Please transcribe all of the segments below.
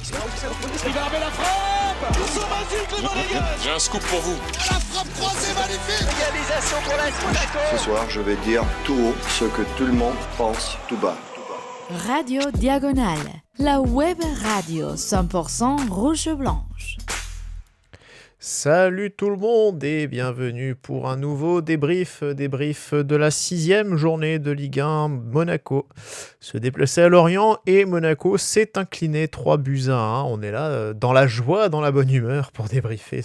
Il va la frappe. Ils sont magiques les Monégasques. J'ai un scoop pour vous. La frappe croisée magnifique. Égalisation pour l'AS Monaco. Ce soir, je vais dire tout haut ce que tout le monde pense tout bas. Radio Diagonale, la web radio 100% rouge-blanche. Salut tout le monde et bienvenue pour un nouveau débrief de la 6e journée de Ligue 1. Monaco se déplaçait à Lorient et Monaco s'est incliné 3-1. On est là dans la joie, dans la bonne humeur pour débriefer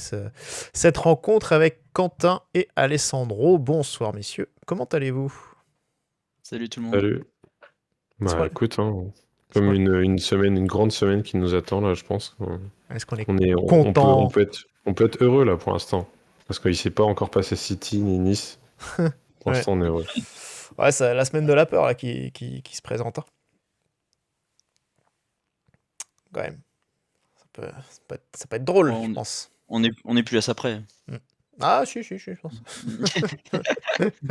cette rencontre avec Quentin et Alessandro. Bonsoir messieurs, comment allez-vous ? Salut tout le monde. Salut. Bah écoute, comme une grande semaine qui nous attend là, je pense. Est-ce qu'on est content? content ? On peut être heureux là pour l'instant. Parce qu'il ne s'est pas encore passé City ni Nice. Pour l'instant, on est heureux. Ouais, c'est la semaine de la peur là, qui se présente. Hein. Quand même. Ça peut être drôle, je pense. On est plus à ça près. Ah, si, je pense.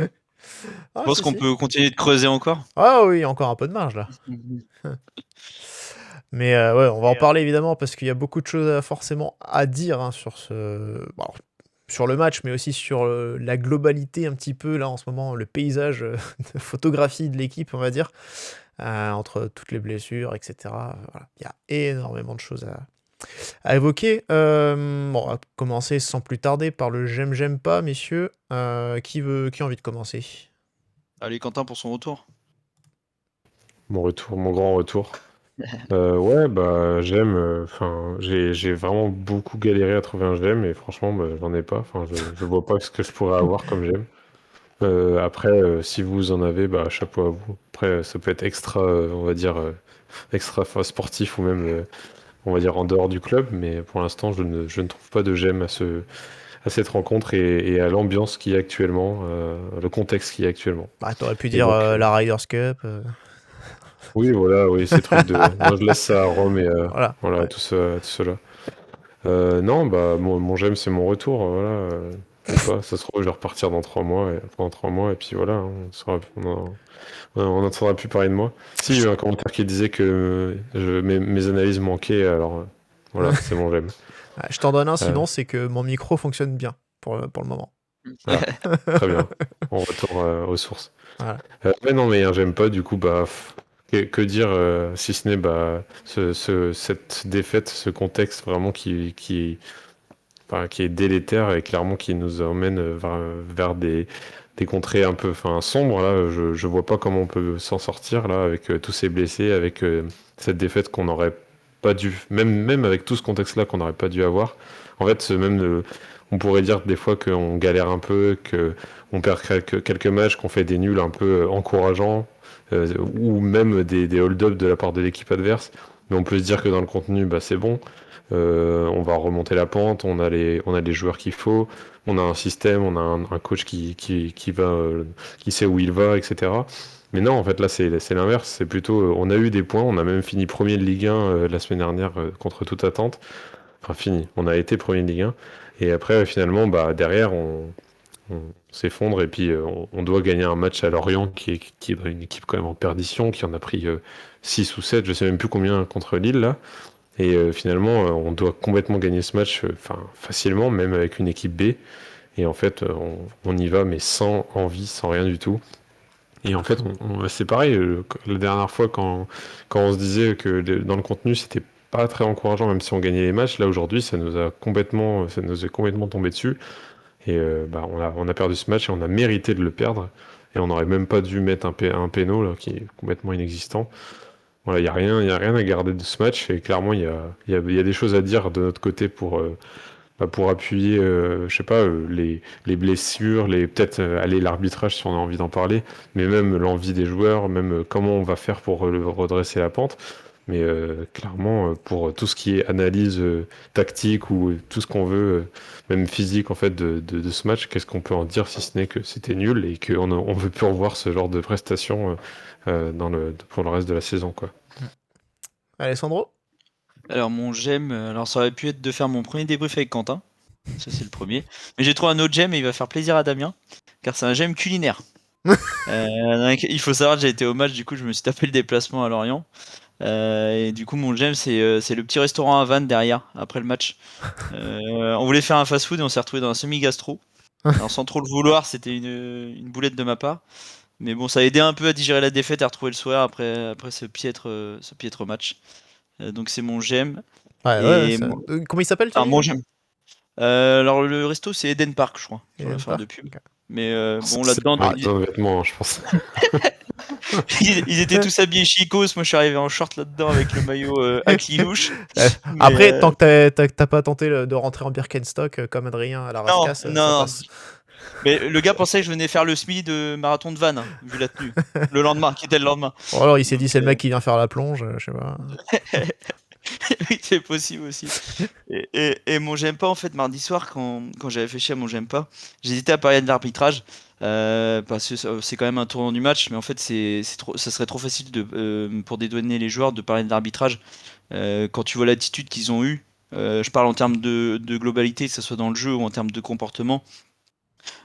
Je pense qu'on peut continuer de creuser encore. Ah oui, il y a encore un peu de marge là. Mais ouais, on va en parler évidemment parce qu'il y a beaucoup de choses forcément à dire hein, sur sur le match, mais aussi sur la globalité un petit peu là en ce moment, le paysage de photographie de l'équipe, on va dire, entre toutes les blessures, etc. Voilà. Il y a énormément de choses à évoquer. On va commencer sans plus tarder par le j'aime pas, messieurs. Qui a envie de commencer ? Allez, Quentin pour son retour. Mon grand retour. Ouais, bah j'aime. J'ai vraiment beaucoup galéré à trouver un j'aime et franchement, j'en ai pas. Enfin, je vois pas ce que je pourrais avoir comme j'aime. Après, si vous en avez, bah chapeau à vous. Après, ça peut être extra, on va dire, extra sportif ou même, on va dire, en dehors du club. Mais pour l'instant, je ne trouve pas de j'aime à cette rencontre et à l'ambiance qui est actuellement, le contexte qui est actuellement. Bah, t'aurais pu dire la Riders Cup. Oui, voilà, oui, ces trucs de. Moi, je laisse ça à Rome et voilà, ouais. tout cela. Non, bah, mon j'aime, c'est mon retour. Voilà. Ça se trouve, je vais repartir dans 3 mois, et puis voilà, on n'entendra plus parler de moi. Si, j'ai eu un commentaire qui disait que mes analyses manquaient, alors voilà, c'est mon j'aime. Je t'en donne un, sinon, c'est que mon micro fonctionne bien pour le moment. Ah, très bien, on retourne aux sources. Voilà. Mais non, mais j'aime pas, du coup, bah. Que dire si ce n'est cette défaite, ce contexte vraiment qui est délétère et clairement qui nous emmène vers des contrées un peu sombres. Là, je vois pas comment on peut s'en sortir là avec tous ces blessés, avec cette défaite qu'on n'aurait pas dû, même avec tout ce contexte-là qu'on n'aurait pas dû avoir. En fait, on pourrait dire des fois qu'on galère un peu, qu'on perd quelques matchs, qu'on fait des nuls un peu encourageants. Ou même des hold-up de la part de l'équipe adverse, mais on peut se dire que dans le contenu, bah, c'est bon, on va remonter la pente, on a les joueurs qu'il faut, on a un système, on a un coach qui sait où il va, etc. Mais non, en fait là c'est l'inverse, c'est plutôt on a eu des points, on a même fini premier de Ligue 1 la semaine dernière contre toute attente, on a été premier de Ligue 1, et après finalement bah, derrière on s'effondre et puis on doit gagner un match à Lorient qui est une équipe quand même en perdition, qui en a pris 6 ou 7, je sais même plus combien contre Lille là, et finalement on doit complètement gagner ce match facilement, même avec une équipe B, et en fait on y va mais sans envie, sans rien du tout. Et en fait c'est pareil, la dernière fois quand on se disait que dans le contenu c'était pas très encourageant même si on gagnait les matchs, là aujourd'hui ça nous est complètement tombé dessus. Et on a perdu ce match et on a mérité de le perdre. Et on n'aurait même pas dû mettre un péno là, qui est complètement inexistant. Voilà, il n'y a rien à garder de ce match. Et clairement, il y a des choses à dire de notre côté pour appuyer je sais pas, les blessures, peut-être aller l'arbitrage si on a envie d'en parler, mais même l'envie des joueurs, même comment on va faire pour redresser la pente. Mais clairement, pour tout ce qui est analyse tactique ou tout ce qu'on veut, même physique en fait de ce match, qu'est-ce qu'on peut en dire si ce n'est que c'était nul et qu'on ne veut plus revoir ce genre de prestations pour le reste de la saison, quoi. Alessandro ? Alors mon j'aime, ça aurait pu être de faire mon premier débrief avec Quentin, ça c'est le premier, mais j'ai trouvé un autre j'aime et il va faire plaisir à Damien, car c'est un j'aime culinaire. Il faut savoir que j'ai été au match, du coup je me suis tapé le déplacement à Lorient. Et du coup, mon j'aime, c'est le petit restaurant à Vannes derrière, après le match. On voulait faire un fast-food et on s'est retrouvé dans un semi-gastro. Alors, sans trop le vouloir, c'était une boulette de ma part. Mais bon, ça a aidé un peu à digérer la défaite et à retrouver le soir après ce piètre match. Donc, c'est mon j'aime. Ouais, Et comment il s'appelle, tu enfin, dis? mon j'aime. Alors, le resto, c'est Eden Park, je crois. Je vais Eden faire de Park, pub. ok. Mais bon, C'est là-dedans, un magasin de vêtements, hein, je pense. ils étaient tous habillés chicos. Moi, je suis arrivé en short là-dedans avec le maillot Aklilouche. Mais Après, tant que t'as pas tenté de rentrer en Birkenstock comme Adrien à la non, Rascasse, ça non. passe. Mais le gars pensait que je venais faire le SMI de marathon de Vannes, hein, vu la tenue. Le lendemain, qui était le lendemain. Ou alors il s'est Donc, dit c'est le mec qui vient faire la plonge, je sais pas. oui, c'est possible aussi. Et mon j'aime pas, en fait, mardi soir, quand j'avais fait chier à mon j'aime pas, j'hésitais à parler de l'arbitrage. Parce que c'est quand même un tournant du match, mais en fait, ça serait trop facile pour dédouaner les joueurs de parler de l'arbitrage. Quand tu vois l'attitude qu'ils ont eue, je parle en termes de globalité, que ce soit dans le jeu ou en termes de comportement.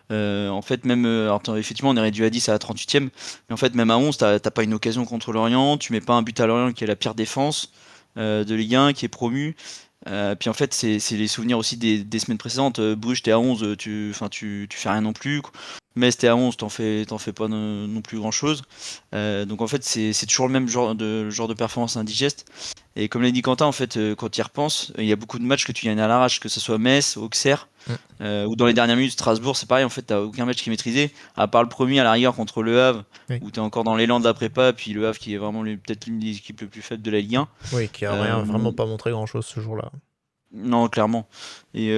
En fait, même, alors, effectivement, on est réduit à 10 à la 38e, mais en fait, même à 11, t'as pas une occasion contre Lorient, tu mets pas un but à Lorient qui est la pire défense de Ligue 1, qui est promu. Puis en fait, c'est les souvenirs aussi des semaines précédentes. Bruges, t'es à 11, tu fais rien non plus. Metz, t'es à 11, t'en fais pas non plus grand chose. Donc en fait, c'est toujours le même genre de performance indigeste. Et comme l'a dit Quentin, en fait, quand tu y repenses, il y a beaucoup de matchs que tu gagnes à l'arrache, que ce soit Metz, Auxerre, ou dans les dernières minutes, Strasbourg, c'est pareil, en fait, t'as aucun match qui est maîtrisé, à part le premier à la rigueur contre Le Havre, Oui. où t'es encore dans l'élan de la prépa, puis Le Havre qui est vraiment peut-être l'une des équipes les plus faibles de la Ligue 1. Oui, qui a vraiment pas montré grand chose ce jour-là. Non, clairement. Et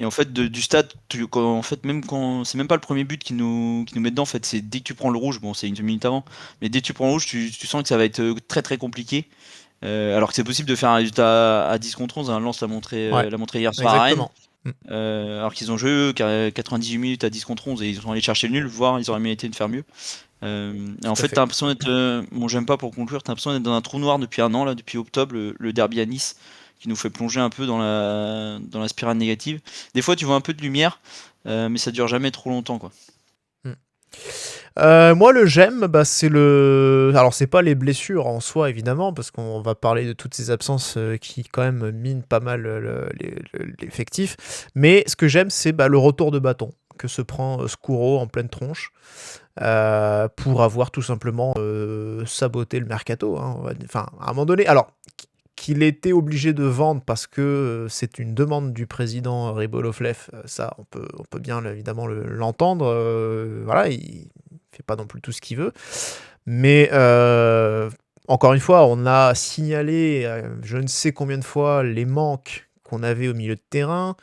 en fait, du stade, en fait, même quand c'est même pas le premier but qui nous met dedans, en fait, c'est dès que tu prends le rouge, bon, c'est une minute avant, mais dès que tu prends le rouge, tu sens que ça va être très très compliqué. Alors que c'est possible de faire un résultat à 10 contre 11, hein. Lens Ouais, l'a montré hier soir à Rennes. exactement. Alors qu'ils ont joué eux 98 minutes à 10 contre 11 et ils sont allés chercher le nul, voire ils auraient mérité de faire mieux. Et en fait, fait. t'as l'impression d'être. Bon, j'aime pas pour conclure, t'as l'impression d'être dans un trou noir depuis un an, là, depuis octobre, le derby à Nice, qui nous fait plonger un peu dans la spirale négative. Des fois, tu vois un peu de lumière, mais ça dure jamais trop longtemps, quoi. Moi, le j'aime, bah, c'est le. Alors, c'est pas les blessures en soi, évidemment, parce qu'on va parler de toutes ces absences qui, quand même, minent pas mal l'effectif. Mais ce que j'aime, c'est le retour de bâton que se prend Scuro en pleine tronche pour avoir tout simplement saboté le mercato. Hein, enfin, à un moment donné. Alors, qu'il était obligé de vendre parce que c'est une demande du président Ribolovlev, ça, on peut bien, évidemment, l'entendre. Voilà, il fait pas non plus tout ce qu'il veut. Mais encore une fois, on a signalé je ne sais combien de fois les manques qu'on avait au milieu de terrain.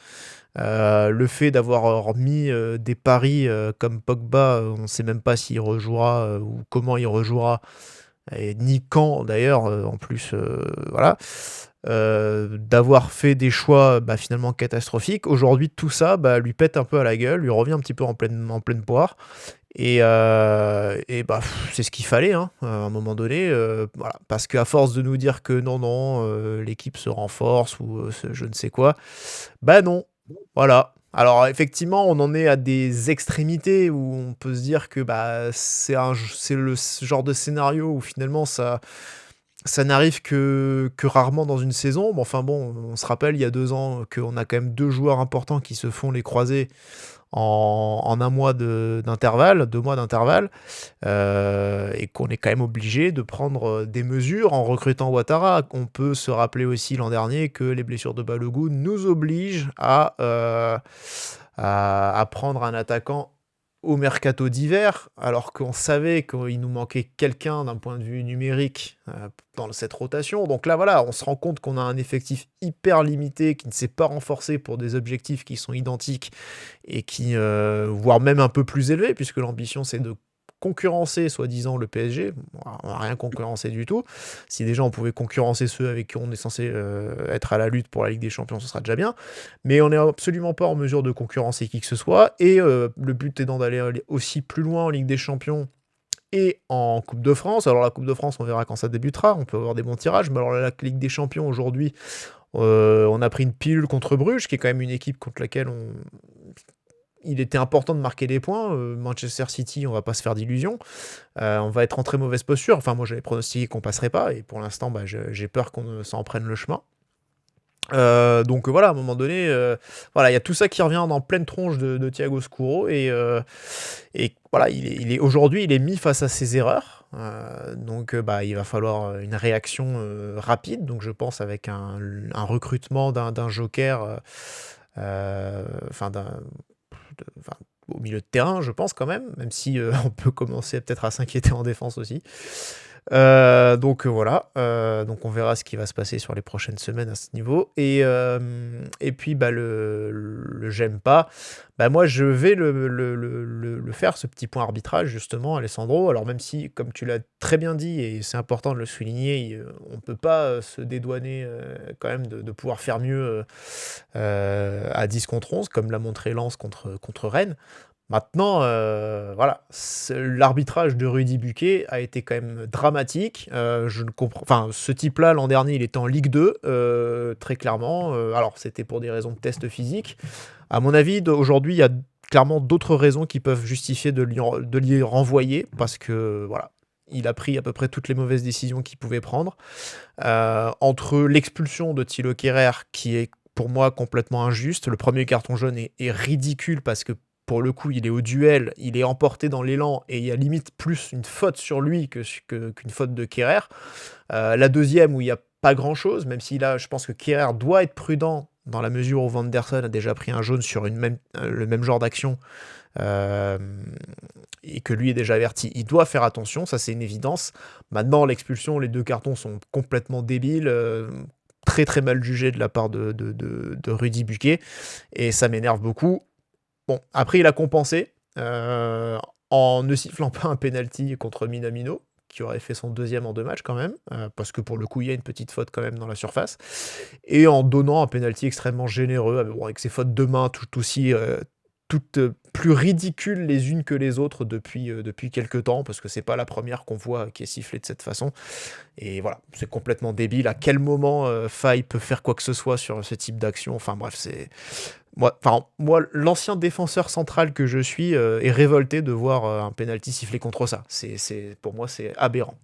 Le fait d'avoir remis des paris comme Pogba, on ne sait même pas s'il rejouera ou comment il rejouera, et ni quand d'ailleurs, en plus, voilà. D'avoir fait des choix finalement catastrophiques. Aujourd'hui, tout ça lui pète un peu à la gueule, lui revient un petit peu en pleine poire. Et c'est ce qu'il fallait hein, à un moment donné, voilà, parce qu'à force de nous dire que non, l'équipe se renforce ou je ne sais quoi, non, voilà. Alors effectivement, on en est à des extrémités où on peut se dire que c'est le genre de scénario où finalement ça n'arrive que rarement dans une saison. Bon, enfin bon, on se rappelle il y a 2 ans qu'on a quand même 2 joueurs importants qui se font les croisés en 1 mois d'intervalle, 2 mois d'intervalle, et qu'on est quand même obligé de prendre des mesures en recrutant Ouattara. On peut se rappeler aussi l'an dernier que les blessures de Balogun nous obligent à prendre un attaquant au mercato d'hiver, alors qu'on savait qu'il nous manquait quelqu'un d'un point de vue numérique dans cette rotation. Donc là, voilà, on se rend compte qu'on a un effectif hyper limité, qui ne s'est pas renforcé pour des objectifs qui sont identiques et qui, voire même un peu plus élevés, puisque l'ambition, c'est de concurrencer, soi-disant, le PSG. On n'a rien concurrencé du tout. Si déjà on pouvait concurrencer ceux avec qui on est censé être à la lutte pour la Ligue des Champions, ce sera déjà bien. Mais on n'est absolument pas en mesure de concurrencer qui que ce soit. Et le but étant d'aller aussi plus loin en Ligue des Champions et en Coupe de France. Alors la Coupe de France, on verra quand ça débutera. On peut avoir des bons tirages. Mais alors la Ligue des Champions, aujourd'hui, on a pris une pilule contre Bruges, qui est quand même une équipe contre laquelle il était important de marquer des points. Manchester City, on va pas se faire d'illusions. On va être en très mauvaise posture. Enfin, moi, j'avais pronostiqué qu'on passerait pas, et pour l'instant, j'ai peur qu'on s'en prenne le chemin. Donc voilà, à un moment donné, voilà, il y a tout ça qui revient dans pleine tronche de Thiago Scuro, et voilà, aujourd'hui, il est mis face à ses erreurs. Donc il va falloir une réaction rapide. Donc je pense avec un recrutement d'un joker, enfin, au milieu de terrain, je pense quand même si on peut commencer peut-être à s'inquiéter en défense aussi. Donc voilà, donc on verra ce qui va se passer sur les prochaines semaines à ce niveau. Et puis le j'aime pas. Moi je vais le faire, ce petit point arbitrage justement, Alessandro. Alors même si, comme tu l'as très bien dit, et c'est important de le souligner, on peut pas se dédouaner quand même de pouvoir faire mieux à 10 contre 11, comme l'a montré Lens contre Rennes. Maintenant, voilà, l'arbitrage de Rudy Buquet a été quand même dramatique. Je ne comprends, enfin, ce type-là, l'an dernier, il était en Ligue 2, très clairement. Alors, c'était pour des raisons de test physique. À mon avis, aujourd'hui, il y a clairement d'autres raisons qui peuvent justifier de l'y renvoyer, parce que, voilà, il a pris à peu près toutes les mauvaises décisions qu'il pouvait prendre. Entre l'expulsion de Thilo Kehrer, qui est pour moi complètement injuste, le premier carton jaune est ridicule, parce que pour le coup, il est au duel, il est emporté dans l'élan, et il y a limite plus une faute sur lui qu'une faute de Kehrer. La deuxième, où il n'y a pas grand-chose, même si là, je pense que Kehrer doit être prudent, dans la mesure où Van der Sar a déjà pris un jaune sur le même genre d'action, et que lui est déjà averti. Il doit faire attention, ça c'est une évidence. Maintenant, l'expulsion, les 2 cartons sont complètement débiles, très très mal jugés de la part de Rudy Buquet, et ça m'énerve beaucoup. Bon, après, il a compensé en ne sifflant pas un penalty contre Minamino, qui aurait fait son 2e en 2 matchs quand même, parce que pour le coup, il y a une petite faute quand même dans la surface, et en donnant un penalty extrêmement généreux, avec ses fautes de main toutes plus ridicules les unes que les autres depuis quelques temps, parce que c'est pas la première qu'on voit qui est sifflée de cette façon. Et voilà, c'est complètement débile. À quel moment Faye peut faire quoi que ce soit sur ce type d'action? Enfin bref, c'est... Moi, l'ancien défenseur central que je suis est révolté de voir un penalty sifflé contre ça. Pour moi, c'est aberrant.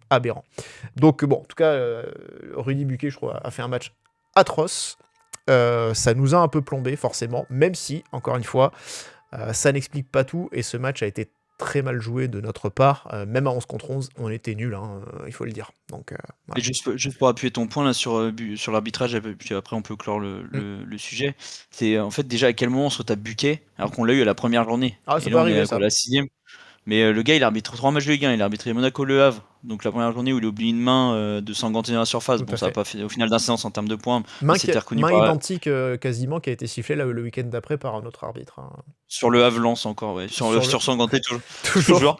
Donc bon, en tout cas, Rudy Buquet, je crois, a fait un match atroce. Ça nous a un peu plombé, forcément, même si, encore une fois, ça n'explique pas tout, et ce match a été très mal joué de notre part. Même à 11 contre 11, on était nuls, il faut le dire. Donc, Et juste pour appuyer ton point là sur l'arbitrage, et puis après on peut clore le sujet. C'est en fait déjà à quel moment on se retape Buquet, alors qu'on l'a eu à la première journée. Ah, ça Et peut là on est arriver, à ça. la 6e. Mais le gars, il arbitre 3 matchs de Ligue 1. Il a arbitré Monaco-Le Havre, donc la première journée où il a oublié une main de s'enganter dans la surface. Tout Bon, à ça n'a fait. pas fait au final d'incidence en termes de points. Main Mais c'était reconnu identique quasiment, qui a été sifflée là, le week-end d'après par un autre arbitre. sur le Havre-Lens encore, ouais. Sur s'enganter Toujours.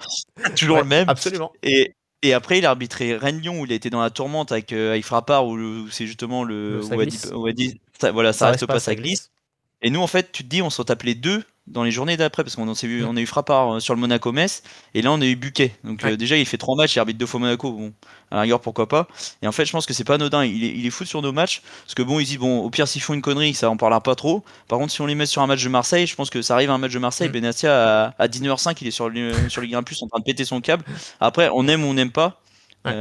toujours Ouais, le même. absolument. Et après, il a arbitré Rennes-Lyon, où il a été dans la tourmente avec Frappard, où c'est justement Ça où glisse. a dit voilà, ça reste pas, ça glisse. glisse. Et nous, en fait, tu te dis, on se retape les deux dans les journées d'après, parce qu'on s'est vu, on a eu Frappard sur le Monaco-Metz, et là, on a eu Buquet. Donc, Ouais. déjà, il fait 3 matchs, il arbitre 2 fois Monaco. Bon, à la rigueur, pourquoi pas. Et en fait, je pense que c'est pas anodin. Il est fou sur nos matchs, parce que bon, il dit, bon, au pire, s'ils font une connerie, ça, on parlera pas trop. Par contre, si on les met sur un match de Marseille, je pense que ça arrive à un match de Marseille. Benatia, à 19h05, il est sur Ligue 1 Plus en train de péter son câble. Après, on aime ou on n'aime pas. Ouais.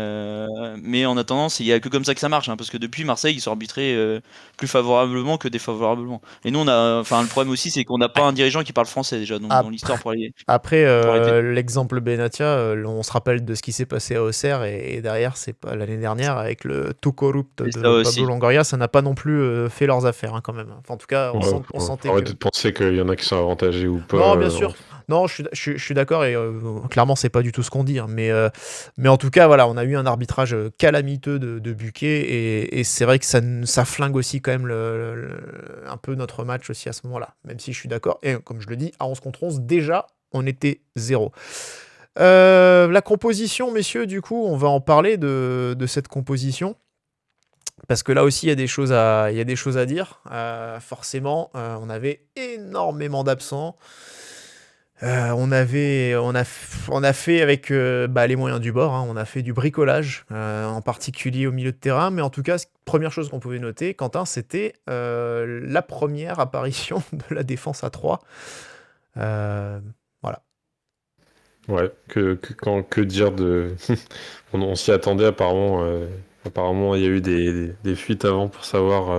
Mais en attendant, il y a que comme ça que ça marche, parce que depuis Marseille, ils sont arbitrés plus favorablement que défavorablement. Et nous, le problème aussi, c'est qu'on n'a pas un dirigeant qui parle français déjà dans l'histoire pour aller. Après, pour aller- l'exemple Benatia, on se rappelle de ce qui s'est passé à Auxerre, et derrière, c'est pas l'année dernière, avec le tout corrupt Et de ça aussi. Pablo Longoria, ça n'a pas non plus fait leurs affaires, quand même. Enfin, en tout cas, on sentait arrêtez que... de penser qu'il y en a qui sont avantagés ou pas. Non, bien sûr. Non, je suis d'accord, et clairement, c'est pas du tout ce qu'on dit. Mais en tout cas, voilà, on a eu un arbitrage calamiteux de Buquet, et c'est vrai que ça flingue aussi quand même un peu notre match aussi à ce moment-là. Même si je suis d'accord. Et comme je le dis, à 11 contre 11, déjà, on était 0. La composition, messieurs, du coup, on va en parler de cette composition. Parce que là aussi, il y a des choses à dire. Forcément, on avait énormément d'absents. On a fait avec les moyens du bord, on a fait du bricolage, en particulier au milieu de terrain, mais en tout cas, première chose qu'on pouvait noter, Quentin, c'était la première apparition de la défense à 3. Voilà. Ouais, que dire de. On s'y attendait apparemment. Apparemment, il y a eu des fuites avant pour savoir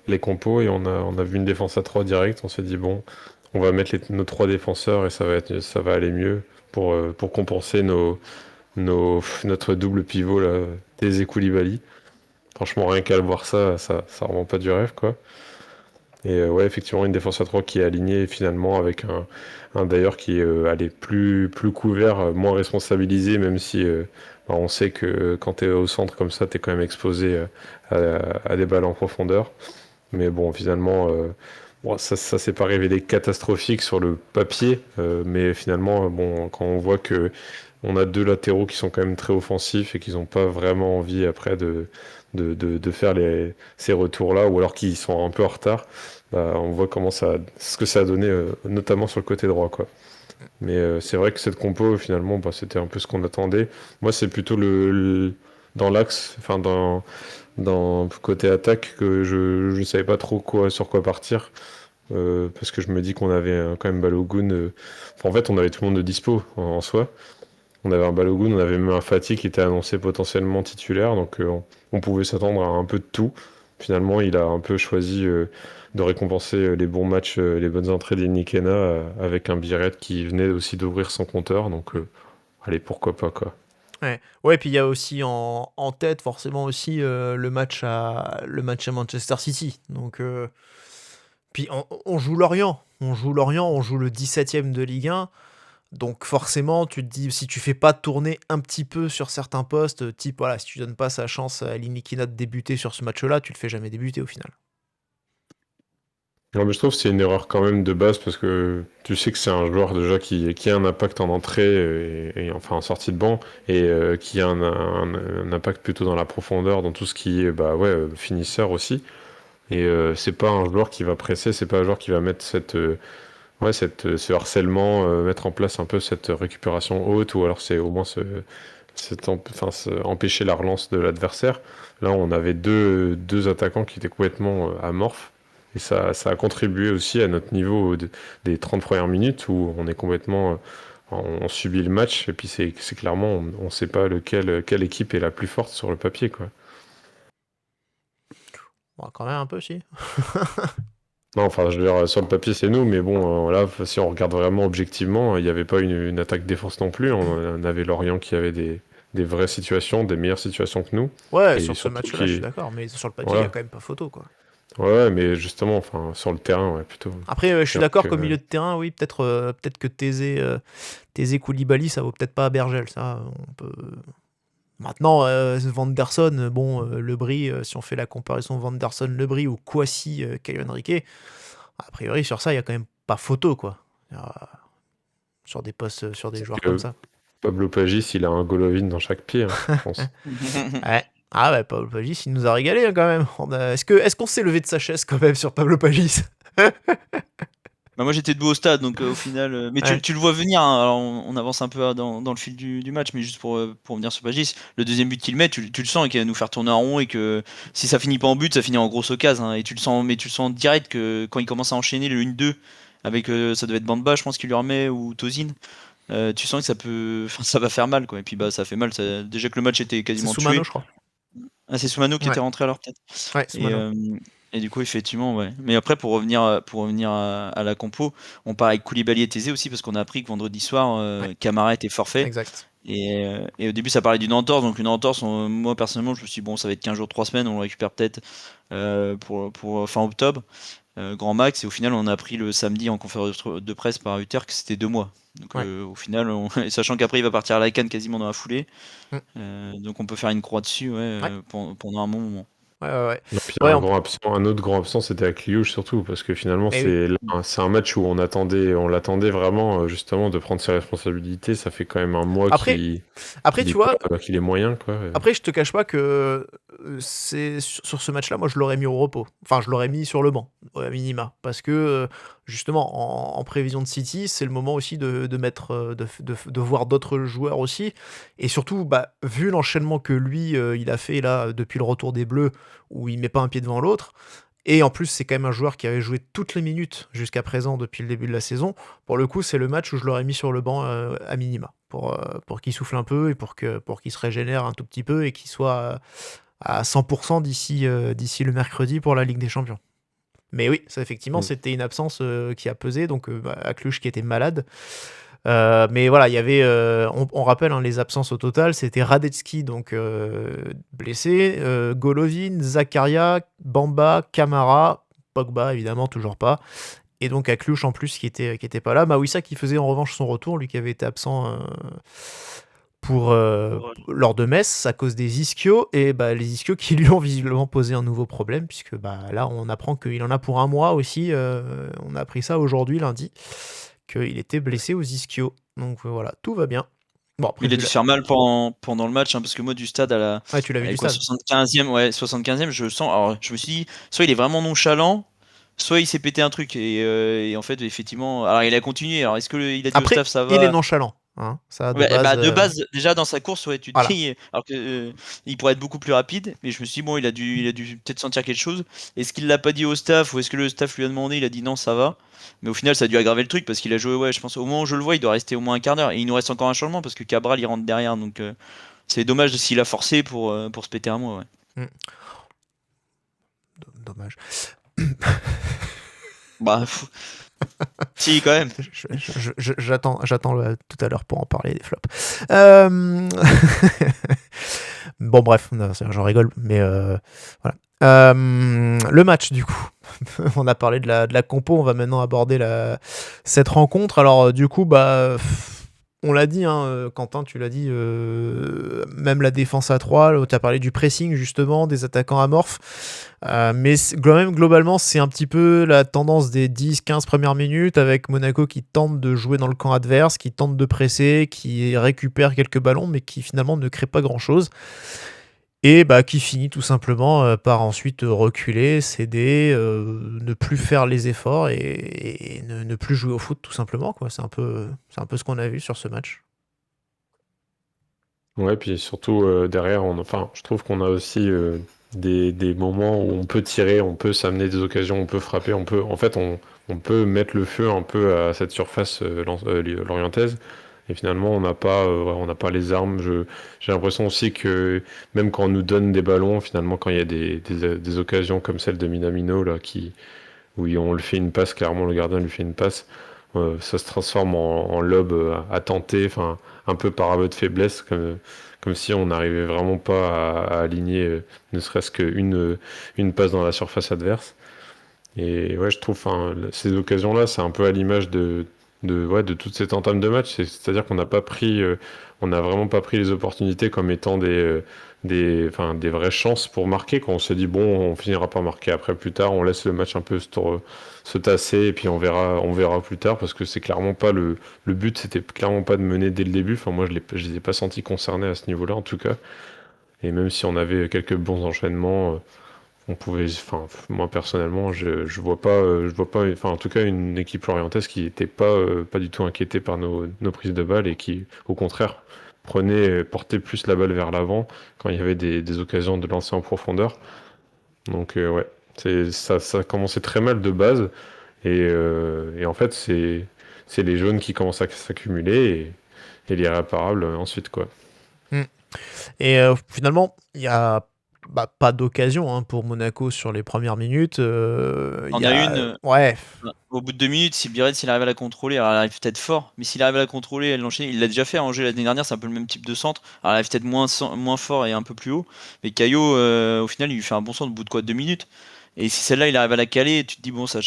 les compos et on a vu une défense à 3 direct. On s'est dit, bon, on va mettre nos 3 défenseurs et ça va aller mieux pour compenser notre double pivot, là, Thésée Koulibaly. Franchement, rien qu'à le voir ça rend pas du rêve, quoi. Et ouais, effectivement, une défense à 3 qui est alignée finalement avec un d'ailleurs qui est allez, plus couvert, moins responsabilisé, même si bah, on sait que quand tu es au centre comme ça, tu es quand même exposé à des balles en profondeur. Mais bon, finalement, bon, ça s'est pas révélé catastrophique sur le papier, mais finalement, bon, quand on voit que on a 2 latéraux qui sont quand même très offensifs et qui n'ont pas vraiment envie après de faire ces retours-là, ou alors qu'ils sont un peu en retard, bah, on voit ce que ça a donné, notamment sur le côté droit, quoi. Mais c'est vrai que cette compo, finalement, bah, c'était un peu ce qu'on attendait. Moi, c'est plutôt dans l'axe, enfin dans côté attaque, que je ne savais pas trop sur quoi partir. Parce que je me dis qu'on avait quand même Balogun. Enfin, en fait, on avait tout le monde de dispo en soi. On avait un Balogun, on avait même un Fati qui était annoncé potentiellement titulaire, donc on pouvait s'attendre à un peu de tout. Finalement, il a un peu choisi de récompenser les bons matchs, les bonnes entrées d'Enikena avec un Biret qui venait aussi d'ouvrir son compteur, donc allez, pourquoi pas, quoi. Ouais, puis il y a aussi en tête forcément aussi le match à Manchester City. Donc, puis on joue Lorient. On joue Lorient, on joue le 17e de Ligue 1. Donc forcément, tu te dis, si tu fais pas tourner un petit peu sur certains postes, type, voilà, si tu donnes pas sa chance à Linikina de débuter sur ce match-là, tu le fais jamais débuter au final. Non, mais je trouve que c'est une erreur quand même de base parce que tu sais que c'est un joueur déjà qui a un impact en entrée et enfin en sortie de banc et qui a un impact plutôt dans la profondeur, dans tout ce qui est bah ouais, finisseur aussi. Et c'est pas un joueur qui va presser, c'est pas un joueur qui va mettre ce harcèlement, mettre en place un peu cette récupération haute, ou alors c'est au moins empêcher la relance de l'adversaire. Là, on avait deux attaquants qui étaient complètement amorphes, et ça a contribué aussi à notre niveau des 30 premières minutes, où on est complètement... on subit le match, et puis c'est clairement, on sait pas quelle équipe est la plus forte sur le papier, quoi. Bon, quand même un peu, si. Non, enfin, je veux dire, sur le papier, c'est nous, mais bon, là, si on regarde vraiment objectivement, il n'y avait pas une attaque défense non plus. On avait Lorient qui avait des vraies situations, des meilleures situations que nous. Ouais, Et sur ce surtout match-là, je suis d'accord, mais sur le papier, il y a Voilà. quand même pas photo, quoi. Ouais, mais justement, enfin, sur le terrain, ouais, plutôt. Après, je suis Alors d'accord que- qu'au milieu de terrain, oui, peut-être que Thésée Koulibaly, ça vaut peut-être pas à Bergel, ça, on peut... Maintenant, Vanderson, bon, Lebris, si on fait la comparaison Vanderson-Lebris ou Kouassi, Caio Henrique, a priori, sur ça, il y a quand même pas photo, quoi. Sur des postes, sur des joueurs que comme ça. Pablo Pagis, il a un Golovin dans chaque pied, hein, je pense. Ouais. Ah ouais, Pablo Pagis, il nous a régalé, hein, quand même. Est-ce qu'on s'est levé de sa chaise, quand même, sur Pablo Pagis? Bah, moi j'étais debout au stade, donc au final. Mais Ouais. tu le vois venir, hein. Alors on avance un peu dans le fil du match, mais juste pour venir sur Pagis, le deuxième but qu'il met, tu le sens qu'il va nous faire tourner en rond et que si ça finit pas en but, ça finit en grosse occasion, hein. Et tu le sens, mais tu le sens direct que quand il commence à enchaîner le 1-2 avec ça devait être Bamba, je pense qu'il lui remet, ou Tozin, tu sens que ça peut, enfin, ça va faire mal, quoi. Et puis bah ça fait mal, déjà que le match était C'est quasiment tué. Soumano, je crois. Ah, c'est Soumano qui Ouais. était rentré alors peut-être. Ouais, Et, Soumano. et du coup, effectivement, ouais. Mais après, pour revenir à la compo, on part avec Koulibaly et Thésée aussi, parce qu'on a appris que vendredi soir, Ouais. Camara était forfait. Exact. Et au début, ça parlait d'une entorse. Donc, une entorse, moi personnellement, je me suis dit, bon, ça va être 15 jours, 3 semaines, on le récupère peut-être pour fin octobre, grand max. Et au final, on a appris le samedi en conférence de presse par Uther que c'était 2 mois. Donc, Ouais. au final, et sachant qu'après, il va partir à la CAN quasiment dans la foulée. Mm. Donc, on peut faire une croix dessus, ouais, Ouais. pendant un bon moment. Ouais. Et puis Ouais, un autre grand absent, c'était avec Liouche surtout, parce que finalement, Eh oui. c'est un match où on l'attendait vraiment justement de prendre ses responsabilités. Ça fait quand même un mois Après, qu'il tu est vois, qu'il est moyen, quoi. après, je te cache pas que c'est sur ce match-là, moi, je l'aurais mis au repos. Enfin, je l'aurais mis sur le banc, à minima. Parce que, justement, en prévision de City, c'est le moment aussi de mettre, de voir d'autres joueurs aussi. Et surtout, bah, vu l'enchaînement que lui, il a fait là, depuis le retour des Bleus, où il met pas un pied devant l'autre, Et en plus, c'est quand même un joueur qui avait joué toutes les minutes jusqu'à présent depuis le début de la saison. Pour le coup, c'est le match où je l'aurais mis sur le banc à minima, pour qu'il souffle un peu et pour qu'il se régénère un tout petit peu et qu'il soit à 100% d'ici le mercredi pour la Ligue des Champions. Mais oui, ça effectivement, c'était une absence qui a pesé, donc Aklush qui était malade. Mais voilà, il y avait, on rappelle les absences au total, c'était Radetski, donc blessé, Golovin, Zakaria, Bamba, Camara, Pogba évidemment toujours pas, et donc Aklush en plus qui était pas là. Mawissa qui faisait en revanche son retour, lui qui avait été absent lors de Metz à cause des ischios, et les ischios qui lui ont visiblement posé un nouveau problème, puisque là on apprend qu'il en a pour un mois aussi, on a appris ça aujourd'hui lundi, qu'il était blessé aux ischios. Donc voilà, tout va bien. Bon, après, Il a dû se faire mal pendant le match, parce que moi du stade à la Ouais, tu l'as vu du stade. 75e, je sens. Alors je me suis dit, soit il est vraiment nonchalant, soit il s'est pété un truc. Et en fait, effectivement, alors il a continué. Alors est-ce que il a dit Après, au staff ça va? il est nonchalant. Ça, De base, déjà dans sa course, ouais, tu te Voilà. dis, alors que il pourrait être beaucoup plus rapide, mais je me suis dit, bon, il a dû peut-être sentir quelque chose. Est-ce qu'il l'a pas dit au staff, ou est-ce que le staff lui a demandé, il a dit non, ça va. Mais au final, ça a dû aggraver le truc, parce qu'il a joué, je pense, au moment où je le vois, il doit rester au moins un quart d'heure. Et il nous reste encore un changement, parce que Cabral, il rentre derrière, donc c'est dommage s'il a forcé pour se péter un mois, ouais. Dommage. Si, quand même. J'attends tout à l'heure pour en parler des flops. Bon, bref, j'en rigole, mais voilà. Le match, du coup. On a parlé de la compo, on va maintenant aborder cette rencontre. Alors, du coup, on l'a dit, Quentin, tu l'as dit, même la défense à 3, tu as parlé du pressing, justement, des attaquants amorphes. Mais même globalement, c'est un petit peu la tendance des 10-15 premières minutes, avec Monaco qui tente de jouer dans le camp adverse, qui tente de presser, qui récupère quelques ballons, mais qui finalement ne crée pas grand-chose. Et qui finit tout simplement par ensuite reculer, céder, ne plus faire les efforts et ne plus jouer au foot tout simplement, quoi. C'est un peu ce qu'on a vu sur ce match. Ouais, puis surtout derrière, je trouve qu'on a aussi des moments où on peut tirer, on peut s'amener des occasions, on peut frapper, on peut mettre le feu un peu à cette surface lorientaise. Et finalement, on n'a pas les armes. J'ai l'impression aussi que même quand on nous donne des ballons, finalement, quand il y a des occasions comme celle de Minamino, là, où on le fait une passe, clairement, le gardien lui fait une passe, ça se transforme en lob à tenter, un peu par aveu de faiblesse, comme si on n'arrivait vraiment pas à aligner ne serait-ce qu'une passe dans la surface adverse. Et ouais, je trouve ces occasions-là, c'est un peu à l'image de toute cette entame de match. C'est-à-dire qu'on n'a pas pris, on n'a vraiment pas pris les opportunités comme étant des vraies chances pour marquer. Quand on se dit, bon, on finira par marquer après plus tard, on laisse le match un peu se tasser et puis on verra plus tard, parce que c'est clairement pas le but, c'était clairement pas de mener dès le début. Enfin, moi, je les ai pas sentis concernés à ce niveau-là, en tout cas. Et même si on avait quelques bons enchaînements, on pouvait, moi personnellement, je vois pas, en tout cas, une équipe lorientaise qui était pas du tout inquiétée par nos prises de balles et qui, au contraire, portait plus la balle vers l'avant quand il y avait des occasions de lancer en profondeur. Donc ouais, ça a commencé très mal de base et en fait c'est les jaunes qui commencent à s'accumuler et l'irréparable ensuite, quoi. Et finalement, il y a pas d'occasion pour Monaco sur les premières minutes. On a une. Ouais. Au bout de 2 minutes, si Biarritz s'il arrive à la contrôler, alors elle arrive peut-être fort, mais s'il arrive à la contrôler, elle l'enchaîne. Il l'a déjà fait à Angers l'année dernière, c'est un peu le même type de centre. Alors elle arrive peut-être moins fort et un peu plus haut, mais Caillot, au final, il lui fait un bon centre au bout de 2 minutes. Et si celle-là, il arrive à la caler, tu te dis, bon, ça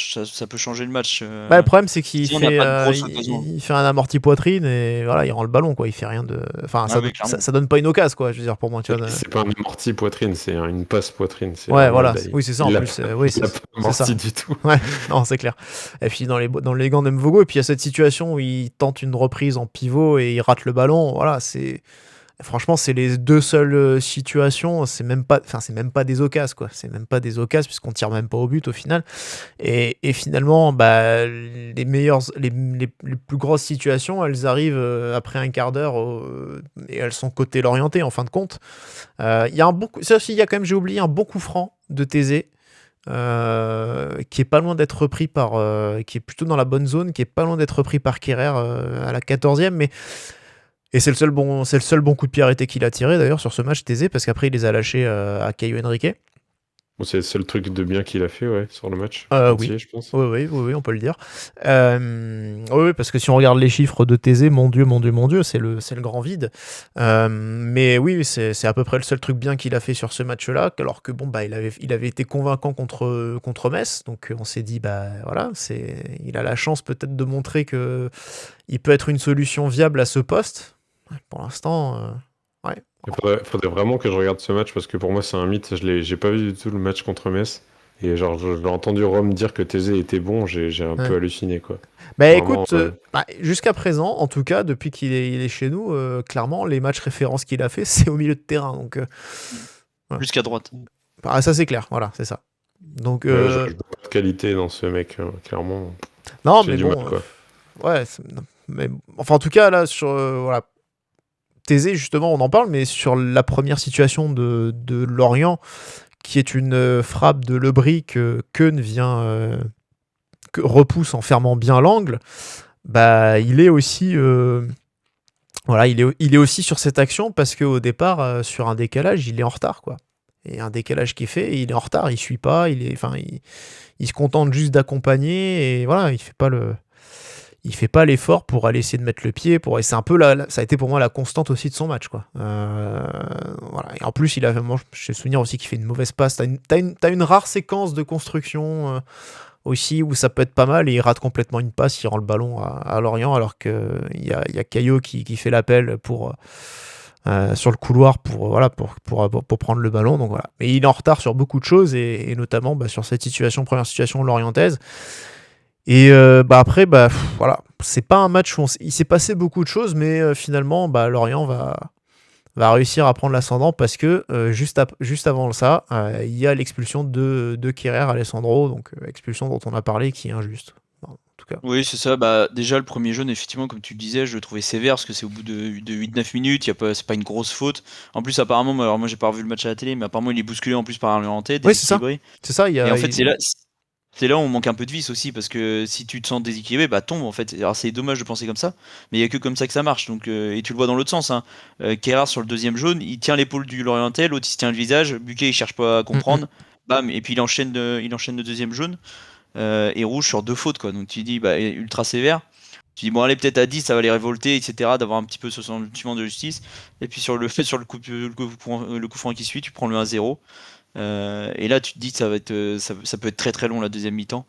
peut changer le match. Le problème, c'est qu'il si on n'a fait, pas de grosse occasion. il fait un amorti poitrine et voilà, il rend le ballon, quoi. Il fait rien de. Enfin, Ouais, mais clairement. ça donne pas une occasion, quoi. Je veux dire, pour moi, tu vois. C'est pas un amorti poitrine, c'est une passe poitrine. Ouais, voilà. Il Oui, c'est ça en il a plus. pas- Oui, il a c'est pas amorti ça. du tout. Ouais, non, c'est clair. Et puis dans les gants d'Mvogo, et puis il y a cette situation où il tente une reprise en pivot et il rate le ballon. Voilà, franchement, c'est les deux seules situations. C'est même pas des occasions, quoi. C'est même pas des occasions puisqu'on tire même pas au but au final. Et finalement, les plus grosses situations, elles arrivent après un quart d'heure et elles sont côté l'orienté en fin de compte. Il y a ça aussi, il y a quand même, j'ai oublié, un bon coup franc de Thésée. qui est pas loin d'être repris qui est plutôt dans la bonne zone, qui est pas loin d'être repris par Kerrer à la 14e, et c'est le seul bon coup de pied arrêté qu'il a tiré d'ailleurs sur ce match, Thésée, parce qu'après il les a lâchés à Caio Henrique. Bon, c'est le seul truc de bien qu'il a fait, ouais, sur le match Oui. entier, je pense. Oui, on peut le dire. Oui, parce que si on regarde les chiffres de Thésée, mon Dieu, c'est le grand vide. Mais oui, c'est à peu près le seul truc bien qu'il a fait sur ce match-là, alors que bon, bah, il avait été convaincant contre Metz, donc on s'est dit, bah voilà, il a la chance peut-être de montrer que il peut être une solution viable à ce poste. Ouais, pour l'instant, ouais. Il faudrait vraiment que je regarde ce match parce que pour moi c'est un mythe. J'ai pas vu du tout le match contre Metz. Et genre, j'ai entendu Rome dire que Thésée était bon, j'ai un peu halluciné, quoi. Bah Vraiment, écoute, jusqu'à présent, en tout cas, depuis qu'il est chez nous, clairement, les matchs références qu'il a fait, c'est au milieu de terrain. Donc, ouais. Jusqu'à droite. Ah, ça c'est clair, voilà, c'est ça. Donc, je vois pas de qualité dans ce mec, clairement. non, J'ai mais du bon, mal, quoi. ouais, mais enfin, en tout cas, là, sur voilà, Thésée, justement, on en parle, mais sur la première situation de Lorient, qui est une frappe de Lebris que Keun repousse en fermant bien l'angle, bah il est aussi voilà, il est aussi sur cette action parce qu'au départ, sur un décalage, il est en retard, quoi. Et un décalage qui est fait, et il est en retard, il suit pas, il se contente juste d'accompagner, et voilà, il fait pas l'effort pour aller essayer de mettre le pied, et c'est un peu ça a été pour moi la constante aussi de son match, quoi. Voilà. Et en plus, j'ai le souvenir aussi qu'il fait une mauvaise passe. T'as une rare séquence de construction aussi où ça peut être pas mal, et il rate complètement une passe, il rend le ballon à Lorient, alors qu'il y a Caillot qui fait l'appel sur le couloir pour prendre le ballon. Donc voilà. Mais il est en retard sur beaucoup de choses, et notamment sur cette première situation lorientaise. Et après, voilà, c'est pas un match où il s'est passé beaucoup de choses, mais finalement, Lorient va réussir à prendre l'ascendant parce que juste avant ça, il y a l'expulsion de Kerrer Alessandro, donc expulsion dont on a parlé, qui est injuste. En tout cas. Oui, c'est ça. Déjà, le premier jaune, effectivement, comme tu le disais, je le trouvais sévère parce que c'est au bout de 8-9 minutes. C'est pas une grosse faute. En plus, apparemment, alors moi, j'ai pas revu le match à la télé, mais apparemment, il est bousculé en plus par un Lorientais, Oui, c'est ça. déséquilibré. C'est ça. Et en fait, c'est là où on manque un peu de vis aussi, parce que si tu te sens déséquilibré, tombe en fait. Alors c'est dommage de penser comme ça, mais il y a que comme ça que ça marche. Donc, et tu le vois dans l'autre sens. Hein. Kerrer sur le deuxième jaune, il tient l'épaule du Lorientais, l'autre il se tient le visage. Buquet il cherche pas à comprendre. Bam, et puis il enchaîne le deuxième jaune. Et rouge sur 2 fautes, quoi. Donc tu dis ultra sévère. Tu dis bon, allez, peut-être à 10 ça va les révolter, etc., d'avoir un petit peu ce sentiment de justice. Et puis sur le coup franc qui suit, tu prends le 1-0. Et là tu te dis que ça peut être très très long la deuxième mi-temps.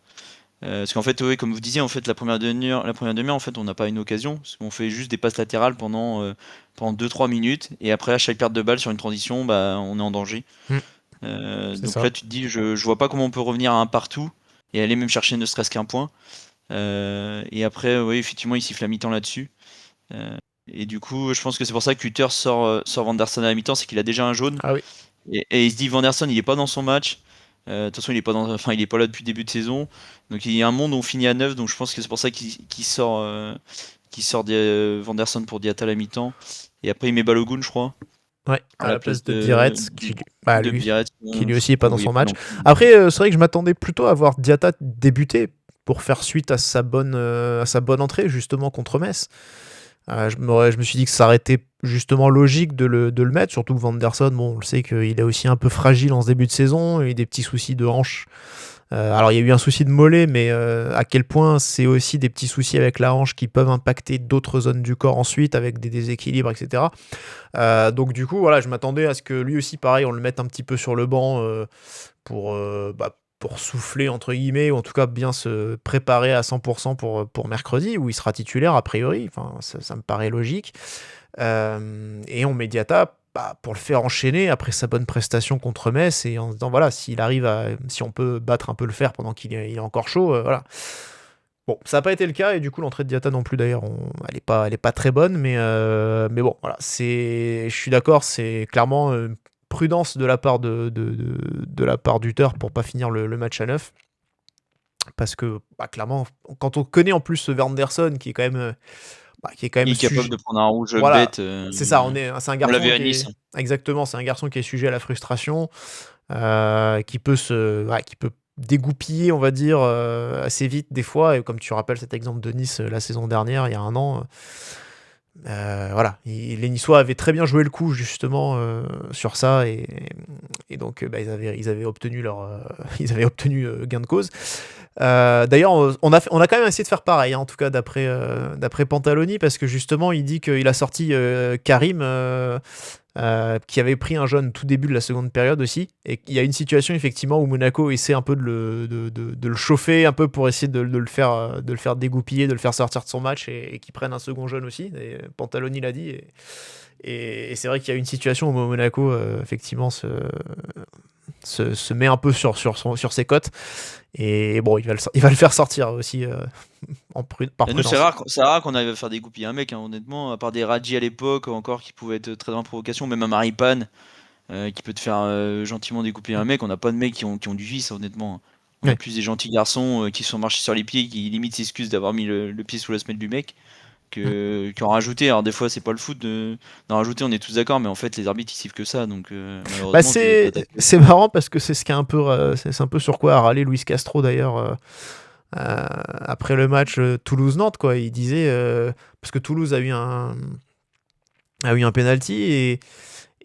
Parce qu'en fait, comme vous disiez, en fait, la première demi-heure, en fait, on n'a pas une occasion, parce qu'on fait juste des passes latérales pendant 2-3 minutes, et après à chaque perte de balle sur une transition, on est en danger. Donc ça. là tu te dis je vois pas comment on peut revenir à un partout et aller même chercher ne serait-ce qu'un point. Et après, oui, effectivement, il siffle la mi-temps là-dessus. Et du coup, je pense que c'est pour ça que Cutter sort Vanderson à la mi-temps, c'est qu'il a déjà un jaune. Ah oui. Et il se dit Vanderson, il est pas dans son match. De toute façon, il est pas là depuis le début de saison. Donc il y a un monde où on finit à 9, donc je pense que c'est pour ça qu'il sort Vanderson pour Diatta à la mi-temps. Et après, il met Balogun, je crois. Ouais, à la place de Biret, qui lui aussi est pas dans son match. Après, c'est vrai que je m'attendais plutôt à voir Diatta débuter pour faire suite à sa bonne entrée, justement, contre Metz. Je me suis dit que ça aurait été justement logique de le mettre, surtout que Vanderson, bon, on le sait qu'il est aussi un peu fragile en ce début de saison, il a eu des petits soucis de hanche. Alors il y a eu un souci de mollet, mais à quel point c'est aussi des petits soucis avec la hanche qui peuvent impacter d'autres zones du corps ensuite, avec des déséquilibres, etc. Donc du coup, voilà, je m'attendais à ce que lui aussi, pareil, on le mette un petit peu sur le banc pour souffler, entre guillemets, ou en tout cas bien se préparer à 100% pour mercredi, où il sera titulaire a priori. Enfin, ça me paraît logique. Et on met Diatta pour le faire enchaîner après sa bonne prestation contre Metz, et en se disant voilà, si on peut battre un peu le fer pendant qu'il est encore chaud, voilà. Bon, ça n'a pas été le cas, et du coup l'entrée de Diatta non plus d'ailleurs, elle est pas très bonne, mais bon, voilà, je suis d'accord, c'est clairement prudence de la part de la part d'Hutter pour pas finir le match à 9, parce que clairement, quand on connaît en plus ce Vanderson qui est quand même il est capable de prendre un rouge bête. C'est ça, c'est un garçon l'a vu à Nice. Exactement, c'est un garçon qui est sujet à la frustration, qui peut dégoupiller, on va dire, assez vite des fois. Et comme tu rappelles cet exemple de Nice la saison dernière, il y a un an, voilà, les Niçois avaient très bien joué le coup justement sur ça et donc ils avaient obtenu ils avaient obtenu gain de cause. D'ailleurs, on a quand même essayé de faire pareil, hein, en tout cas d'après Pantaloni, parce que justement il dit qu'il a sorti Karim qui avait pris un jaune tout début de la seconde période aussi, et il y a une situation effectivement où Monaco essaie un peu de le chauffer un peu pour essayer de le faire dégoupiller, de le faire sortir de son match et qu'il prenne un second jaune aussi, et Pantaloni l'a dit, et c'est vrai qu'il y a une situation où Monaco effectivement se met un peu sur ses côtes, et bon il va le faire sortir aussi par Et nous, prudence. c'est rare qu'on arrive à faire dégoupiller un mec, hein, honnêtement, à part des Radji à l'époque, encore qui pouvaient être très dans la provocation, même un Maripane qui peut te faire gentiment dégoupiller un mec. On n'a pas de mecs qui ont du vice, honnêtement. On a Ouais. plus des gentils garçons qui sont marchés sur les pieds, qui limite s'excusent d'avoir mis le pied sous la semelle du mec, qu'en rajouter. Alors, des fois, c'est pas le foot d'en rajouter, on est tous d'accord, mais en fait, les arbitres ils sifflent que ça, donc malheureusement, Bah, tu dois t'attaquer. c'est marrant parce que c'est ce qui est un peu c'est un peu sur quoi a râlé Luis Castro d'ailleurs après le match Toulouse-Nantes, quoi. Il disait parce que Toulouse a eu un penalty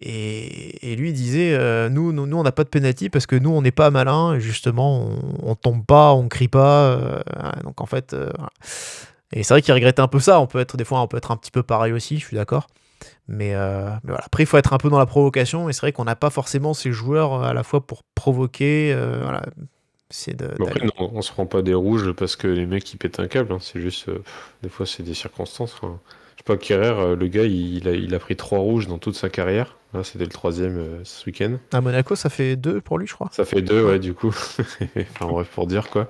et lui disait nous on n'a pas de penalty parce que nous on n'est pas malin et justement on tombe pas, on crie pas donc en fait voilà. Et c'est vrai qu'il regrettait un peu ça. Des fois on peut être un petit peu pareil aussi, je suis d'accord. Mais voilà. Après, il faut être un peu dans la provocation, et c'est vrai qu'on n'a pas forcément ces joueurs à la fois pour provoquer. Voilà. C'est Mais après, non, on se prend pas des rouges parce que les mecs ils pètent un câble, hein. C'est juste, des fois c'est des circonstances. Enfin, je sais pas, Kerrer, le gars il a pris 3 rouges dans toute sa carrière. Là, c'était le troisième ce week-end. À Monaco, ça fait 2 pour lui, je crois. Ça fait 2, ouais, du coup. Enfin bref, pour dire quoi.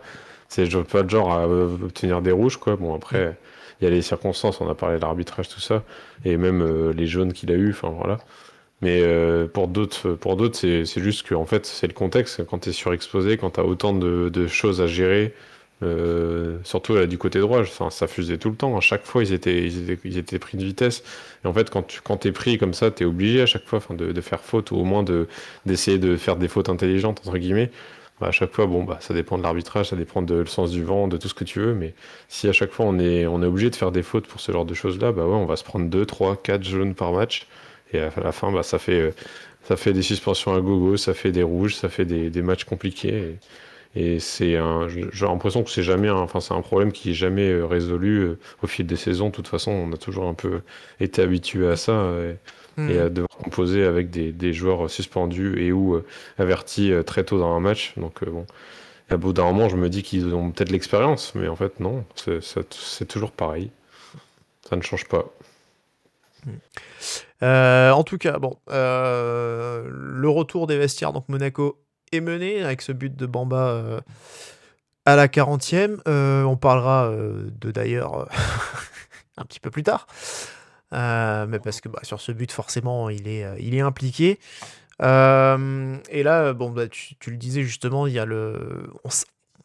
C'est pas de genre à obtenir des rouges, quoi. Bon, après, il y a les circonstances, on a parlé de l'arbitrage, tout ça, et même les jaunes qu'il a eu, enfin voilà. Mais pour d'autres, c'est juste que en fait, c'est le contexte. Quand tu es surexposé, quand tu as autant de choses à gérer, surtout là, du côté droit, enfin, ça fusait tout le temps. À chaque fois, ils étaient pris de vitesse. Et en fait, quand tu es pris comme ça, tu es obligé à chaque fois, enfin, de faire faute, ou au moins d'essayer de faire des fautes intelligentes, entre guillemets. Bah, à chaque fois, bon, bah, ça dépend de l'arbitrage, ça dépend de le sens du vent, de tout ce que tu veux. Mais si à chaque fois on est obligé de faire des fautes pour ce genre de choses-là, bah ouais, on va se prendre 2, 3, 4 jaunes par match. Et à la fin, bah, ça fait des suspensions à gogo, ça fait des rouges, ça fait des matchs compliqués. Et j'ai l'impression que c'est un problème qui est jamais résolu au fil des saisons. De toute façon, on a toujours un peu été habitué à ça et à devoir composer avec des joueurs suspendus et ou avertis très tôt dans un match. Donc bon, à bout d'un moment, je me dis qu'ils ont peut-être l'expérience, mais en fait non, c'est toujours pareil. Ça ne change pas. En tout cas, bon, le retour des vestiaires, donc Monaco est mené avec ce but de Bamba à la 40e. On parlera d'ailleurs un petit peu plus tard. Mais parce que sur ce but, forcément, il est impliqué. Et là, bon, tu le disais justement, il y a on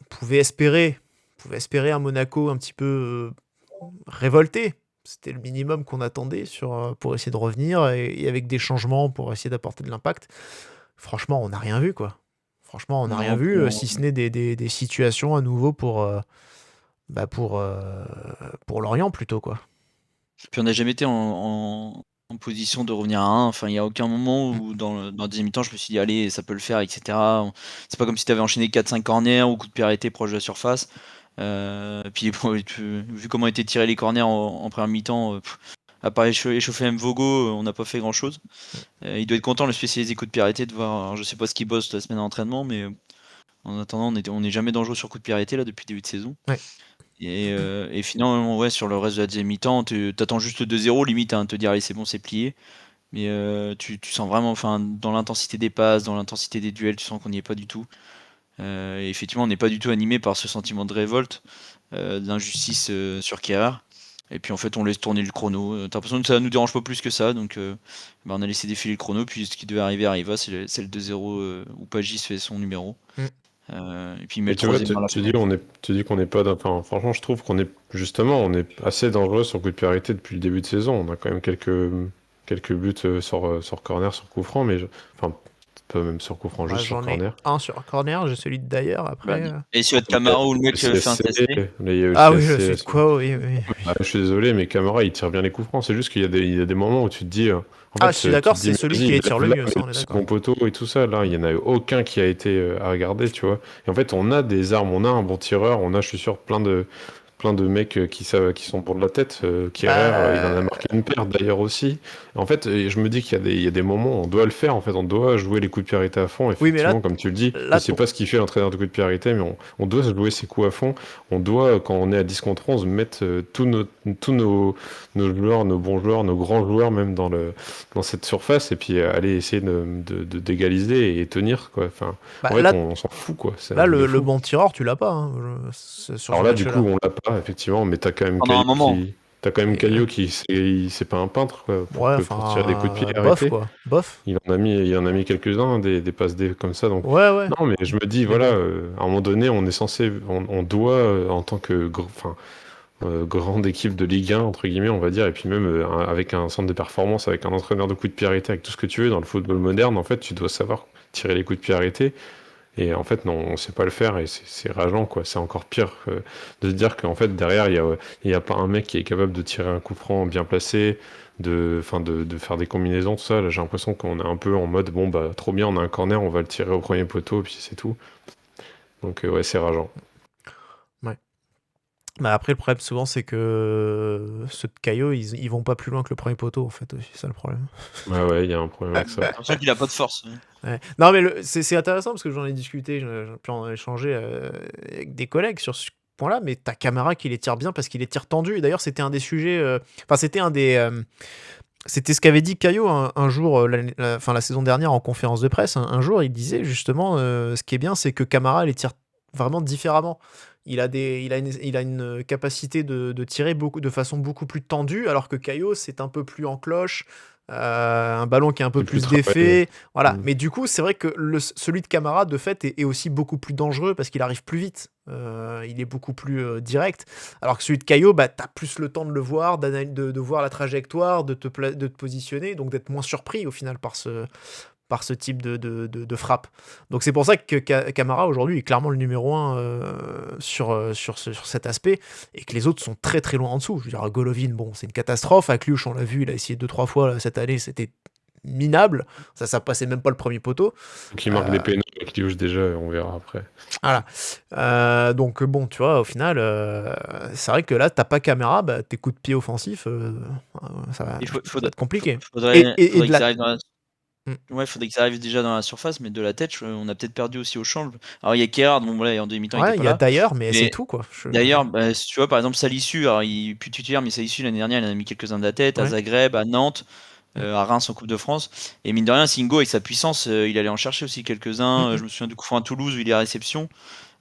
pouvait espérer un Monaco un petit peu révolté. C'était le minimum qu'on attendait pour essayer de revenir et avec des changements pour essayer d'apporter de l'impact. Franchement, on n'a rien vu, quoi. Franchement, on n'a rien vu, si ce n'est des situations à nouveau pour Lorient plutôt, quoi. Puis on n'a jamais été en position de revenir à 1. Enfin, il n'y a aucun moment où dans le deuxième mi-temps, je me suis dit, allez, ça peut le faire, etc. C'est pas comme si tu avais enchaîné 4-5 corners ou coup de pied arrêté proche de la surface. Puis bon, vu comment étaient tirés les corners en première mi-temps, à part échauffer Mvogo, on n'a pas fait grand-chose. Il doit être content, le spécialisé coup de pied arrêté, de voir. Alors, je sais pas ce qu'il bosse la semaine d'entraînement, mais en attendant, on n'est jamais dangereux sur coup de pied arrêté là depuis le début de saison. Ouais. Et finalement, ouais, sur le reste de la deuxième mi-temps, t'attends juste le 2-0, limite à te dire allez c'est bon, c'est plié. Mais tu sens vraiment, enfin, dans l'intensité des passes, dans l'intensité des duels, tu sens qu'on n'y est pas du tout. Et effectivement, on n'est pas du tout animé par ce sentiment de révolte, d'injustice sur Kerrer. Et puis en fait, on laisse tourner le chrono. T'as l'impression que ça nous dérange pas plus que ça, donc on a laissé défiler le chrono. Puis ce qui devait arriver arriva, c'est le 2-0 où Pagis fait son numéro. Et puis il met Et le tu vois, troisième dans la tu dis qu'on n'est pas enfin, franchement, je trouve qu'on est assez dangereux sur coup de pied arrêté depuis le début de saison. On a quand même quelques buts sur corner, sur coup franc, mais enfin, pas même sur coup franc, Bah, juste sur j'en ai corner. un sur corner, j'ai celui de Dyer après. Et sur être Camara où le mec fait un CSC, CSC. là, il y a eu le Ah oui, CSC, je là, suis quoi, oui. Ah, je suis désolé, mais Camara, il tire bien les coups francs. C'est juste il y a des moments où tu te dis. En Ah, fait, je suis d'accord, tu te c'est dis, celui mais qui vas-y, les tire le là, mieux, ça, on est c'est d'accord. mon poteau et tout ça. Là, il n'y en a eu aucun qui a été à regarder, tu vois. Et en fait, on a des armes, on a un bon tireur, on a, je suis sûr, plein de mecs qui savent, qui sont bons de la tête. Kehrer, il en a Bah, marqué une paire d'ailleurs aussi. En fait, je me dis il y a des moments où on doit le faire. En fait, on doit jouer les coups de pied arrêtés à fond. oui, mais Effectivement, comme tu le dis, je là, sais pas ce qu'il fait l'entraîneur de coups de pied arrêtés, mais on doit jouer ses coups à fond. On doit, quand on est à 10 contre 11, mettre tous nos joueurs, nos bons joueurs, nos grands joueurs même dans cette surface et puis aller essayer d'égaliser et tenir, quoi. Enfin, bah, en fait, là, on s'en fout, quoi. C'est là un truc de le fou. bon tireur, tu l'as pas hein, sur Alors ce là, du coup, match-là. on l'a pas, effectivement, mais t'as quand même Pendant un moment. Et, Caillot c'est pas un peintre, quoi, ouais, pour tirer des coups de pied bof, arrêtés. quoi. Bof. Il en a mis quelques-uns, des passes D comme ça. Donc, Ouais, ouais. non, mais je me dis, Mais voilà, bon. à un moment donné, on doit, en tant que grande équipe de Ligue 1, entre guillemets, on va dire, et puis même avec un centre de performance, avec un entraîneur de coups de pied arrêtés, avec tout ce que tu veux dans le football moderne, en fait, tu dois savoir tirer les coups de pied arrêtés. Et en fait, non, on sait pas le faire et c'est rageant, quoi. C'est encore pire de se dire qu'en fait, derrière, il y a pas un mec qui est capable de tirer un coup franc bien placé, de faire des combinaisons, tout ça. Là, j'ai l'impression qu'on est un peu en mode, bon, bah, trop bien, on a un corner, on va le tirer au premier poteau, puis c'est tout. Donc, ouais, c'est rageant. Ouais. Bah après, le problème souvent, c'est que ceux de Caillot, ils vont pas plus loin que le premier poteau, en fait, aussi. C'est ça le problème. Ouais, il y a un problème avec ça. C'est pour ça qu'il a pas de force. Ouais. Non, mais c'est intéressant parce que j'en ai discuté, j'ai pu en échanger avec des collègues sur ce point-là, mais t'as Camara qui les tire bien parce qu'il les tire tendus. Et d'ailleurs, c'était un des sujets. Enfin, c'était un des. C'était ce qu'avait dit Caillot un jour, la saison dernière en conférence de presse. Un jour, il disait justement ce qui est bien, c'est que Camara les tire vraiment différemment. Il a une capacité de tirer de façon beaucoup plus tendue, alors que Caillot, c'est un peu plus en cloche. Un ballon qui est un peu C'est plus plus travaillé. défait. Voilà. Mm. Mais du coup, c'est vrai que celui de Camara, de fait, est aussi beaucoup plus dangereux parce qu'il arrive plus vite. Il est beaucoup plus direct. Alors que celui de Caillot, bah, tu as plus le temps de le voir, de voir la trajectoire, de te positionner, donc d'être moins surpris au final par ce type de frappe. Donc c'est pour ça que Camara aujourd'hui est clairement le numéro 1 sur cet aspect et que les autres sont très très loin en dessous. Je veux dire, Golovin, bon, c'est une catastrophe. À Cluj, on l'a vu, il a essayé 2-3 fois là, cette année, c'était minable. Ça passait même pas le premier poteau. Donc, il marque des pénaux avec Liouche déjà, on verra après. Voilà. Donc bon, tu vois, au final, c'est vrai que là, t'as pas Camara, bah, tes coups de pied offensifs, ça va être compliqué. Faudrait Et de qu'ils la- arrivent dans la... Mm. Ouais, faudrait qu'ils arrivent déjà dans la surface, mais de la tête, on a peut-être perdu aussi au change. Alors il y a Kehrer, bon voilà, en demi-temps il Ouais, était il pas y a là. d'ailleurs, mais Mais c'est tout quoi. D'ailleurs, bah, si tu vois par exemple Salisu, alors il plus titulaire, mais Salisu l'année dernière il en a mis quelques-uns de la tête, à Ouais. Zagreb, à Nantes, à Reims en Coupe de France. Et mine de rien, Singo avec sa puissance, il allait en chercher aussi quelques-uns. Je me souviens du coup à Toulouse où il est à réception.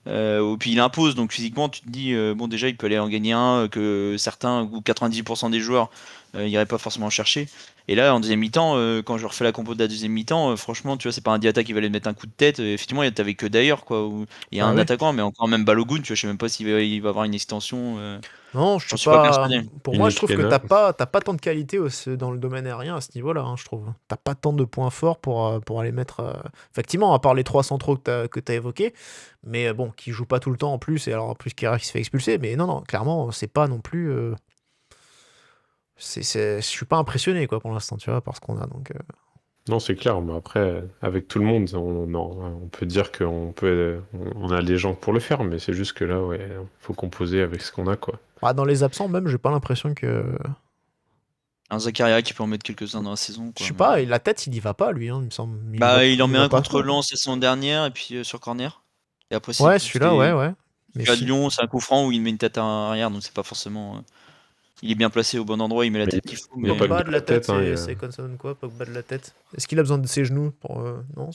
Puis il impose, donc physiquement tu te dis bon déjà il peut aller en gagner un que certains ou 90% des joueurs n'iraient pas forcément chercher. Et là en deuxième mi-temps, quand je refais la compo de la deuxième mi-temps, franchement tu vois c'est pas un Diatta qui va aller mettre un coup de tête. Effectivement il y avait que d'ailleurs quoi. Où il y a Ah un ouais. attaquant mais encore même Balogun, tu vois je sais même pas il va avoir une extension. Non, J'en suis pas persuadé. pour moi, je trouve que Milikena. t'as pas tant de qualité dans le domaine aérien à ce niveau-là, hein, je trouve. T'as pas tant de points forts pour aller mettre. Effectivement, à part les 3 centraux que t'as évoqués, mais bon, qui jouent pas tout le temps en plus, et alors en plus Kehrer qui se fait expulser. Mais non, clairement, c'est pas non plus. Je suis pas impressionné quoi pour l'instant, tu vois, par ce qu'on a. Donc, Non, c'est clair, mais après, avec tout le monde, on peut dire qu'on a les gens pour le faire, mais c'est juste que là, ouais, faut composer avec ce qu'on a, quoi. dans les absents même, j'ai pas l'impression que. Un Zakaria qui peut en mettre quelques-uns dans la saison. Je Quoi, sais mais- pas, la tête, il y va pas lui, hein, il me semble. Bah il en y met va un pas contre trop. Lens la saison dernière et puis sur corner. Et après c'est Ouais, tout. celui-là, ouais. Mais À Lyon, c'est un coup franc où il met une tête à arrière, donc c'est pas forcément. Il est bien placé au bon endroit, il met la Mais tête qu'il faut. il Mais y a pas Pogba que de la tête, hein, il y a- c'est concerne quoi, Pogba de la tête? Est-ce qu'il a besoin de ses genoux pour. Non,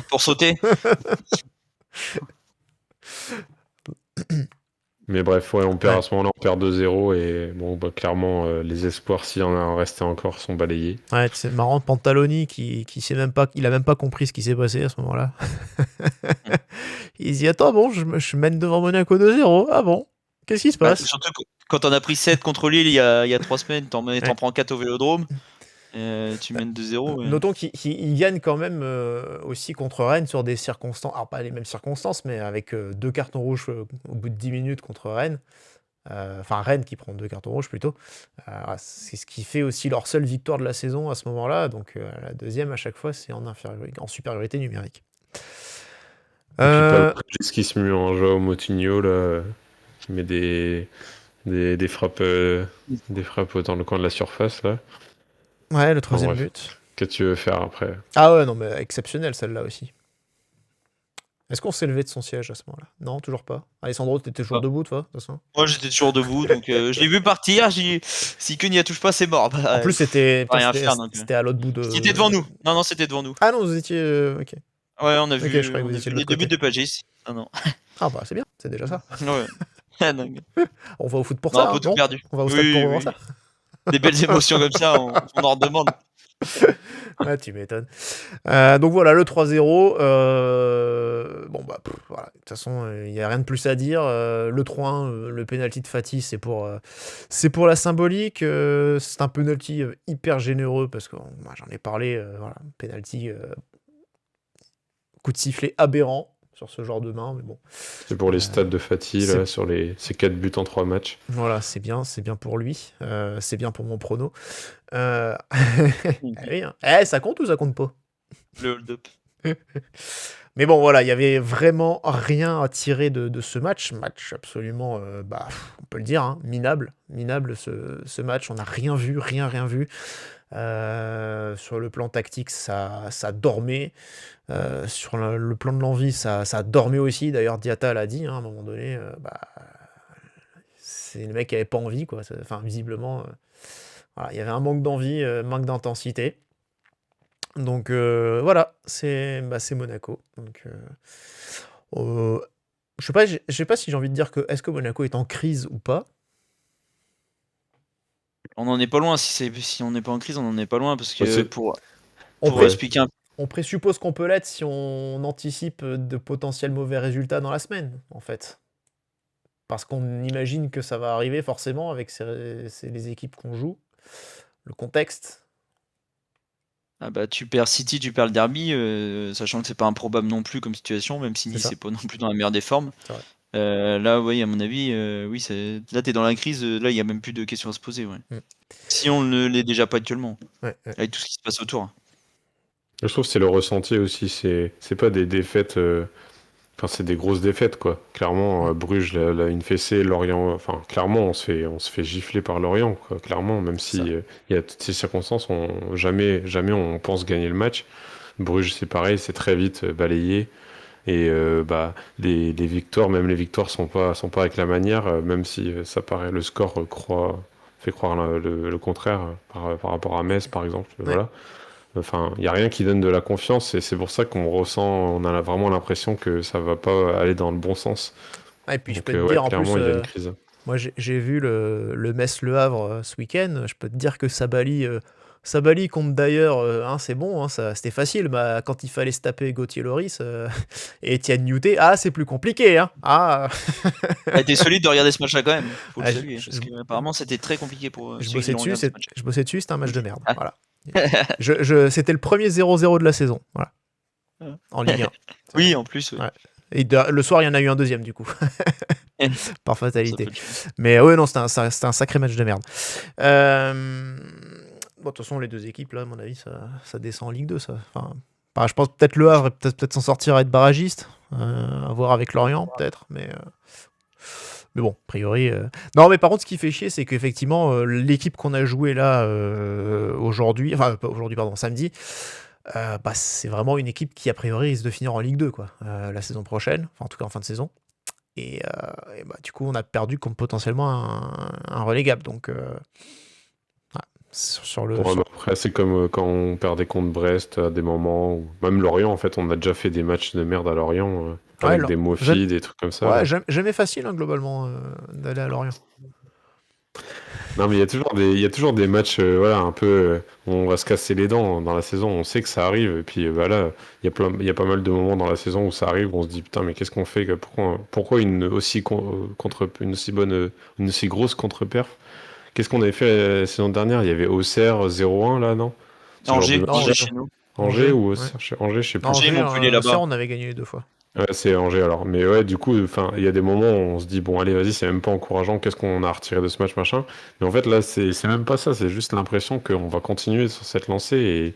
pour sauter. Mais bref, ouais, on perd Ouais. à ce moment-là, on perd 2-0, et bon, bah, clairement, les espoirs, s'il y en a un resté encore, sont balayés. Ouais, c'est marrant, Pantaloni qui sait même pas, il a même pas compris ce qui s'est passé à ce moment-là. Il se dit attends, bon, je mène devant Monaco 2-0. Ah bon, qu'est-ce qui se Bah, passe? surtout quand on a pris 7 contre Lille il y a 3 semaines, t'en prends 4 au Vélodrome. Tu mènes 2-0. Notons qu'il gagne quand même aussi contre Rennes sur des circonstances, alors pas les mêmes circonstances, mais avec 2 cartons rouges au bout de 10 minutes contre Rennes. Enfin, Rennes qui prend 2 cartons rouges plutôt. C'est ce qui fait aussi leur seule victoire de la saison à ce moment-là. Donc la deuxième à chaque fois, c'est en supériorité numérique. Et puis pas le préjudice qui se met en Joao Moutinho, là, qui met des frappes dans le coin de la surface, là. Ouais, le troisième bref. but. Qu'est-ce que tu veux faire après? Ah ouais, non, mais exceptionnelle celle-là aussi. Est-ce qu'on s'est levé de son siège à ce moment-là? Non, toujours pas. Alessandro, t'étais toujours debout, toi, de toute façon? Moi, j'étais toujours debout, donc je l'ai vu partir. Si que n'y a touche pas, c'est mort. Bah, En plus, c'était rien faire, donc, c'était à l'autre bout de. C'était devant nous. Non, c'était devant nous. Ah non, vous étiez. Ok. Ouais, on a vu, je croyais que vous on a étiez vu de les l'autre 2 buts côté. de Pagis. Ah non. Ah bah, c'est bien, c'est déjà ça. Ouais. Ah, non. On va au foot pour Non, ça. un peu hein, tout non perdu. On va au stade Oui, pour oui, voir oui. ça. Des belles émotions comme ça, on en redemande. Ah, tu m'étonnes. Donc voilà, le 3-0. Bon, bah, voilà. De toute façon, il n'y a rien de plus à dire. Le 3-1, le penalty de Fati, c'est pour la symbolique. C'est un penalty hyper généreux parce que moi, j'en ai parlé. Voilà, penalty, coup de sifflet aberrant sur ce genre de main, mais bon. C'est pour les stats de Fati, là, sur ces 4 buts en 3 matchs. Voilà, c'est bien pour lui. C'est bien pour mon prono. Ah oui, hein. Ça compte ou ça compte pas? Le hold-up. Mais bon, voilà, il y avait vraiment rien à tirer de ce match. Match absolument, on peut le dire, hein, minable. Minable ce match. On n'a rien vu, rien vu. Sur le plan tactique, ça dormait. Sur le plan de l'envie, ça dormait aussi. D'ailleurs, Diatta l'a dit, hein, à un moment donné. C'est le mec qui avait pas envie, quoi. Enfin, visiblement, voilà, il y avait un manque d'envie, manque d'intensité. Donc voilà, c'est Monaco. Donc, je sais pas si j'ai envie de dire est-ce que Monaco est en crise ou pas. On n'en est pas loin. Si on n'est pas en crise, on n'en est pas loin parce que Ouais, pour On expliquer un peu. On présuppose qu'on peut l'être si on anticipe de potentiels mauvais résultats dans la semaine, en fait. Parce qu'on imagine que ça va arriver forcément avec les équipes qu'on joue. Le contexte. Ah bah, tu perds City, tu perds le derby, sachant que c'est pas improbable non plus comme situation, même si Nice ça. c'est pas non plus dans la meilleure des formes. C'est vrai. Là, oui, à mon avis, oui, là t'es dans la crise, là il y a même plus de questions à se poser. Ouais. Si on ne l'est déjà pas actuellement, Ouais. avec tout ce qui se passe autour. Je trouve que c'est le ressenti aussi. C'est pas des défaites. Enfin, c'est des grosses défaites, quoi. Clairement, Bruges, là, une fessée, Lorient. Enfin, clairement, on se fait gifler par Lorient, quoi. Clairement, même si il y a toutes ces circonstances, jamais on pense gagner le match. Bruges, c'est pareil, c'est très vite balayé. Et les victoires, même les victoires sont pas avec la manière, même si ça paraît, le score fait croire le contraire par rapport à Metz, par exemple. Ouais. Voilà. Enfin, il n'y a rien qui donne de la confiance et c'est pour ça on a vraiment l'impression que ça va pas aller dans le bon sens. Ah, et puis Donc, je peux te dire en clairement, plus, il y a une crise. moi j'ai vu le Metz-Le Havre ce week-end. Je peux te dire que Sabali contre d'ailleurs, c'est bon, hein, c'était facile. Bah, quand il fallait se taper Gauthier Loris et Etienne Newté, c'est plus compliqué. Hein. A été solide de regarder ce match-là quand même. Faut le saluer, je- parce que apparemment c'était très compliqué pour. Je ceux bossais qui l'ont regardé, ce match. dessus, c'était un match de merde. Ah. Voilà. C'était le premier 0-0 de la saison. Voilà. En Ligue 1. Oui, en plus. Ouais. Et le soir, il y en a eu un deuxième, du coup. Par fatalité. Ça peut être- Mais ouais, non, c'était un sacré match de merde. Bon, de toute façon, les deux équipes, là, à mon avis, ça descend en Ligue 2. Ça. Enfin, je pense peut-être Le Havre peut-être s'en sortir à être barragiste. À voir avec Lorient, peut-être. Mais bon, a priori. Non, mais par contre, ce qui fait chier, c'est qu'effectivement, l'équipe qu'on a jouée là aujourd'hui, enfin, pas aujourd'hui, pardon, samedi, c'est vraiment une équipe qui, a priori, risque de finir en Ligue 2, quoi, la saison prochaine, enfin, en tout cas en fin de saison. Et du coup, on a perdu comme potentiellement un relégable. Donc, sur le. Ouais, mais après, c'est comme quand on perdait contre Brest à des moments, ou même Lorient, en fait, on a déjà fait des matchs de merde à Lorient, avec des Mofi, des trucs comme ça. Ouais, jamais facile, hein, globalement, d'aller à Lorient. Non, mais il y a toujours des matchs, voilà, un peu, où on va se casser les dents dans la saison. On sait que ça arrive. Et puis, là, il y a pas mal de moments dans la saison où ça arrive, où on se dit, putain, mais qu'est-ce qu'on fait? Pourquoi une aussi grosse contre-perf Qu'est-ce qu'on avait fait la saison dernière? Il y avait Auxerre 0-1 là, non? Ce genre de Angers, match. Angers chez nous. Angers ou ouais. Auxerre? Angers, je sais plus. Angers, Angers, Montpellier, là-bas. ça, on avait gagné les 2 fois. Ouais, c'est Angers alors. Mais ouais, du coup, enfin, il y a des moments où on se dit, bon, allez, vas-y, c'est même pas encourageant, qu'est-ce qu'on a retiré de ce match, machin. Mais en fait, là, c'est même pas ça, c'est juste l'impression qu'on va continuer sur cette lancée.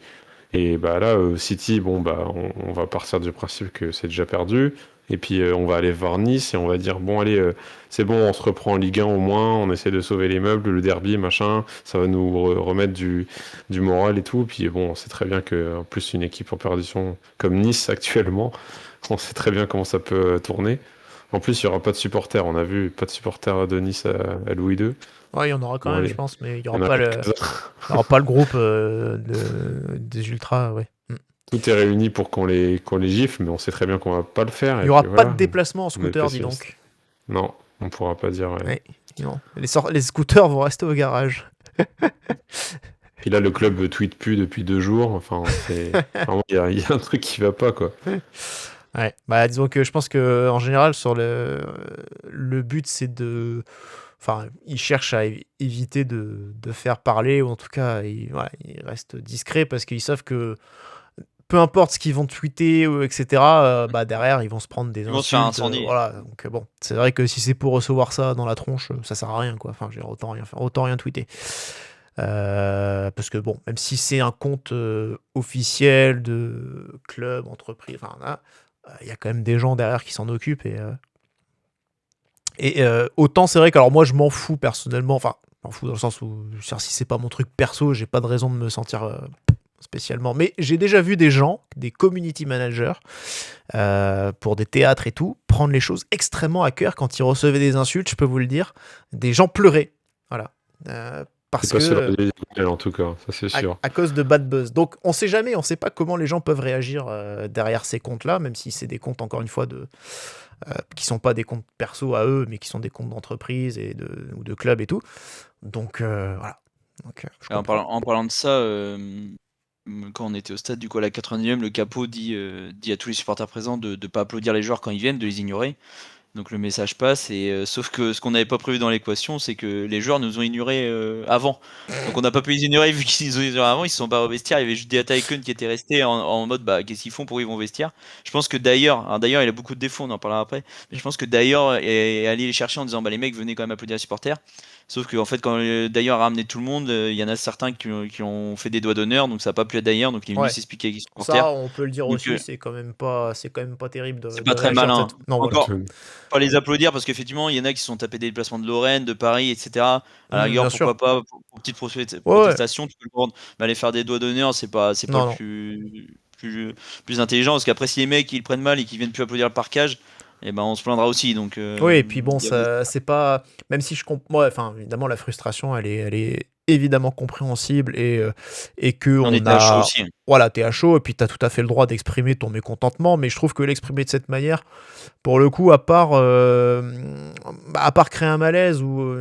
Et bah là, City, bon, bah, on va partir du principe que c'est déjà perdu. Et puis, on va aller voir Nice et on va dire, bon, allez, c'est bon, on se reprend en Ligue 1 au moins, on essaie de sauver les meubles, le derby, machin, ça va nous remettre du moral et tout. Puis bon, on sait très bien que, en plus, une équipe en perdition comme Nice actuellement, on sait très bien comment ça peut tourner. En plus, il n'y aura pas de supporters. On a vu pas de supporters de Nice à Louis II. Ouais, il y en aura quand Bon, même, allez. je pense, mais il n'y Il y aura, en a pas quelques-uns. il y aura pas le groupe des ultras. Ouais. Tout est réuni pour qu'on les gifle, mais on sait très bien qu'on va pas le faire. Il et n'y aura puis pas voilà. de déplacement en On est scooter, dis pessimiste. donc. Non, on pourra pas dire. Ouais. Ouais, non. Les scooters vont rester au garage. Puis là, le club tweet plus depuis 2 jours. Enfin, vraiment, il y a un truc qui va pas, quoi. Ouais, bah disons que je pense que en général sur le but c'est de, enfin ils cherchent à éviter de faire parler, ou en tout cas voilà, ils restent discrets parce qu'ils savent que peu importe ce qu'ils vont tweeter ou etc., bah derrière ils vont se prendre des Ils vont se faire insultes, incendier. voilà, donc bon, c'est vrai que si c'est pour recevoir ça dans la tronche, ça sert à rien quoi, enfin j'ai autant rien faire, autant rien tweeter. Parce que bon, même si c'est un compte officiel de club, entreprise, enfin là, il y a quand même des gens derrière qui s'en occupent et autant c'est vrai que alors moi je m'en fous personnellement, enfin je m'en fous dans le sens où si c'est pas mon truc perso, j'ai pas de raison de me sentir spécialement, mais j'ai déjà vu des gens, des community managers pour des théâtres et tout, prendre les choses extrêmement à cœur quand ils recevaient des insultes, je peux vous le dire, des gens pleuraient, voilà. Parce C'est pas sur que la diagonale, en tout cas, ça c'est sûr. à cause de bad buzz. Donc on sait jamais, on sait pas comment les gens peuvent réagir derrière ces comptes-là, même si c'est des comptes encore une fois qui sont pas des comptes perso à eux, mais qui sont des comptes d'entreprise ou de club et tout. Donc voilà. Donc, je Et en comprends. parlant de ça, quand on était au stade, du coup, à la 90e, le capot dit à tous les supporters présents de ne pas applaudir les joueurs quand ils viennent, de les ignorer. Donc le message passe, et sauf que ce qu'on n'avait pas prévu dans l'équation, c'est que les joueurs nous ont ignorés avant. Donc on n'a pas pu les ignorer vu qu'ils nous ont ignorés avant, ils se sont barrés au vestiaire. Il y avait juste des Taïkun qui étaient restés en mode bah qu'est-ce qu'ils font, pourquoi ils vont au vestiaire. Je pense que d'ailleurs il a beaucoup de défauts, on en parlera après, mais je pense que d'ailleurs est allé les chercher en disant bah les mecs venez quand même applaudir les supporters. Sauf que en fait quand d'ailleurs a ramené tout le monde, il y en a certains qui ont fait des doigts d'honneur, donc ça n'a pas plu à d'ailleurs, donc il est venu Ouais. s'expliquer avec les supporters. Ça, on peut le dire Donc, aussi, c'est quand même pas terrible de c'est pas très réagir de malin. Non, voilà. Encore, pas les applaudir parce qu'effectivement il y en a qui se sont tapés des déplacements de Lorraine, de Paris, etc. À la rigueur, bien sûr. pourquoi pas pour petite Ouais. protestation, tu peux le prendre, mais aller faire des doigts d'honneur, c'est pas Non, le non. plus intelligent, parce qu'après si les mecs ils le prennent mal et qu'ils viennent plus applaudir le parquage, et ben on se plaindra aussi. Donc Oui, et puis bon, il y a- ça, c'est pas. Même si je comprends. Ouais, enfin, évidemment, la frustration, elle est évidemment compréhensible et que on on était à chaud a. aussi. Voilà, t'es à chaud et puis t'as tout à fait le droit d'exprimer ton mécontentement, mais je trouve que l'exprimer de cette manière, pour le coup, à part créer un malaise ou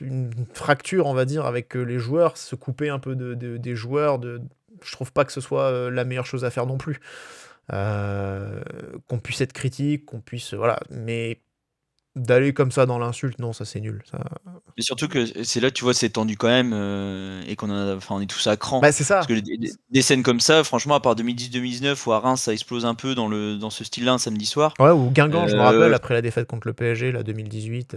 une fracture, on va dire, avec les joueurs, se couper un peu des joueurs, je trouve pas que ce soit la meilleure chose à faire non plus. Qu'on puisse être critique, qu'on puisse. Voilà, mais d'aller comme ça dans l'insulte, non, ça c'est nul. Ça... Mais surtout que c'est là, tu vois, c'est tendu quand même, et on est tous à cran. Bah, c'est ça. Parce que des scènes comme ça, franchement, à part 2010-2019 où à Reims ça explose un peu dans ce style-là un samedi soir. Ouais, ou Guingamp, je me rappelle, Euh, après la défaite contre le PSG, là, 2018.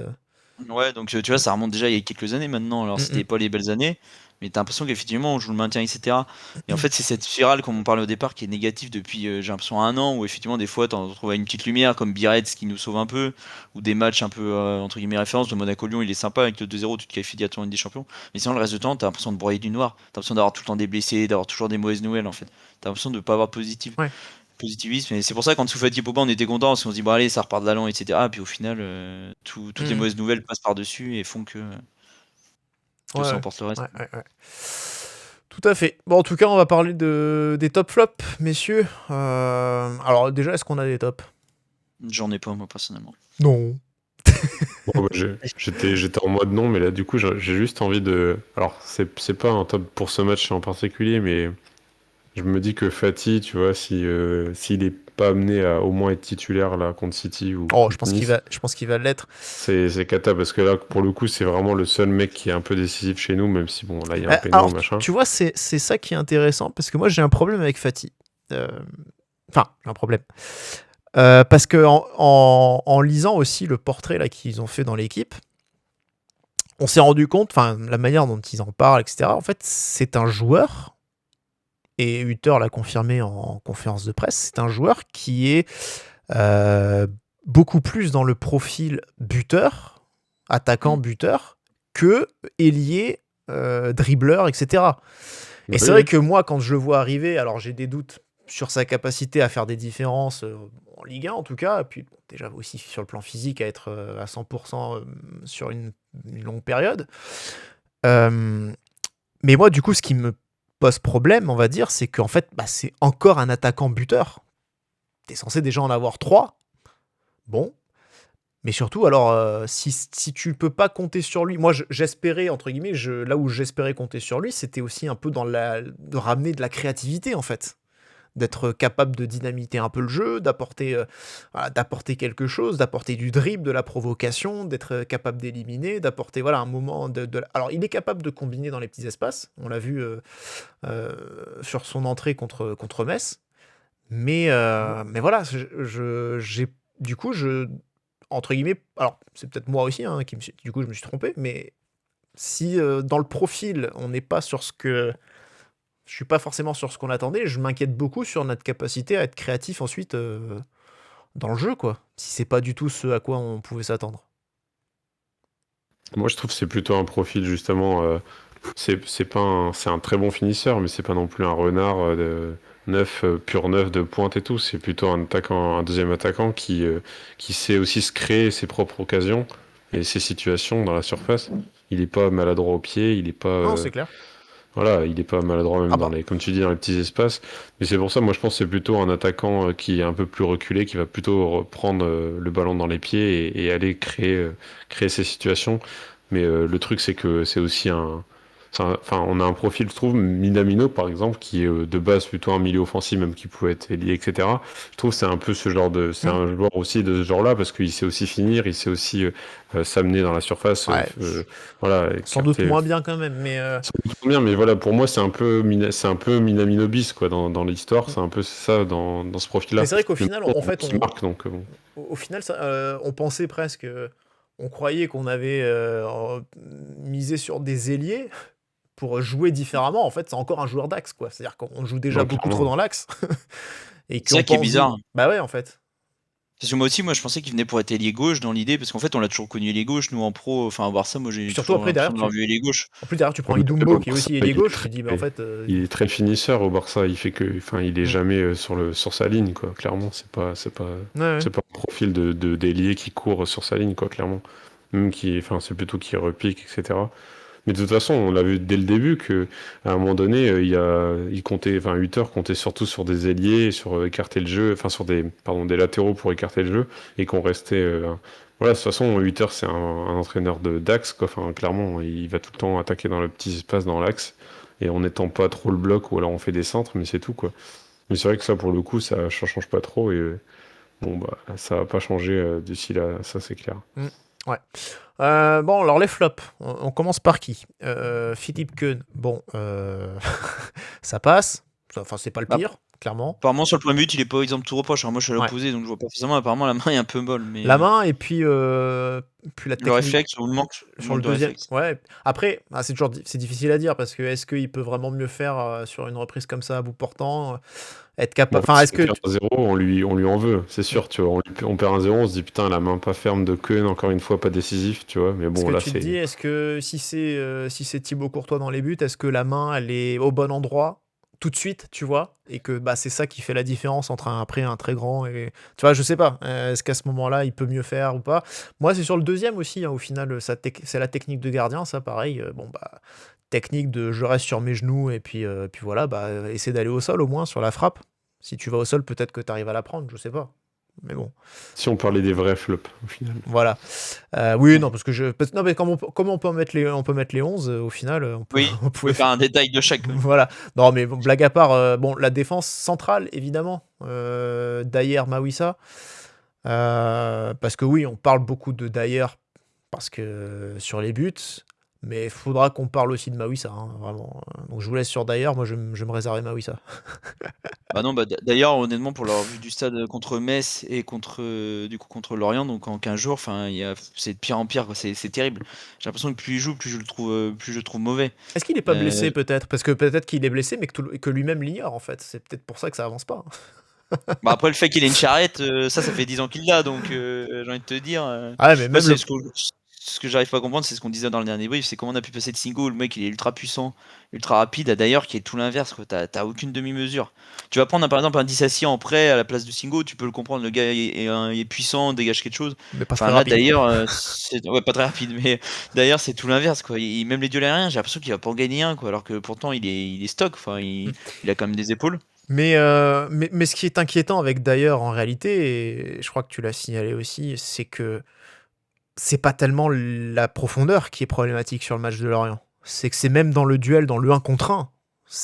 Ouais, donc tu vois, ça remonte déjà il y a quelques années maintenant. Alors, c'était pas les belles années, mais t'as l'impression qu'effectivement, on joue le maintien, etc. Et en fait, c'est cette spirale, comme on parlait au départ, qui est négative depuis, j'ai l'impression, 1 an, où effectivement, des fois, t'en retrouves à une petite lumière, comme Biarritz qui nous sauve un peu, ou des matchs un peu, entre guillemets, référence. Le Monaco-Lyon, il est sympa, avec le 2-0, tu te qualifies directement en Ligue des Champions. Mais sinon, le reste du temps, t'as l'impression de broyer du noir. T'as l'impression d'avoir tout le temps des blessés, d'avoir toujours des mauvaises nouvelles, en fait. T'as l'impression de pas avoir de Ouais. positivisme, et c'est pour ça quand Soufati Popa on était content parce qu'on se dit bon allez ça repart de l'allant, etc. Et puis au final toutes les mauvaises nouvelles passent par dessus et font que Ouais, ça emporte le reste. ouais. Tout à fait. Bon, en tout cas, on va parler des top flops, messieurs. Alors, déjà, est-ce qu'on a des tops? J'en ai pas moi personnellement. Non. Bon, bah, j'étais en mode non, mais là du coup j'ai juste envie de. Alors c'est pas un top pour ce match en particulier, mais je me dis que Fati, tu vois, s'il est pas amené à au moins être titulaire là contre City ou Oh, contre Nice, je pense qu'il va l'être. c'est cata parce que là, pour le coup, c'est vraiment le seul mec qui est un peu décisif chez nous, même si bon, là, il y a un péno, Alors, machin. tu vois, c'est ça qui est intéressant, parce que moi, j'ai un problème avec Fati. Euh, Enfin, j'ai un problème. Parce que en lisant aussi le portrait là qu'ils ont fait dans l'équipe, on s'est rendu compte, enfin, la manière dont ils en parlent, etc. En fait, c'est un joueur, et Hutter l'a confirmé en conférence de presse, c'est un joueur qui est beaucoup plus dans le profil buteur, attaquant-buteur, que ailier, dribbleur, etc. Et c'est vrai que moi, quand je le vois arriver, alors j'ai des doutes sur sa capacité à faire des différences en Ligue 1 en tout cas, et puis bon, déjà aussi sur le plan physique à être à 100% sur une longue période. Mais moi, du coup, ce qui me pose problème, on va dire, c'est qu'en fait, bah, c'est encore un attaquant buteur. T'es censé déjà en avoir 3. Bon. Mais surtout, alors, si tu peux pas compter sur lui, moi j'espérais, entre guillemets, là où j'espérais compter sur lui, c'était aussi un peu de ramener de la créativité en fait. D'être capable de dynamiter un peu le jeu, voilà, d'apporter quelque chose, d'apporter du dribble, de la provocation, d'être capable d'éliminer, d'apporter voilà, un moment Alors, il est capable de combiner dans les petits espaces, on l'a vu sur son entrée contre Metz, mais voilà, du coup, entre guillemets, alors c'est peut-être moi aussi, hein, du coup je me suis trompé, mais si dans le profil, on n'est pas sur ce que... Je suis pas forcément sur ce qu'on attendait, je m'inquiète beaucoup sur notre capacité à être créatif ensuite dans le jeu, quoi. Si c'est pas du tout ce à quoi on pouvait s'attendre. Moi, je trouve que c'est plutôt un profil, justement. C'est pas c'est un très bon finisseur, mais c'est pas non plus un renard pur neuf de pointe et tout. C'est plutôt un deuxième attaquant qui sait aussi se créer ses propres occasions et ses situations dans la surface. Il est pas maladroit au pied, il est pas. Non, c'est clair. Voilà, il est pas maladroit même Ah bah, comme tu dis, dans les petits espaces. Mais c'est pour ça, moi, je pense que c'est plutôt un attaquant qui est un peu plus reculé, qui va plutôt reprendre le ballon dans les pieds et aller créer ses situations. Mais le truc, c'est que c'est aussi enfin, on a un profil, je trouve, Minamino, par exemple, qui est de base plutôt un milieu offensif, même qui pouvait être ailier, etc. Je trouve que c'est un peu c'est un joueur aussi de ce genre-là, parce qu'il sait aussi finir, il sait aussi s'amener dans la surface, ouais, voilà, sans doute écarter. moins bien quand même, mais C'est bien, mais voilà, pour moi, c'est un peu, c'est un peu Minamino bis, quoi, dans l'histoire. C'est un peu ça dans ce profil-là. mais c'est vrai qu'au Mais final, bon, en fait, qui marque, donc bon. au final, on pensait presque, on croyait qu'on avait misé sur des ailiers pour jouer différemment. En fait, c'est encore un joueur d'axe, quoi. C'est-à-dire qu'on joue déjà Ouais, beaucoup clairement. trop dans l'axe. Et C'est ça qu'on qui est pense... bizarre. Bah ouais, en fait. Parce que moi aussi, je pensais qu'il venait pour être ailier gauche dans l'idée, parce qu'en fait, on l'a toujours connu ailier gauche, nous en pro, enfin à Barça, moi j'ai Puis surtout toujours après, derrière, l'impression de l'avoir vu ailier gauche. En plus, derrière, tu prends Ouais, mais Idumbo, au qui est Barça, aussi ailier il est gauche. Tu dis, mais en fait... il est très finisseur au Barça. Il fait que, enfin, il est Mm. jamais sur sa ligne, quoi. Clairement, Ouais. c'est pas un profil d'ailier qui court sur sa ligne, quoi. Clairement, même enfin, c'est plutôt qui repique, etc. Mais de toute façon, on l'a vu dès le début que à un moment donné, il comptait, enfin, 8 heures comptait surtout sur des ailiers, sur écarter le jeu, enfin sur des latéraux pour écarter le jeu, et qu'on restait. Voilà, de toute façon, 8 heures, c'est un entraîneur d'axe, quoi. Enfin, clairement, il va tout le temps attaquer dans le petit espace, dans l'axe, et on n'étend pas trop le bloc, ou alors on fait des centres, mais c'est tout, quoi. Mais c'est vrai que ça, pour le coup, ça change pas trop, et bon, bah, ça va pas changer d'ici là, ça c'est clair. Mm. Ouais. Bon, alors les flops. On commence par qui Philippe Keun. Bon, ça passe. Enfin, c'est pas le Bah, pire, clairement. apparemment, sur le premier but, il est pas exempt de tout reproche. Alors, moi, je suis à Ouais. l'opposé, donc je vois pas forcément. Apparemment, la main est un peu molle. Mais La main et puis la le technique. réflexe, on le manque. Sur le de deuxième. réflexe. Ouais. Après, c'est difficile à dire parce que est-ce qu'il peut vraiment mieux faire sur une reprise comme ça à bout portant être capable. Bon, Enfin, si est-ce on que. perd 1-0, on lui en veut, c'est sûr, tu vois. On perd 1-0, on se dit putain, la main pas ferme de Keun, encore une fois, pas décisif, tu vois. Mais Est-ce bon, que là, tu te c'est. dis, est-ce que si c'est Thibaut Courtois dans les buts, est-ce que la main elle est au bon endroit tout de suite, tu vois, et que bah c'est ça qui fait la différence entre un très grand et tu vois, je sais pas, est-ce qu'à ce moment-là il peut mieux faire ou pas. Moi c'est sur le deuxième aussi, hein, au final c'est la technique de gardien, ça pareil, bon bah technique de je reste sur mes genoux et puis voilà, bah essaie d'aller au sol au moins sur la frappe. Si tu vas au sol, peut-être que tu arrives à la prendre, je sais pas. Mais bon, Si on parlait des vrais flops, au final. voilà. Oui, non, parce que non, mais comment on peut mettre les 11 au final, Oui, on on pouvait peut faire un détail de chaque. voilà. Non, mais bon, blague à part, bon, la défense centrale, évidemment, Dyer, Mawissa, parce que oui, on parle beaucoup de Dyer parce que sur les buts, mais il faudra qu'on parle aussi de Mawissa, hein, vraiment. Donc je vous laisse sur Dyer, moi je vais me réserver Mawissa. Bah non, d'ailleurs, honnêtement, pour l'avoir vu du stade contre Metz et contre Lorient, donc en 15 jours, enfin, c'est de pire en pire, quoi. C'est terrible. J'ai l'impression que plus il joue, plus je le trouve mauvais. Est-ce qu'il n'est pas Euh, blessé peut-être? Parce que peut-être qu'il est blessé, mais que lui-même l'ignore en fait. C'est peut-être pour ça que ça avance pas. Bah après, le fait qu'il ait une charrette, ça fait 10 ans qu'il l'a, donc j'ai envie de te dire. Ah ouais, mais Moi, même le. ce que j'arrive pas à comprendre, c'est ce qu'on disait dans le dernier brief, c'est comment on a pu passer de Singo, le mec il est ultra puissant, ultra rapide, à d'ailleurs qui est tout l'inverse, quoi. T'as aucune demi-mesure. Tu vas prendre par exemple un Dissassi en prêt à la place de Singo, tu peux le comprendre, le gars est puissant, dégage quelque chose. Mais pas Enfin très là rapide. d'ailleurs, ouais, pas très rapide, mais d'ailleurs c'est tout l'inverse, quoi. Même les duels aériens, j'ai l'impression qu'il va pas en gagner un, quoi, alors que pourtant il est stock, enfin il a quand même des épaules. Mais ce qui est inquiétant avec Dyer en réalité, et je crois que tu l'as signalé aussi, c'est que c'est pas tellement la profondeur qui est problématique sur le match de Lorient. C'est que c'est même dans le duel, dans le 1 contre 1, Ah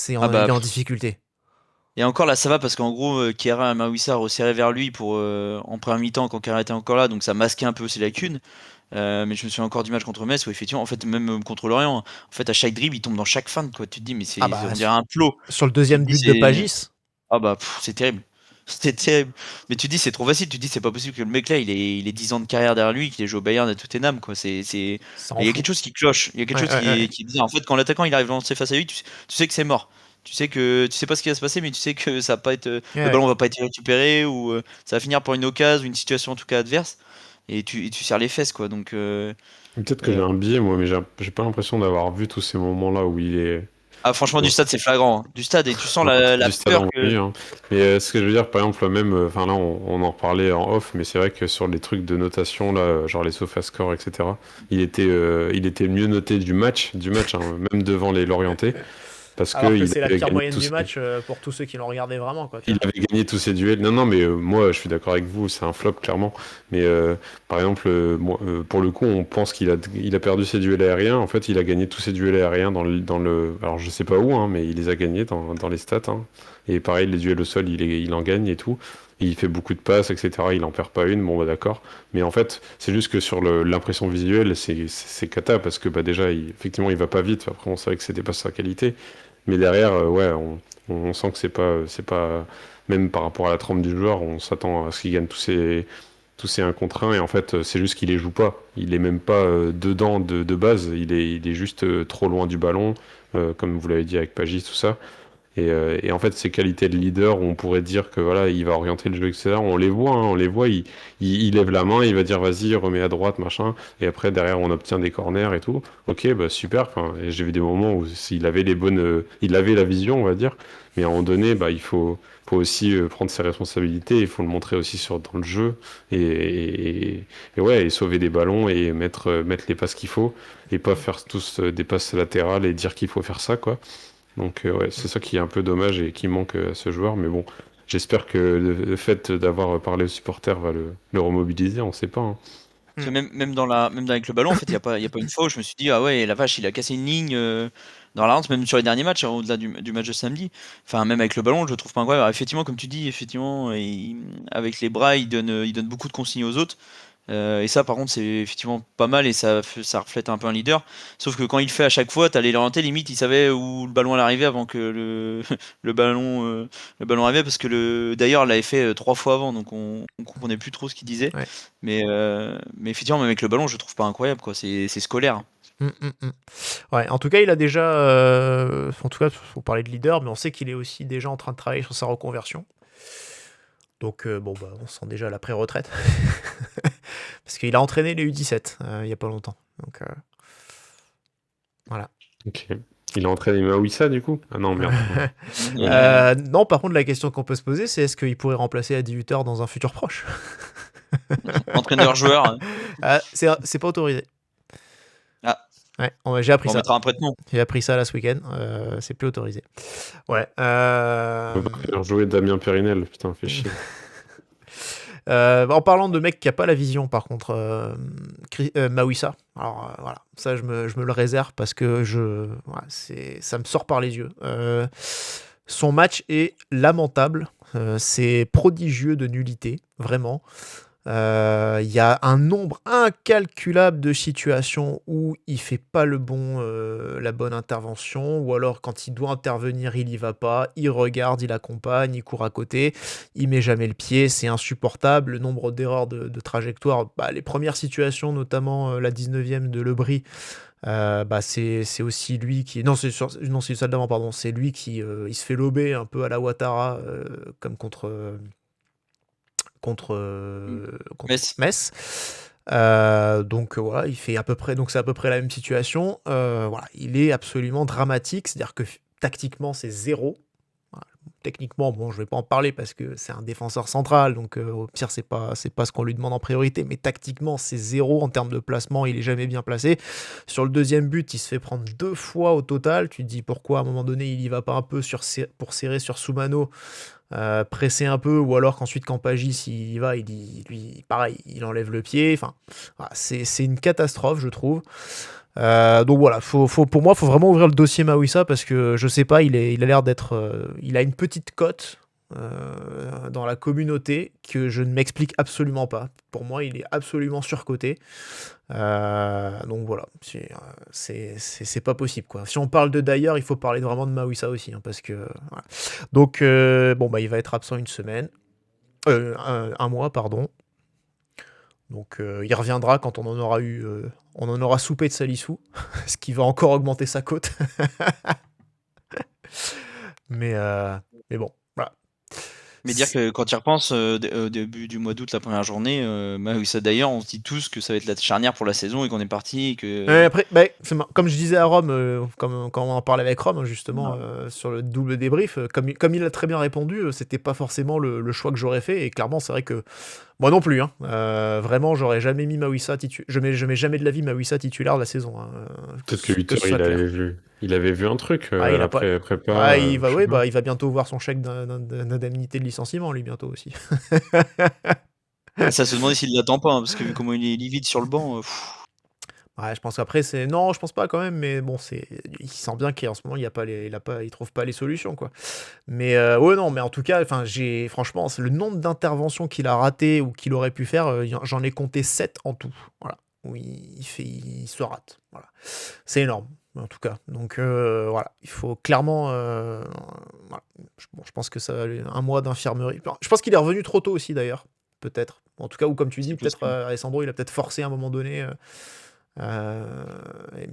il est bah en difficulté. Et encore là, ça va parce qu'en gros, Kera et Mawissa resserraient vers lui pour en première mi-temps quand Kera était encore là, donc ça masquait un peu ses lacunes. Mais je me souviens encore du match contre Metz où effectivement, en fait, même contre Lorient, en fait, à chaque dribble, il tombe dans chaque feinte, quoi. Tu te dis, mais Ah bah, on dirait un plot. sur le Tu te deuxième dis, but de Pagis, ah bah, c'est terrible. C'était terrible. Mais tu te dis, c'est trop facile. Tu te dis, c'est pas possible que le mec là, il ait 10 ans de carrière derrière lui, qu'il ait joué au Bayern à Tottenham, quoi. ça Il en y a fout. quelque chose qui cloche. Il y a quelque Ouais, chose ouais, ouais. qui est bizarre. En fait, quand l'attaquant il arrive à lancer face à lui, tu sais que c'est mort. Tu sais pas ce qui va se passer, mais tu sais que ça va pas être, Ouais, le ouais. ballon va pas être récupéré ou ça va finir pour une occasion, une situation en tout cas adverse. Et tu serres les fesses, quoi. Donc, Peut-être que j'ai euh, un biais, moi, mais j'ai pas l'impression d'avoir vu tous ces moments-là où il est. franchement, du Ouais. stade, c'est flagrant, hein. Du stade, et tu sens Ouais, la du stade peur en que. oui, hein. Mais ce que je veux dire, par exemple, même, enfin là, on en reparlait en off, mais c'est vrai que sur les trucs de notation, là, genre les SofaScore, etc., il était le mieux noté du match, hein, même devant les Lorientais, parce Alors que qu'il c'est la avait pire gagné moyenne tous du ses, match pour tous ceux qui l'ont regardé vraiment, quoi. Tu il vois. avait gagné tous ses duels. Non, non, mais moi, je suis d'accord avec vous, c'est un flop, clairement. Mais par exemple, pour le coup, on pense il a perdu ses duels aériens. En fait, il a gagné tous ses duels aériens alors, je sais pas où, hein, mais il les a gagnés dans les stats, hein. Et pareil, les duels au sol, il en gagne et tout. Et il fait beaucoup de passes, etc. Il en perd pas une, bon, bah d'accord. Mais en fait, c'est juste que sur l'impression visuelle, c'est cata, parce que bah, déjà, effectivement, il va pas vite. Après, on savait que c'était pas sa qualité. Mais derrière, ouais, on sent que c'est pas, même par rapport à la trempe du joueur, on s'attend à ce qu'il gagne tous ces 1 contre 1, et en fait, c'est juste qu'il les joue pas. Il est même pas dedans de base, il est juste trop loin du ballon, comme vous l'avez dit avec Pagis, tout ça. Et en fait, ses qualités de leader, on pourrait dire que voilà, il va orienter le jeu, etc. On les voit, hein, il lève la main, il va dire vas-y, remets à droite, machin. Et après, derrière, on obtient des corners et tout. Ok, bah super. Enfin, et j'ai vu des moments où il avait il avait la vision, on va dire. Mais à un moment donné, bah, faut aussi prendre ses responsabilités. Il faut le montrer aussi dans le jeu et ouais, et sauver des ballons et mettre les passes qu'il faut et pas faire tous des passes latérales et dire qu'il faut faire ça, quoi. Donc ouais, c'est ça qui est un peu dommage et qui manque à ce joueur. Mais bon, j'espère que le fait d'avoir parlé aux supporters va le remobiliser, on sait pas, hein. Parce que même avec le ballon, en fait, il y a pas une fois où je me suis dit, ah ouais, la vache, il a cassé une ligne dans la lance, même sur les derniers matchs, hein, au-delà du match de samedi. Enfin, même avec le ballon, je le trouve pas incroyable. Alors, effectivement, comme tu dis, effectivement, avec les bras, il donne beaucoup de consignes aux autres. Et ça, par contre, c'est effectivement pas mal et ça reflète un peu un leader. Sauf que quand il le fait à chaque fois, t'allais l'orienter, limite, il savait où le ballon allait arriver avant que le ballon arrivait, parce que d'ailleurs, l'avait fait 3 fois avant, donc on comprenait plus trop ce qu'il disait. Ouais. Mais effectivement, même avec le ballon, je le trouve pas incroyable, quoi. C'est scolaire, hein. Ouais, en tout cas, il a déjà. En tout cas, faut parler de leader, mais on sait qu'il est aussi déjà en train de travailler sur sa reconversion. Donc, bon, bah, on sent déjà la pré-retraite. Parce qu'il a entraîné les U17 il y a pas longtemps. Donc, voilà. Ok. Il a entraîné Mawissa du coup? Ah non, merde. Non, par contre, la question qu'on peut se poser, c'est est-ce qu'il pourrait remplacer à 18h dans un futur proche? Entraîneur-joueur, hein. C'est pas autorisé. Ah, Ouais, j'ai appris on ça. mettra un prête-nom. J'ai appris ça là ce week-end. C'est plus autorisé. Ouais. On va faire jouer Damien Périnel, putain, fait chier. En parlant de mec qui a pas la vision, par contre, Mawissa. Alors voilà, ça je me le réserve parce que voilà, ça me sort par les yeux. Son match est lamentable, c'est prodigieux de nullité, vraiment. Il y a un nombre incalculable de situations où il fait pas la bonne intervention, ou alors quand il doit intervenir, il y va pas, il regarde, il accompagne, il court à côté, il met jamais le pied, c'est insupportable. Le nombre d'erreurs de trajectoire, les premières situations, notamment la 19e de Lebris, c'est aussi lui qui... Non, c'est celle d'avant, pardon. C'est lui qui il se fait lober un peu à la Ouattara, comme contre Metz. Metz. Donc voilà, il fait à peu près, donc c'est à peu près la même situation. Voilà, il est absolument dramatique, c'est-à-dire que tactiquement c'est zéro. Voilà. Techniquement, bon, je vais pas en parler parce que c'est un défenseur central, donc au pire c'est pas ce qu'on lui demande en priorité, mais tactiquement c'est zéro en termes de placement, il est jamais bien placé. Sur le deuxième but, il se fait prendre 2 fois au total. Tu te dis pourquoi à un moment donné il y va pas un peu pour serrer sur Soumano, presser un peu, ou alors qu'ensuite quand Pagis s'il y va, lui pareil, il enlève le pied. Enfin, voilà, c'est une catastrophe, je trouve. Donc voilà, pour moi, faut vraiment ouvrir le dossier Mawissa parce que je sais pas, il a l'air d'être, il a une petite cote dans la communauté que je ne m'explique absolument pas. Pour moi, il est absolument surcoté. Donc voilà, c'est pas possible quoi. Si on parle de Dyer, il faut parler vraiment de Mawissa aussi, hein, parce que voilà. Donc il va être absent une semaine, un mois pardon. Donc il reviendra quand on en aura soupé de Salissou, ce qui va encore augmenter sa cote. mais bon, voilà. Mais dire que quand tu y repenses, au début du mois d'août, la première journée, Mawissa d'ailleurs, on se dit tous que ça va être la charnière pour la saison et qu'on est parti. Après, comme je disais à Rome, quand on en parlait avec Rome, hein, justement, sur le double débrief, comme il a très bien répondu, c'était pas forcément le choix que j'aurais fait. Et clairement, c'est vrai que moi non plus. Hein, vraiment, j'aurais jamais mis Mawissa titulaire. Je mets jamais de la vie Mawissa titulaire de la saison. Hein, Peut-être que Hutter, il avait vu un truc il a pas... prépa. il va bientôt voir son chèque d'indemnité de licenciement, lui, bientôt aussi. Ça se demandait s'il l'attend pas, hein, parce que vu comment il est livide sur le banc. Ouais, je pense qu'après c'est non, je pense pas quand même, mais bon, il sent bien qu'en ce moment il trouve pas les solutions quoi. Mais ouais non, mais en tout cas, enfin franchement, c'est le nombre d'interventions qu'il a raté ou qu'il aurait pu faire, j'en ai compté 7 en tout. Voilà. Où il se rate. Voilà. C'est énorme en tout cas. Donc voilà, il faut clairement voilà. Je pense que ça va aller un mois d'infirmerie. Je pense qu'il est revenu trop tôt aussi d'ailleurs, peut-être. En tout cas, ou comme tu dis, peut-être Alessandro, il a peut-être forcé à un moment donné.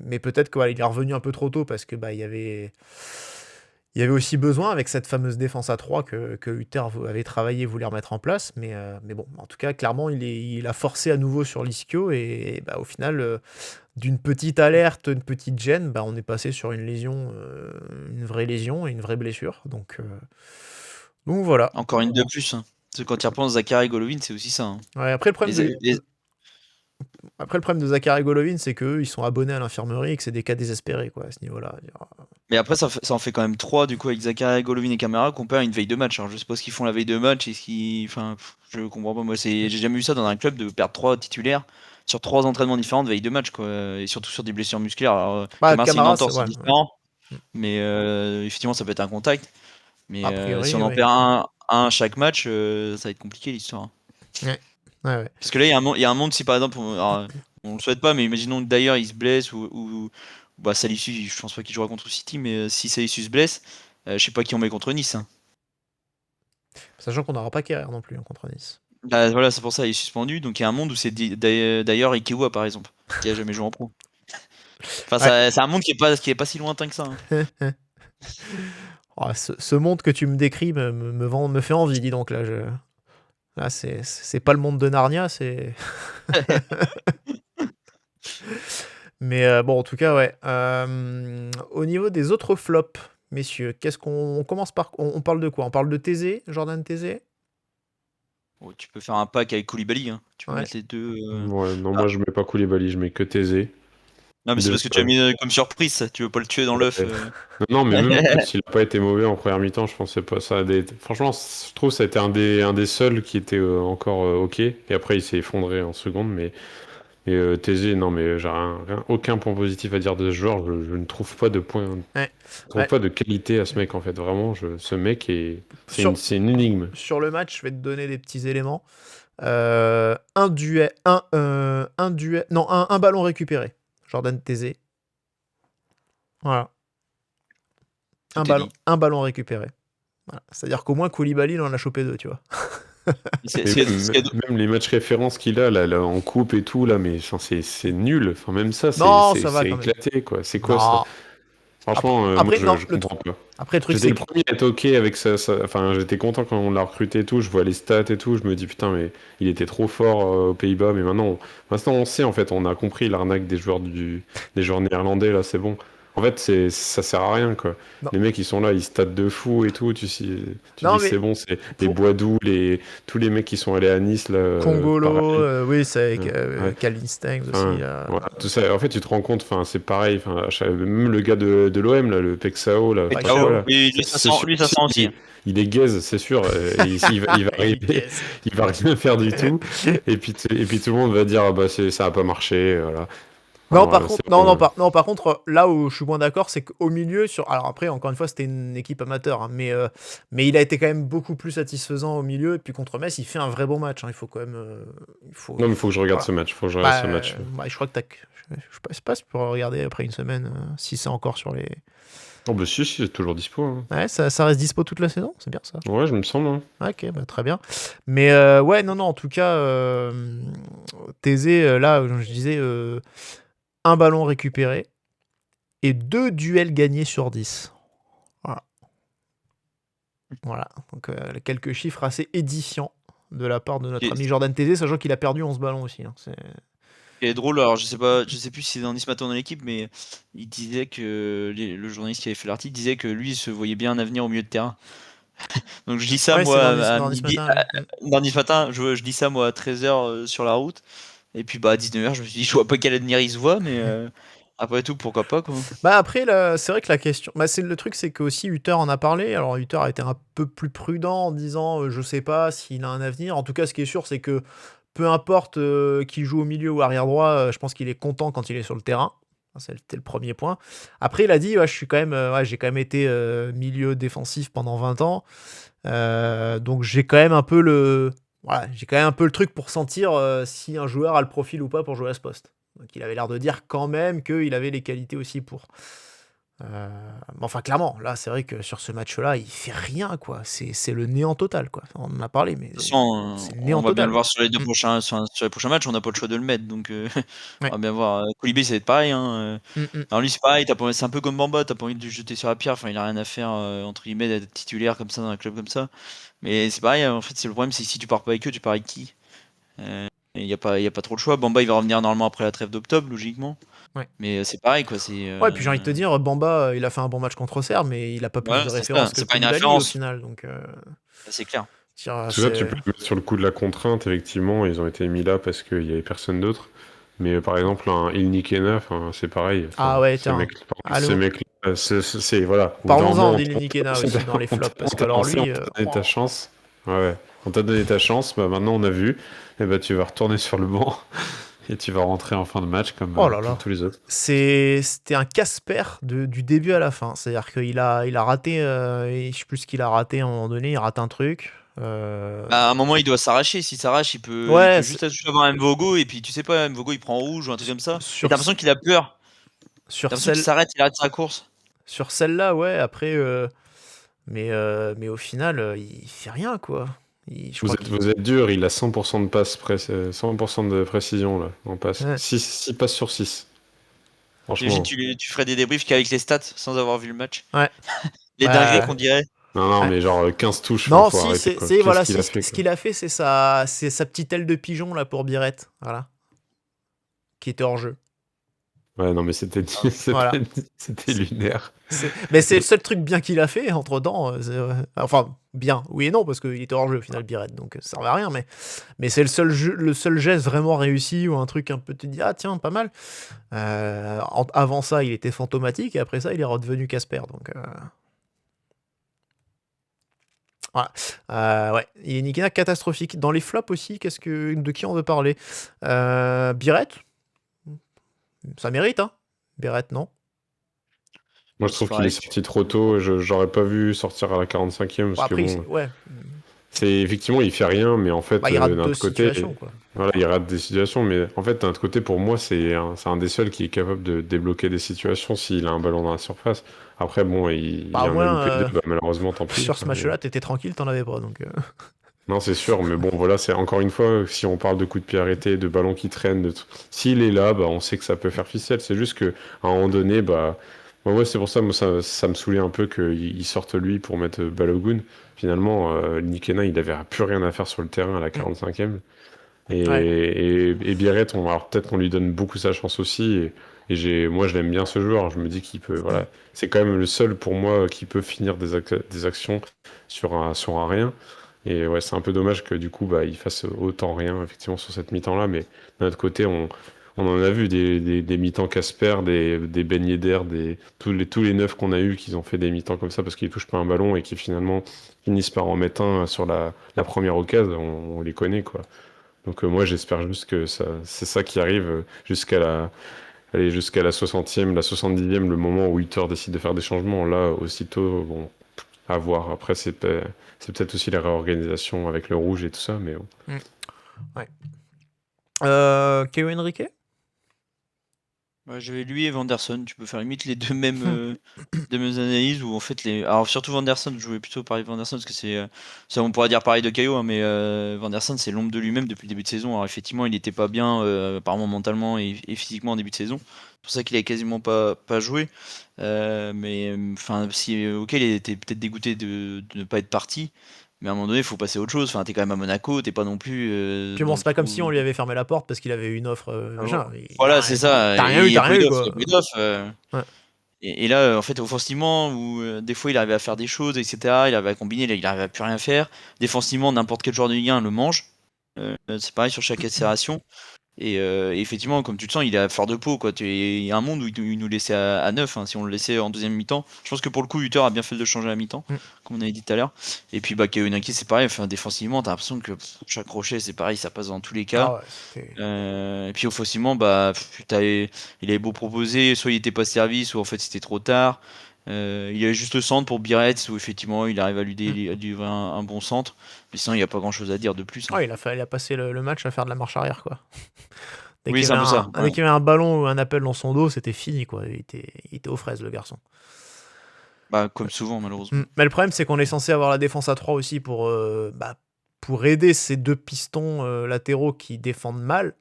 Mais peut-être qu'il est revenu un peu trop tôt parce que il y avait aussi besoin avec cette fameuse défense à 3 que Hutter avait travaillé, voulait remettre en place. Mais bon, en tout cas, clairement, il a forcé à nouveau sur l'Ischio et au final, d'une petite alerte, une petite gêne, on est passé sur une lésion, une vraie lésion et une vraie blessure. Donc voilà. Encore une de plus. Hein. Parce que quand tu repenses Zachary Golovin, c'est aussi ça. Hein. Ouais, après, le problème de Zachary Golovin, c'est qu'eux, ils sont abonnés à l'infirmerie et que c'est des cas désespérés, quoi, à ce niveau-là. Mais après, ça en fait quand même 3, du coup, avec Zachary, Golovin et Camara, qu'on perd une veille de match. Alors, je sais pas ce qu'ils font la veille de match, je comprends pas. Moi, j'ai jamais vu ça dans un club de perdre 3 titulaires sur 3 entraînements différents de veille de match, quoi. Et surtout sur des blessures musculaires. Alors, Camara, c'est une entorse, c'est différent. Mais effectivement, ça peut être un contact. Mais priori, si on en perd un chaque match, ça va être compliqué l'histoire. Ouais. Parce que là, il y a un monde, si par exemple, on le souhaite pas, mais imaginons que d'ailleurs il se blesse ou Salisu, je pense pas qu'il jouera contre City, mais si Salisu se blesse, je sais pas qui on met contre Nice. Hein. Sachant qu'on n'aura pas Kerrer non plus contre Nice. Voilà, c'est pour ça, il est suspendu. Donc il y a un monde où c'est d'ailleurs Ikewa par exemple, qui a jamais joué en pro. Enfin, c'est un monde qui est pas si lointain que ça. Hein. Oh, ce monde que tu me décris me fait envie, dis donc là. Là, c'est pas le monde de Narnia, c'est. Mais bon, en tout cas, ouais. Au niveau des autres flops, messieurs, qu'est-ce qu'on commence par. On parle de quoi? On parle de Thésée, Jordan Thésée? Oh, tu peux faire un pack avec Koulibaly. Hein. Tu peux mettre les deux. Ouais, non, moi je mets pas Koulibaly, je mets que Thésée. Non, mais c'est parce que tu as mis comme surprise, ça. Tu veux pas le tuer dans l'œuf. Non, mais même en plus, il n'a pas été mauvais en première mi-temps, je pensais pas ça. Franchement, je trouve que ça a été un des seuls qui était encore OK. Et après, il s'est effondré en seconde. Mais TG, non, mais j'ai aucun point positif à dire de ce joueur. Je ne trouve pas de point, Ouais. je trouve pas de qualité à ce mec, en fait. Vraiment, ce mec Sur, c'est une énigme. sur le match, je vais te donner des petits éléments. Un duel, non, un ballon récupéré. Jordan Tézé. Voilà. Tout est dit. Un ballon récupéré. Voilà. C'est-à-dire qu'au moins Koulibaly, il en a chopé 2, tu vois. Même les matchs références qu'il a là, en coupe et tout, là, mais enfin, c'est nul. Enfin, même ça, Non, c'est ça va quand même. éclaté, quoi. C'est quoi Non. ça? Franchement, Après, moi, non, je comprends pas. Après, le truc, J'étais c'est le premier à être OK avec ça. Enfin, j'étais content quand on l'a recruté et tout. Je vois les stats et tout. Je me dis, putain, mais il était trop fort aux Pays-Bas. Mais maintenant, on sait, en fait. On a compris l'arnaque des joueurs néerlandais, là, c'est bon. En fait, ça sert à rien, quoi. Non. Les mecs, ils sont là, ils statent de fou et tout. Tu Non, dis, mais c'est bon, c'est les Boidou, tous les mecs qui sont allés à Nice, là. Congolo, pareil. oui, c'est avec Ouais. Calvin Stengs Enfin, aussi. Là. voilà, tout ça. En fait, tu te rends compte, enfin, c'est pareil. Enfin, même le gars de l'OM, là, le Pexao, là. Pexao, enfin, voilà. Oui, lui, ça sent aussi. Il est gaze, c'est sûr. Il va arriver, il va rien faire du tout. Et puis tout le monde va dire, ah bah ça a pas marché, voilà. Non, Alors, par c'est contre, bon, non, par contre, là où je suis moins d'accord, c'est qu'au milieu, alors après, encore une fois, c'était une équipe amateur, hein, mais il a été quand même beaucoup plus satisfaisant au milieu. Et puis contre Metz, il fait un vrai beau match. Hein, il faut quand même. Non, mais il faut que je regarde voilà. ce match. Faut que je regarde ce match. Je crois que je sais pas si tu peux regarder après une semaine si c'est encore sur les. Oh, bah si, c'est toujours dispo. Hein. Ouais, ça reste dispo toute la saison, c'est bien ça. Ouais, je me semble. Hein. Ok, bah, très bien. Mais ouais, non, en tout cas, Thésée, là, je disais, un ballon récupéré et 2 duels gagnés sur 10. Voilà. Donc, quelques chiffres assez édifiants de la part de notre ami Jordan Thésée, sachant qu'il a perdu 11 ballons aussi. Hein. Ce qui est drôle, alors je sais plus si c'est dans Nice Matin dans l'équipe, mais il disait que le journaliste qui avait fait l'article disait que lui il se voyait bien un avenir au milieu de terrain. Donc je dis ça, Ouais, moi dans Nice Matin, dans Nice Matin, je dis ça moi à 13h sur la route, et puis bah à 19h je me suis dit je vois pas quel avenir il se voit, mais après tout pourquoi pas quoi. Bah après c'est vrai que la question, c'est le truc, c'est que aussi Hutter en a parlé. Alors Hutter a été un peu plus prudent en disant je sais pas s'il a un avenir. En tout cas, ce qui est sûr, c'est que peu importe qu'il joue au milieu ou arrière droit, je pense qu'il est content quand il est sur le terrain. C'était le premier point. Après, il a dit je suis quand même, j'ai quand même été milieu défensif pendant 20 ans. Donc j'ai quand même un peu le truc pour sentir si un joueur a le profil ou pas pour jouer à ce poste. Donc il avait l'air de dire quand même qu'il avait les qualités aussi pour. Enfin, clairement, là, c'est vrai que sur ce match-là, il fait rien, quoi. C'est le néant total, quoi. On en a parlé, mais De toute façon, c'est le néant on va bien total. le voir sur les prochains matchs, on n'a pas le choix de le mettre, donc Ouais. on va bien voir. Koulibaly, ça va être pareil. Hein. Alors lui, c'est pareil, c'est un peu comme Bamba, t'as pas envie de lui jeter sur la pierre, enfin, il a rien à faire, entre guillemets, d'être titulaire comme ça dans un club comme ça. Mais c'est pareil, en fait, c'est le problème, c'est que si tu pars pas avec eux, tu pars avec qui? Il n'y a pas trop le choix. Bamba, il va revenir normalement après la trêve d'octobre, logiquement. Ouais. Mais c'est pareil, quoi. Ouais, puis j'ai envie de te dire, Bamba, il a fait un bon match contre Auxerre, mais il a pas plus Ouais, de c'est référence ça, que c'est pas une Koulibaly au référence. final. Donc, c'est clair. Tout ça, tu peux le mettre sur le coup de la contrainte, effectivement. Ils ont été mis là parce qu'il y avait personne d'autre. Mais par exemple, un Ilnikena, c'est pareil. Ah ouais, ce tiens. mec, c'est voilà. Parlons-en d'Ilnikena aussi dans les flops, parce que alors lui, on t'a donné ta chance. Ouais. On t'a donné ta chance. Bah maintenant on a vu. Et bah tu vas retourner sur le banc et tu vas rentrer en fin de match comme tous les autres. C'était un Casper du début à la fin. C'est-à-dire qu'il a raté, je sais plus ce qu'il a raté à un moment donné. Il rate un truc. À un moment, il doit s'arracher. S'il s'arrache, il peut juste avoir Mvogo, et puis tu sais pas, Mvogo il prend rouge ou un truc comme ça. T'as l'impression qu'il a peur. T'as l'impression qu'il s'arrête, il arrête sa course. Sur celle-là, ouais. Après, mais au final, il fait rien, quoi. Vous êtes dur, il a 100% de passe, 100% de précision là, en passe. Ouais. 6 passes sur 6. Franchement. Tu ferais des débriefs qu'avec les stats sans avoir vu le match. Ouais. Les dingueries qu'on dirait. Non, mais genre 15 touches. Non, ce qu'il a fait, c'est sa petite aile de pigeon là pour Birette, voilà, qui était hors jeu. Ouais, non, mais c'était Voilà. c'était lunaire. Mais c'est le seul truc bien qu'il a fait entre-temps. Enfin, bien, oui et non, parce qu'il était hors jeu au final, Biret, donc ça servait à rien. Mais c'est le seul geste vraiment réussi ou un truc un peu tu te dis, ah tiens, pas mal. Avant ça, il était fantomatique et après ça, il est redevenu Casper. Donc, voilà. Ouais, il est Nikina catastrophique. Dans les flops aussi, de qui on veut parler Biret, ça mérite, hein. Biret, non. Moi, je trouve qu'il est Pareil. sorti trop tôt. J'aurais pas vu sortir à la 45e Bon, parce que après, bon, ouais. c'est effectivement, il fait rien, mais en fait, Bah, il rate d'un 2 autre côté, situations, quoi. voilà, il rate des situations, mais en fait, d'un autre côté, pour moi, c'est un des seuls qui est capable de débloquer des situations s'il a un ballon dans la surface. Après, bon, il Bah, au en a moins, loupé deux, bah, malheureusement, tant pis. sur ce Mais- match-là, t'étais tranquille, t'en avais pas. Donc, Non, c'est sûr, mais bon, voilà, c'est encore une fois, si on parle de coups de pied arrêtés, de ballons qui traînent, s'il est là, bah, on sait que ça peut faire ficelle. C'est juste qu'à un moment donné, bah, ouais, c'est pour ça, moi, ça me saoulait un peu qu'il sorte lui pour mettre Balogun. Finalement, Nikena, il avait plus rien à faire sur le terrain à la 45e. ouais. Et Biarrette, alors peut-être qu'on lui donne beaucoup sa chance aussi. Moi, je l'aime bien ce joueur. Je me dis qu'il peut, voilà, c'est quand même le seul pour moi qui peut finir des actions sur un rien. Et ouais, c'est un peu dommage que du coup, bah, il fasse autant rien, effectivement, sur cette mi-temps-là. Mais d'un autre côté, on en a vu des mi-temps Casper, des Ben Yedder, tous les neufs qu'on a eu qui ont fait des mi-temps comme ça parce qu'ils touchent pas un ballon et qui finalement finissent par en mettre un sur la première occasion. On les connaît, quoi. Donc moi, j'espère juste que c'est ça qui arrive jusqu'à la 60e, la 70e, le moment où Hutter décide de faire des changements. Là, aussitôt, bon, à voir. Après, c'est peut-être aussi la réorganisation avec le rouge et tout ça, mais bon. Ouais. Keo Henrique. Ouais, j'avais lui et Vanderson. Tu peux faire limite les deux mêmes analyses où en fait alors surtout Vanderson, je voulais plutôt parler de Vanderson parce que ça on pourrait dire pareil de Caio, hein, mais Vanderson c'est l'ombre de lui-même depuis le début de saison. Alors effectivement il n'était pas bien apparemment mentalement et physiquement en début de saison. C'est pour ça qu'il a quasiment pas joué. Mais enfin si ok il était peut-être dégoûté de ne pas être parti. Mais à un moment donné, il faut passer à autre chose. Enfin, t'es quand même à Monaco, t'es pas non plus. Puis bon, Dans c'est le pas comme trou. si on lui avait fermé la porte parce qu'il avait eu une offre. Machin. Voilà, c'est ça. T'as rien eu, Il y a t'as rien eu, Boydov, quoi. Ouais. Et là, en fait, offensivement, où des fois il arrivait à faire des choses, etc., il arrivait à combiner, là, il arrivait à plus rien faire. Défensivement, n'importe quel joueur de Ligue 1 le mange. C'est pareil sur chaque accélération. Et effectivement, comme tu le sens, il est à fleur de peau, quoi. Il y a un monde où il nous laissait à 9, hein, si on le laissait en deuxième mi-temps. Je pense que pour le coup, Hutter a bien fait de le changer à la mi-temps, comme on avait dit tout à l'heure. Et puis, bah, Kawinaki, c'est pareil. Enfin, défensivement, t'as l'impression que chaque crochet, c'est pareil, ça passe dans tous les cas. Ah ouais, c'était- Et puis offensivement, bah, il avait beau proposer, soit il était pas servi, soit en fait c'était trop tard. Il y avait juste le centre pour Biretz où effectivement il arrive à lui délivrer un bon centre. Mais sinon il n'y a pas grand chose à dire de plus, hein. Ouais, il a passé le match à faire de la marche arrière, quoi. Dès Oui, qu'il y c'est un avait peu ça. dès qu'il y avait un ballon ou un appel dans son dos, c'était fini, quoi. Il était aux fraises, le garçon. Bah, comme souvent malheureusement. Mais le problème, c'est qu'on est censé avoir la défense à 3 aussi pour aider ces deux pistons latéraux qui défendent mal.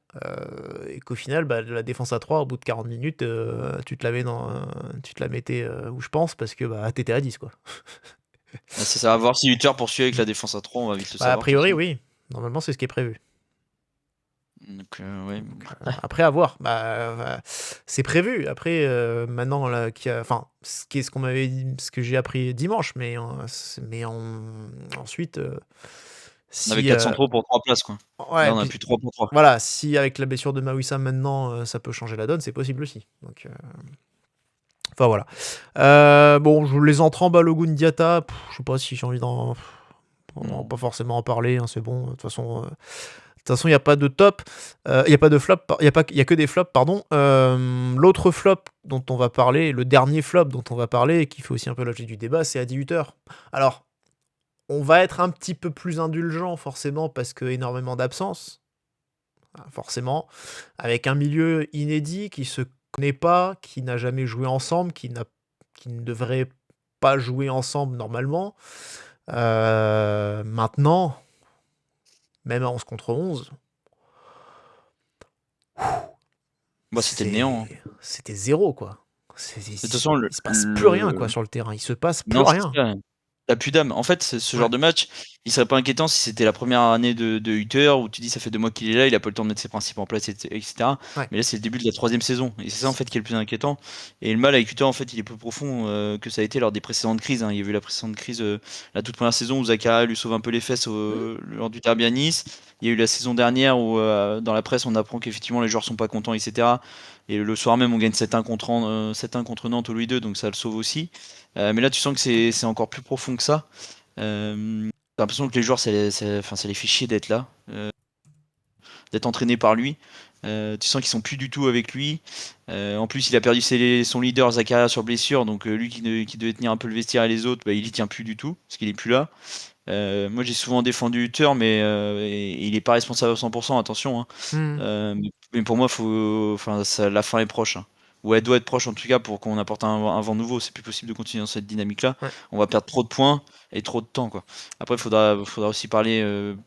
Et qu'au final, bah, la défense à 3, au bout de 40 minutes, tu te la mettais où je pense, parce que bah, t'étais à 10, quoi. C'est ça, à voir si Hutter poursuit avec la défense à 3, on va vite le Bah, a savoir. priori, de toute oui. Normalement, c'est ce qui est prévu. façon. Donc, ouais. Après, à voir. C'est prévu. Après, maintenant, là, ce qu'on m'avait dit, ce que j'ai appris dimanche, ensuite, On avait 4 centraux pour 3 places, quoi. ouais, Là, on a puis- plus 3 pour 3. voilà, si avec la blessure de Mawissa maintenant, ça peut changer la donne, c'est possible aussi. Donc, enfin voilà. Bon, les entrants Balogun Diatta, je sais pas si j'ai envie pas forcément en parler, hein, c'est bon. De toute façon, il n'y a pas de top, il n'y a pas de flop, il y a que des flops, pardon. L'autre flop dont on va parler, le dernier flop dont on va parler, et qui fait aussi un peu l'objet du débat, c'est Adi Hutter. Alors, on va être un petit peu plus indulgent, forcément, parce que énormément d'absences. Forcément. Avec un milieu inédit qui se connaît pas, qui n'a jamais joué ensemble, qui ne devrait pas jouer ensemble normalement. Maintenant, même à 11 contre 11, Bah, c'était le néant, hein. C'était zéro, quoi. De toute façon, Il se passe plus rien, quoi, sur le terrain. Il se passe plus non, c'est rien. ça. t'as plus d'âme. En fait, ce genre de match, il serait pas inquiétant si c'était la première année de Hutter où tu dis ça fait 2 mois qu'il est là, il a pas le temps de mettre ses principes en place, etc. Ouais. Mais là, c'est le début de la 3e saison. Et c'est ça en fait qui est le plus inquiétant. Et le mal avec Hutter, en fait, il est plus profond que ça a été lors des précédentes crises. Hein. Il y a eu la précédente crise, la toute première saison où Zakaria lui sauve un peu les fesses lors du derby à Nice. Il y a eu la saison dernière où dans la presse on apprend qu'effectivement les joueurs sont pas contents, etc. Et le soir même on gagne 7-1 contre Nantes au Louis II, donc ça le sauve aussi. Mais là tu sens que c'est encore plus profond que ça. T'as l'impression que les joueurs ça les fait chier d'être là, d'être entraînés par lui. Tu sens qu'ils sont plus du tout avec lui. En plus il a perdu son leader Zakaria sur blessure, donc lui qui devait tenir un peu le vestiaire et les autres, bah, il y tient plus du tout, parce qu'il est plus là. Moi j'ai souvent défendu Hutter, mais il est pas responsable à 100%, attention. Hein. Mais pour moi, la fin est proche. Hein. Ou elle doit être proche en tout cas pour qu'on apporte un vent nouveau. C'est plus possible de continuer dans cette dynamique-là. Ouais. On va perdre trop de points et trop de temps. Quoi. Après, il faudra aussi parler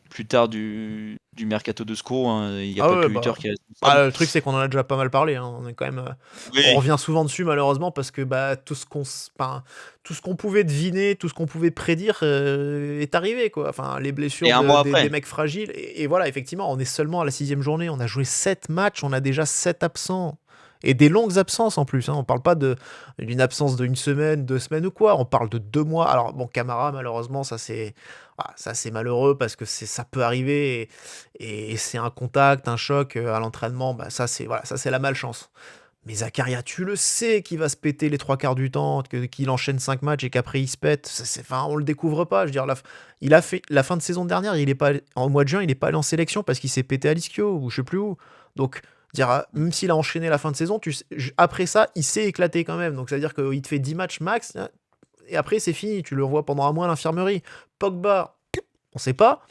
plus tard du mercato de Skoro. Hein. Il n'y a pas que Hutter qui est responsable. Le truc c'est qu'on en a déjà pas mal parlé. Hein. On est quand même, Oui. on revient souvent dessus malheureusement parce que tout ce qu'on pouvait deviner, tout ce qu'on pouvait prédire est arrivé quoi. Enfin, les blessures Et un mois des après. mecs fragiles et voilà, effectivement, on est seulement à la 6e journée. On a joué 7 matchs, on a déjà 7 absents. Et des longues absences en plus. Hein. On parle pas d'une absence de 1 semaine, 2 semaines ou quoi. On parle de 2 mois. Alors bon, Camara, malheureusement, ça c'est malheureux parce que ça peut arriver et c'est un contact, un choc à l'entraînement. Ça c'est la malchance. Mais Zakaria, tu le sais qu'il va se péter les 3 quarts du temps, qu'il enchaîne 5 matchs et qu'après il se pète. On le découvre pas. Je veux dire, il a fait la fin de saison dernière. En mois de juin, il n'est pas allé en sélection parce qu'il s'est pété à l'ischio ou je sais plus où. Donc même s'il a enchaîné la fin de saison, après ça, il s'est éclaté quand même. Donc, c'est-à-dire qu'il te fait 10 matchs max, et après, c'est fini. Tu le revois pendant un mois à l'infirmerie. Pogba, on sait pas.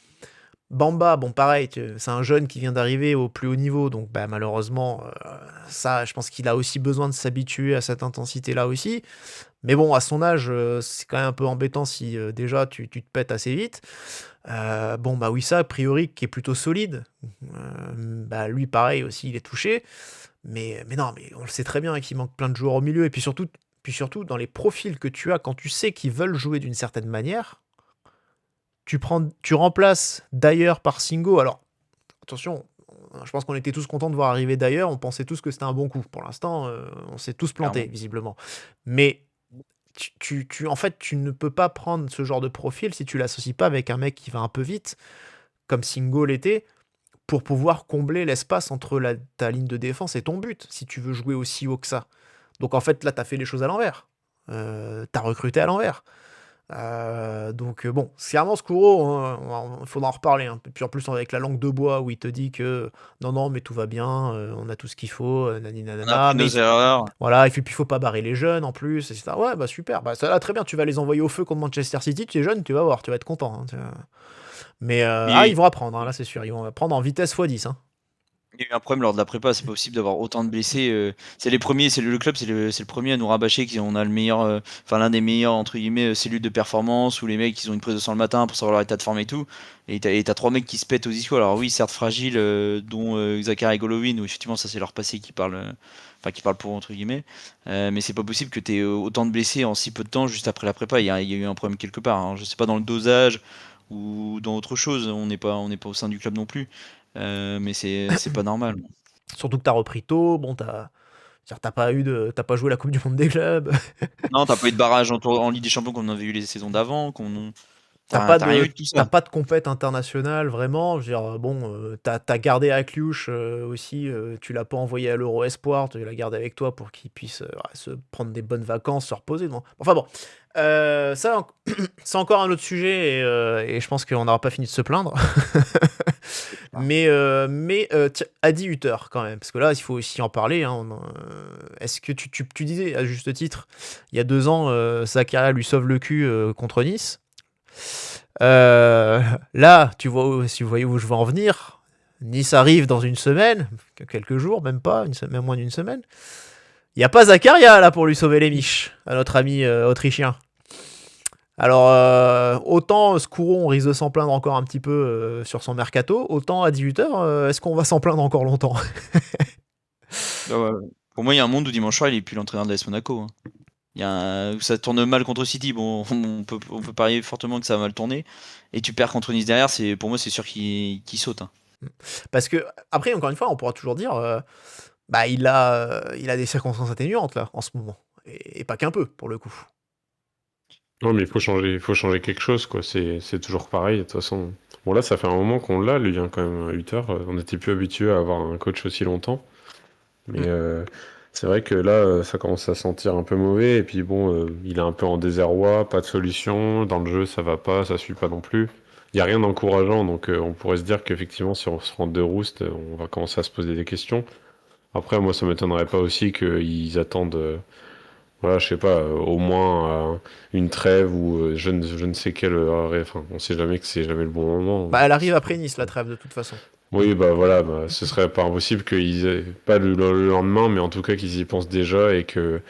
Bamba, bon, pareil, c'est un jeune qui vient d'arriver au plus haut niveau. Donc, malheureusement, ça, je pense qu'il a aussi besoin de s'habituer à cette intensité-là aussi. Mais bon, à son âge, c'est quand même un peu embêtant si déjà tu te pètes assez vite. Wissa, a priori, qui est plutôt solide. Lui, pareil aussi, il est touché. Mais non, mais on le sait très bien qu'il manque plein de joueurs au milieu. Et puis surtout, dans les profils que tu as, quand tu sais qu'ils veulent jouer d'une certaine manière, tu remplaces d'ailleurs par Singo. Alors, attention, je pense qu'on était tous contents de voir arriver d'ailleurs. On pensait tous que c'était un bon coup. Pour l'instant, on s'est tous plantés, visiblement. Mais en fait, tu ne peux pas prendre ce genre de profil si tu l'associes pas avec un mec qui va un peu vite, comme Singo l'était, pour pouvoir combler l'espace entre ta ligne de défense et ton but, si tu veux jouer aussi haut que ça. Donc en fait, là, tu as fait les choses à l'envers. Tu as recruté à l'envers. C'est vraiment Skuro, il faudra en reparler. Hein. Puis en plus, avec la langue de bois où il te dit que non, mais tout va bien, on a tout ce qu'il faut, On a pris nos erreurs. Voilà, et puis il faut pas barrer les jeunes en plus, etc. Ouais, super, ça va très bien, tu vas les envoyer au feu contre Manchester City, tu es jeune, tu vas voir, tu vas être content. Hein, Mais ils vont apprendre, hein, là c'est sûr, ils vont apprendre en vitesse x10. Hein. Il y a eu un problème lors de la prépa, c'est pas possible d'avoir autant de blessés. C'est les premiers, le club, c'est le premier à nous rabâcher qu'on a le meilleur, l'un des meilleurs entre guillemets cellules de performance où les mecs ils ont une prise de sang le matin pour savoir leur état de forme et tout. Et t'as 3 mecs qui se pètent aux ischio. Alors oui, certes fragiles, dont Zakaria et Golovin, où effectivement ça c'est leur passé qui parle, qui parle pour entre guillemets. Mais c'est pas possible que t'aies autant de blessés en si peu de temps juste après la prépa. Il y a eu un problème quelque part. Hein. Je sais pas dans le dosage ou dans autre chose. On n'est pas au sein du club non plus. Mais c'est pas normal. Surtout que t'as repris tôt, bon t'as pas joué la Coupe du Monde des clubs. Non, t'as pas eu de barrage en Ligue des Champions comme on avait eu les saisons d'avant. T'as rien eu de tout ça. T'as pas de compète internationale vraiment. Je veux dire, t'as gardé Akliouche aussi. Tu l'as pas envoyé à l'Euro Espoir. Tu l'as gardé avec toi pour qu'il puisse se prendre des bonnes vacances, se reposer. Bon. Enfin bon, ça c'est encore un autre sujet et je pense qu'on n'aura pas fini de se plaindre. mais Adi Hutter quand même, parce que là il faut aussi en parler. Hein, est-ce que tu disais à juste titre, il y a 2 ans, Zakaria lui sauve le cul contre Nice. Là, si vous voyez où je veux en venir, Nice arrive dans 1 semaine, quelques jours, même pas, même moins d'1 semaine. Il n'y a pas Zakaria là pour lui sauver les miches, à notre ami autrichien. Alors, autant Skouron, on risque de s'en plaindre encore un petit peu sur son mercato, autant à 18h, est-ce qu'on va s'en plaindre encore longtemps? Pour moi, il y a un monde où dimanche soir, il est plus l'entraîneur de l'AS Monaco. Hein. où ça tourne mal contre City, bon, on peut parier fortement que ça va mal tourner. Et tu perds contre Nice derrière, pour moi, c'est sûr qu'il saute, hein. Parce que, après, encore une fois, on pourra toujours dire, il a des circonstances atténuantes, là, en ce moment. Et pas qu'un peu, pour le coup. Non, mais il faut changer quelque chose, quoi. C'est toujours pareil, de toute façon. Bon, là, ça fait un moment qu'on l'a, lui, hein, quand même, à 8 heures. On n'était plus habitué à avoir un coach aussi longtemps. Mais c'est vrai que là, ça commence à sentir un peu mauvais. Et puis bon, il est un peu en désarroi, pas de solution. Dans le jeu, ça va pas, ça suit pas non plus. Il n'y a rien d'encourageant, donc on pourrait se dire qu'effectivement, si on se rend de rouste, on va commencer à se poser des questions. Après, moi, ça m'étonnerait pas aussi qu'ils attendent, voilà, je sais pas, au moins une trêve ou je ne sais quel. Enfin, on sait jamais que c'est jamais le bon moment. Elle arrive après Nice, la trêve, de toute façon. Oui, bah voilà, ce serait pas impossible qu'ils aient, pas le lendemain, mais en tout cas qu'ils y pensent déjà et que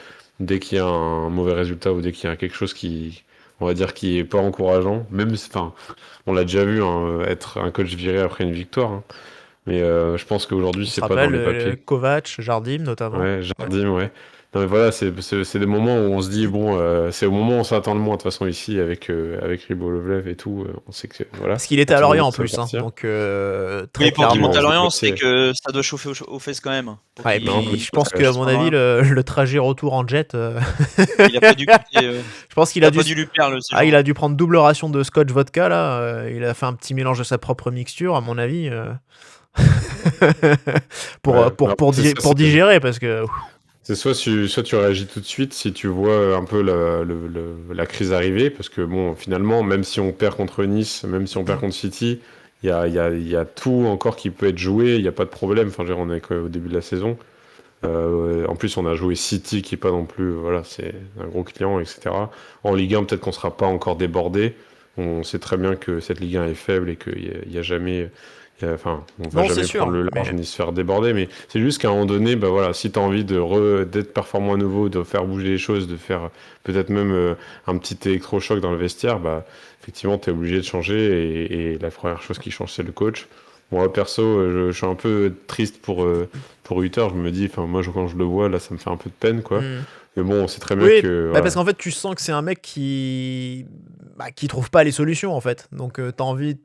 dès qu'il y a un mauvais résultat ou dès qu'il y a quelque chose qui, on va dire, qui est pas encourageant, même, enfin, on l'a déjà vu, hein, être un coach viré après une victoire, hein. Mais je pense qu'aujourd'hui, On se c'est pas dans rappelle les papiers. Kovac, Jardim, notamment. Ouais, Jardim, ouais. Non, mais voilà, c'est des moments où on se dit, bon, c'est au moment où on s'attend le moins, de toute façon, ici, avec Ribolovlev et tout, on sait que, voilà, Parce qu'il était à tout le Lorient, en monde sait plus, hein. partir. Donc, très Oui, pour qu'il clairement. monte à Lorient, c'est- c'est que ça doit chauffer aux fesses quand même, hein, pour Ouais, qu'il- Non, puis mais je pense parce que, à que- mon avis, le trajet retour en jet, il a pas dû coûter, je pense qu'il il a a pas dû... dû lui perdre le séjour. il a dû prendre double ration de scotch vodka, là. Il a fait un petit mélange de sa propre mixture, à mon avis. pour, Ouais, pour, alors, pour, c'est di- ça, pour digérer, parce que... c'est soit tu réagis tout de suite si tu vois un peu la crise arriver, parce que bon, finalement, même si on perd contre Nice, même si on perd contre City, il y a tout encore qui peut être joué, il n'y a pas de problème. Enfin, je veux dire, on est qu'au début de la saison. En plus, on a joué City qui est pas non plus, voilà, c'est un gros client, etc. En Ligue 1, peut-être qu'on sera pas encore débordé. On sait très bien que cette Ligue 1 est faible et qu'il y a jamais, enfin, on va Non, c'est jamais sûr, prendre le large mais- ni se faire déborder. Mais c'est juste qu'à un moment donné, bah voilà, si tu as envie d'être performant à nouveau, de faire bouger les choses, de faire peut-être même un petit électrochoc dans le vestiaire, bah effectivement, tu es obligé de changer. Et la première chose qui change, c'est le coach. Moi, perso, je suis un peu triste pour 8 heures. Je me dis, enfin, moi, quand je le vois, là, ça me fait un peu de peine, quoi. Hmm. Mais bon, on sait très bien Oui, que. bah Voilà. parce qu'en fait, tu sens que c'est un mec qui trouve pas les solutions, en fait. Donc, t'as envie,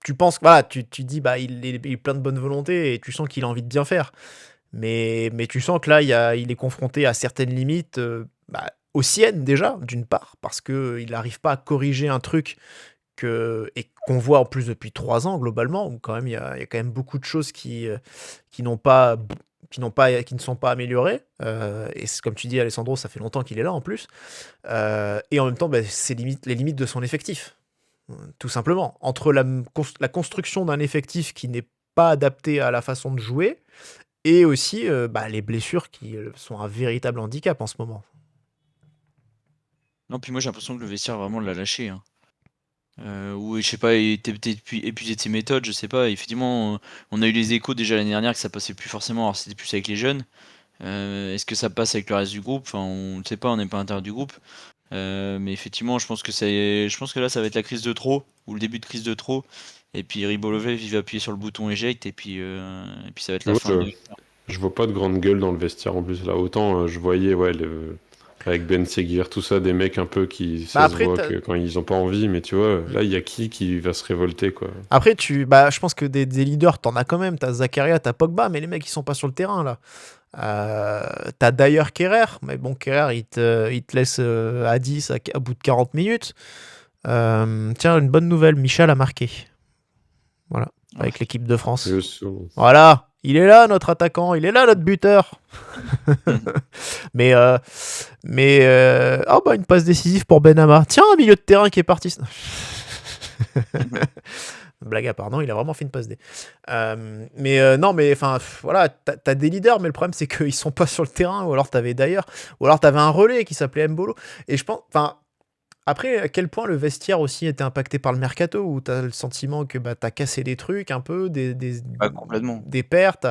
tu penses, voilà, tu dis, il est plein de bonne volonté et tu sens qu'il a envie de bien faire. Mais tu sens que là, il est confronté à certaines limites, aux siennes déjà, d'une part, parce qu'il n'arrive pas à corriger un truc et qu'on voit en plus depuis 3 ans, globalement, où quand même, il y a quand même beaucoup de choses qui ne sont pas améliorées. Et comme tu dis, Alessandro, ça fait longtemps qu'il est là en plus. Et en même temps, c'est les limites de son effectif. Tout simplement. Entre la construction d'un effectif qui n'est pas adapté à la façon de jouer, et aussi les blessures qui sont un véritable handicap en ce moment. Non, puis moi j'ai l'impression que le vestiaire vraiment l'a lâché, hein. Ou je sais pas, il était peut-être épuisé de ses méthodes, je sais pas. Effectivement, on a eu les échos déjà l'année dernière que ça passait plus forcément, alors c'était plus avec les jeunes. Est-ce que ça passe avec le reste du groupe? Enfin, on ne sait pas, on n'est pas à l'intérieur du groupe. Mais effectivement, je pense que là, ça va être la crise de trop, ou le début de crise de trop. Et puis Ribolovlev, il va appuyer sur le bouton éjecte, et puis ça va être la Moi, fin. je vois pas de grande gueule dans le vestiaire en plus. Là, autant je voyais, ouais, avec Ben Seguir, tout ça, des mecs un peu qui ça après, se voit que quand ils ont pas envie, mais tu vois, là, il y a qui va se révolter, quoi. Après, je pense que des leaders, t'en as quand même. T'as Zakaria, t'as Pogba, mais les mecs, ils sont pas sur le terrain, là. T'as d'ailleurs Kerrer, mais bon, Kerrer, il te laisse à 10 à bout de 40 minutes. Tiens, une bonne nouvelle, Michel a marqué. Voilà, avec l'équipe de France. Voilà, il est là, notre attaquant, il est là, notre buteur. mais une passe décisive pour Benama. Tiens, un milieu de terrain qui est parti. Blague à part, non, il a vraiment fait une passe D. Non, mais enfin, voilà, t'as des leaders, mais le problème c'est qu'ils sont pas sur le terrain, ou alors t'avais un relais qui s'appelait Mbolo. Et je pense, enfin, après, à quel point le vestiaire aussi était impacté par le mercato, où t'as le sentiment que t'as cassé des trucs un peu, Complètement. des pertes.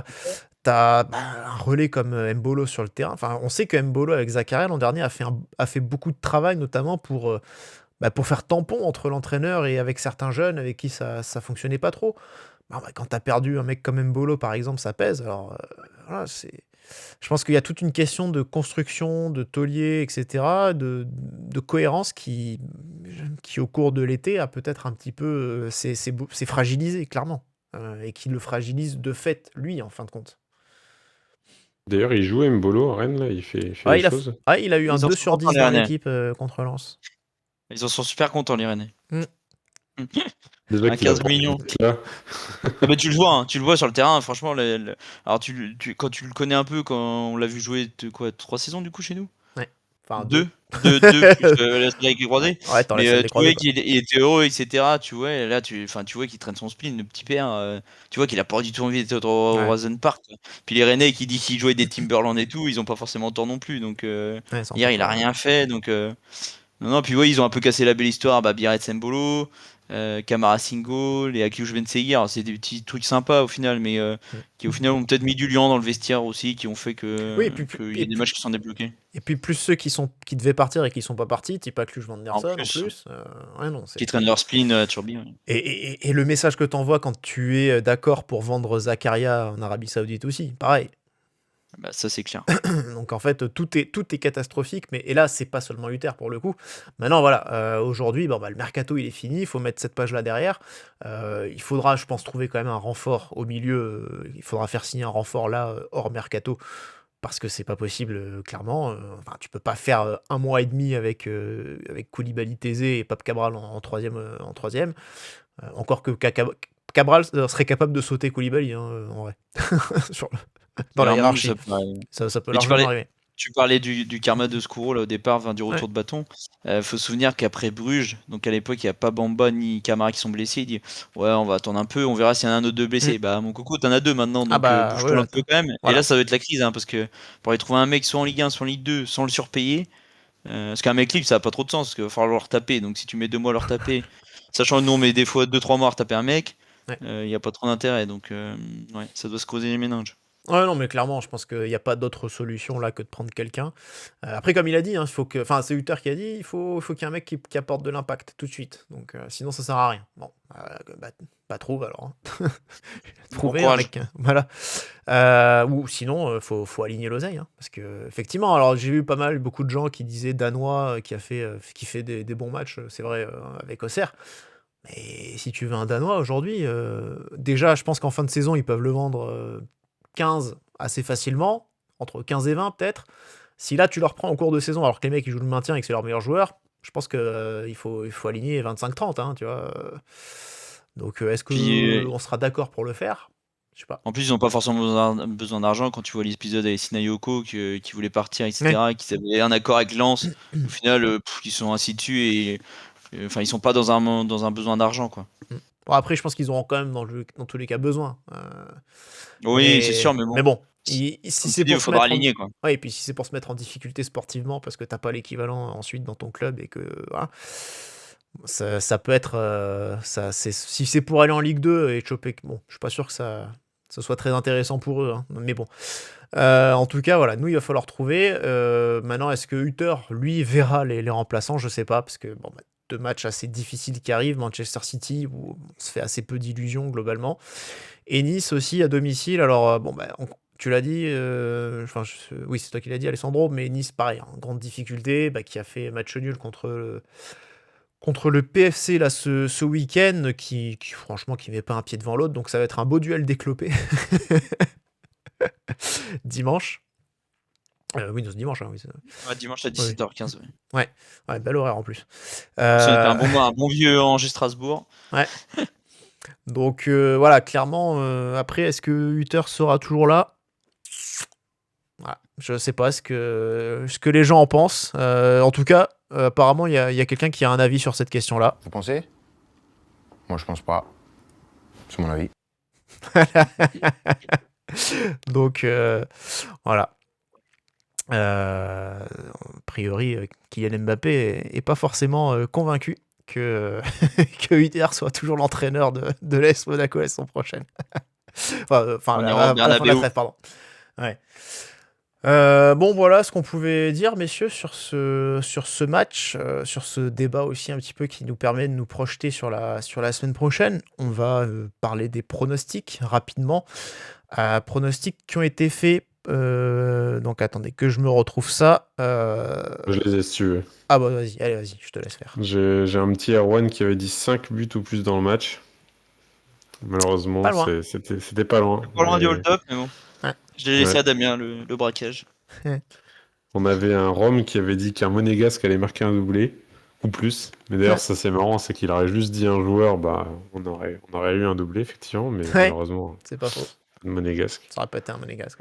T'as un relais comme Mbolo sur le terrain. Enfin, on sait que Mbolo avec Zakaria l'an dernier a fait beaucoup de travail, notamment pour faire tampon entre l'entraîneur et avec certains jeunes avec qui ça fonctionnait pas trop. Quand t'as perdu un mec comme Mbolo, par exemple, ça pèse. Alors, voilà, je pense qu'il y a toute une question de construction, de taulier, etc., de cohérence qui, au cours de l'été, a peut-être un petit peu s'est fragilisé, clairement. Et qui le fragilise de fait, lui, en fin de compte. D'ailleurs, il joue Mbolo à Rennes, là, il fait Ouais, des choses. il a eu un Ils en 2 sont sur contents, 10 les dans Rennais. l'équipe contre Lens. Ils en sont super contents, les Rennais. Déjà Un qu'il a 15 millions. là. Ah bah, tu le vois sur le terrain, franchement. Alors, quand tu le connais un peu, quand on l'a vu jouer 3 saisons du coup chez nous Ouais. Enfin, 2 2. 2 plus la série avec les croisés. Ouais, t'en laisses Mais les tu croisés, vois quoi. qu'il était heureux, etc. Tu vois, et là, tu vois qu'il traîne son spleen, le petit père. Tu vois qu'il a pas du tout envie d'être au Ouais. Rosen Park, quoi. Puis les Rennais qui disent qu'ils jouaient des Timberland et tout, ils ont pas forcément tort non plus. Donc, Ouais, c'est un hier, peu il a fort, ouais. rien fait. Donc, non, puis ouais, ils ont un peu cassé la belle histoire. Biarritz Sembolo, Camara Singo, les Akiush Benseguir. Alors, c'est des petits trucs sympas au final, mais qui au final ont peut-être mis du liant dans le vestiaire aussi, qui ont fait Oui, et qu'il y a des matchs qui sont débloqués. puis plus ceux qui devaient partir et qui sont pas partis, type Kluj Van En Derson en plus, plus. Ouais, non, qui traînent leur spleen à Turbie. Ouais. Et le message que t'envoies quand tu es d'accord pour vendre Zakaria en Arabie Saoudite aussi, pareil. Bah, ça, c'est clair. Donc en fait, tout est catastrophique, et là, c'est pas seulement Uther pour le coup. Maintenant, voilà, aujourd'hui, le mercato, il est fini, il faut mettre cette page-là derrière. Il faudra, je pense, trouver quand même un renfort au milieu. Il faudra faire signer un renfort là, hors mercato, parce que c'est pas possible, clairement. Enfin, tu peux pas faire 1 mois et demi avec Koulibaly, Tézé et Pape Cabral en troisième. Encore que Cabral serait capable de sauter Koulibaly, hein, en vrai. Dans la Clairement, hiérarchie. Ça peut Mais largement arriver. tu parlais du karma de Skuro là au départ, du retour de bâton. Faut se souvenir qu'après Bruges, donc à l'époque il n'y a pas Bamba ni Camara qui sont blessés, il dit ouais on va attendre un peu, on verra s'il y en a un autre de blessé. Bah mon coco t'en as 2 maintenant, donc bouge-toi ouais, un peu quand même. Et voilà. là ça va être la crise, hein, parce que pour aller trouver un mec soit en Ligue 1 soit en Ligue 2 sans le surpayer, parce qu'un mec libre ça a pas trop de sens, parce qu'il va falloir le retaper. Donc si tu mets 2 mois à le retaper, sachant que nous on met des fois 2-3 mois à retaper un mec, Ouais. il n'y a pas trop d'intérêt, donc ouais, ça doit se creuser les méninges. Ouais, non, mais clairement, je pense qu'il n'y a pas d'autre solution là que de prendre quelqu'un. Après, comme il a dit, hein, c'est Uther qui a dit, il faut qu'il y ait un mec qui apporte de l'impact tout de suite. Donc, sinon, ça sert à rien. Bon, pas trouve alors. Hein. Trouver un mec. Voilà. Ou sinon, faut aligner l'oseille. Hein, parce que, effectivement, alors j'ai vu beaucoup de gens qui disaient Danois qui fait des bons matchs, c'est vrai, avec Auxerre. Mais si tu veux un Danois aujourd'hui, déjà, je pense qu'en fin de saison, ils peuvent le vendre 15 assez facilement, entre 15 et 20 peut-être. Si là, tu leur prends en cours de saison, alors que les mecs ils jouent le maintien et que c'est leur meilleur joueur, je pense qu'il faut aligner 25-30, hein, tu vois. Donc, est-ce qu'on sera d'accord pour le faire? Je sais pas. En plus, ils n'ont pas forcément besoin d'argent. Quand tu vois l'épisode avec Sinayoko qui voulait partir, etc., qui avaient un accord avec Lens, au final, ils sont assis dessus et enfin, ils sont pas dans un besoin d'argent, quoi. Bon, après, je pense qu'ils auront quand même dans tous les cas besoin. Oui, c'est sûr, mais bon. Si c'est il pour faudra aligner, quoi. Ouais, et puis si c'est pour se mettre en difficulté sportivement parce que t'as pas l'équivalent ensuite dans ton club et que voilà, ça peut être si c'est pour aller en Ligue 2 et choper, bon, je suis pas sûr que ça soit très intéressant pour eux, hein, mais bon. En tout cas, voilà, nous il va falloir trouver. Maintenant, est-ce que Uther lui verra les remplaçants? Je sais pas, parce que bon, 2 matchs assez difficiles qui arrivent, Manchester City où on se fait assez peu d'illusions globalement, et Nice aussi à domicile. Alors tu l'as dit, oui, c'est toi qui l'as dit, Alessandro, mais Nice, pareil, en grande difficulté, qui a fait match nul contre le PFC là, ce week-end, qui franchement qui met pas un pied devant l'autre, donc ça va être un beau duel déclopé dimanche. Oui, c'est dimanche. Hein, oui, Ouais, dimanche à 17h15. Ouais, bel horaire en plus. Ça va être un bon vieux Angers-Strasbourg. Ouais. Donc voilà, clairement, après, est-ce que Uther sera toujours là? Voilà, je sais pas ce que les gens en pensent. En tout cas, apparemment, il y a quelqu'un qui a un avis sur cette question-là. Vous pensez? Moi, je pense pas. C'est mon avis. Donc, voilà. A priori, Kylian Mbappé est pas forcément convaincu que Uther soit toujours l'entraîneur de l'AS Monaco la saison prochaine. Enfin, à la fin de la trêve, pardon. Ouais. Bon, voilà ce qu'on pouvait dire, messieurs, sur ce match, sur ce débat aussi un petit peu qui nous permet de nous projeter sur la semaine prochaine. On va parler des pronostics rapidement. Pronostics qui ont été faits Donc attendez que je me retrouve ça. Je les ai si tu veux. Ah bah vas-y, allez, vas-y, je te laisse faire. J'ai un petit Erwan qui avait dit 5 buts ou plus dans le match. Malheureusement, Pas loin. c'était pas loin. Pas loin du Et hold-up, mais bon. Ouais. Je l'ai laissé Ouais. à Damien, le braquage. on avait un Rome qui avait dit qu'un Monégasque allait marquer un doublé, ou plus. Mais d'ailleurs, Ouais. ça c'est marrant, c'est qu'il aurait juste dit un joueur, bah on aurait eu un doublé, effectivement, mais Ouais. malheureusement, C'est pas faux. pas de Monégasque. Ça aurait pas été un monégasque.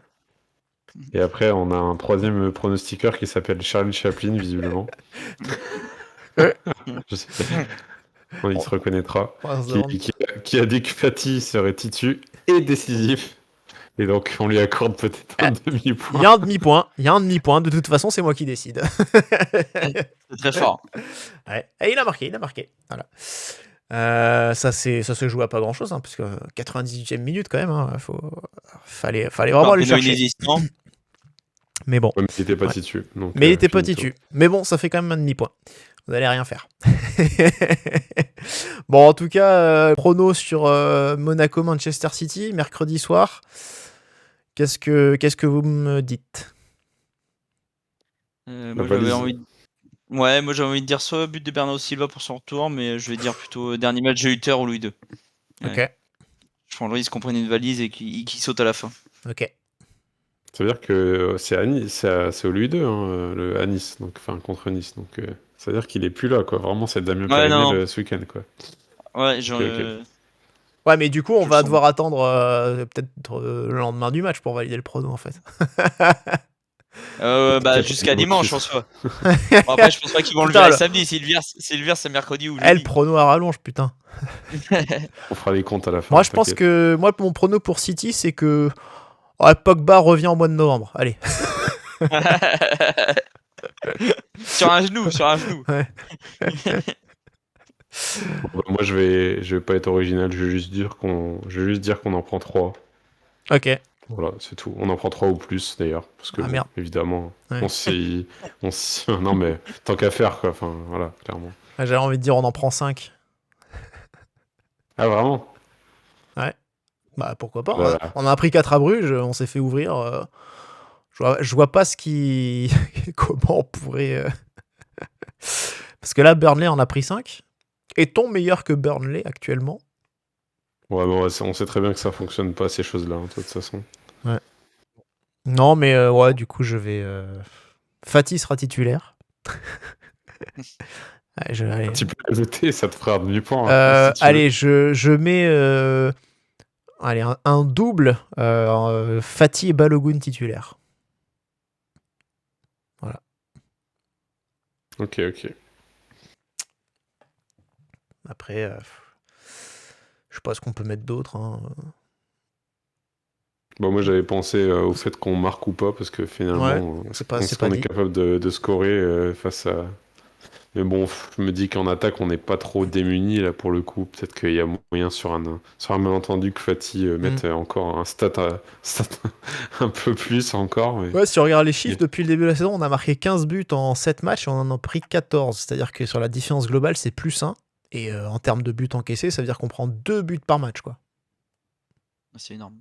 Et après, on a un troisième pronostiqueur qui s'appelle Charlie Chaplin, visiblement. Je sais pas. Il se reconnaîtra. On se demande. Qui a dit que Fati serait titu et décisif. Et donc, on lui accorde peut-être un Il demi-point. y a un demi-point. Il y a un demi-point. De toute façon, c'est moi qui décide. C'est très fort. Ouais. Et il a marqué. Voilà. Ça se joue à pas grand-chose, hein, parce que 98e minute quand même. Hein, fallait vraiment le chercher. Inexistant. Mais bon. Ouais, mais il n'était pas Ouais. titu. Donc, Mais il était pas finito. titu. Mais bon, ça fait quand même un demi-point. Vous allez rien faire. Bon, en tout cas, prono sur Monaco-Manchester City, mercredi soir. Qu'est-ce que vous me dites? Moi, valise. j'avais envie de... Ouais, moi j'ai envie de dire soit but de Bernardo Silva pour son retour, mais je vais dire plutôt dernier match de Hutter ou Louis II. Ok, Je pense qu'ils se comprennent une valise et qu'ils sautent à la fin. ok. Ça veut dire que c'est à Nice, c'est au Louis II, hein, à Nice, donc, enfin contre Nice. Donc, ça veut dire qu'il est plus là, quoi. Vraiment, c'est Damien Ouais, non. Pérenel ce week-end, quoi. Ouais, genre. Ok. Ouais, mais du coup, on Je va le sens. devoir attendre peut-être le lendemain du match pour valider le prono, en fait. Bah, Ok. jusqu'à Donc, dimanche c'est- en soi. Bon, après, je pense pas qu'ils vont le Putain, virer le- samedi. S'ils le virent, c'est mercredi ou Eh, le jeudi. prono à rallonge, putain. On fera les comptes à la fin. Moi, je pense t'inquiète. que mon prono pour City, c'est que Pogba revient en mois de novembre. Allez. Sur un genou. Bon, moi, je vais pas être original. Je vais juste dire qu'on en prend 3. Ok. Voilà, c'est tout. On en prend 3 ou plus, d'ailleurs. Parce que, Ah, bon, merde. évidemment, Ouais. non, mais tant qu'à faire, quoi. Enfin, voilà, clairement. J'avais envie de dire on en prend 5. Ah, vraiment? Bah pourquoi pas. Voilà. On en a pris 4 à Bruges, on s'est fait ouvrir. Je vois pas ce qui. Comment on pourrait. Parce que là, Burnley en a pris 5. Est-on meilleur que Burnley actuellement? Ouais, bon, on sait très bien que ça fonctionne pas, ces choses-là, hein, de toute façon. Non, mais ouais, du coup, je vais. Fati sera titulaire. Allez, Tu peux l'ajouter, ça te fera un demi-point. hein, si tu veux. allez, je mets. Allez, un double. Fati et Balogun titulaires. Ok. Après, je sais pas ce qu'on peut mettre d'autre. Hein. Bon, moi, j'avais pensé au fait qu'on marque ou pas, parce que finalement, c'est pas est-ce qu'on est dit. capable de scorer face à... Mais bon, je me dis qu'en attaque, on n'est pas trop démunis, là, pour le coup. Peut-être qu'il y a moyen sur un malentendu que Fati mette encore un stat un peu plus encore. Mais... Ouais, si on regarde les chiffres, Ok. depuis le début de la saison, on a marqué 15 buts en 7 matchs et on en a pris 14. C'est-à-dire que sur la différence globale, c'est plus 1. Et en termes de buts encaissés, ça veut dire qu'on prend 2 buts par match, quoi. C'est énorme.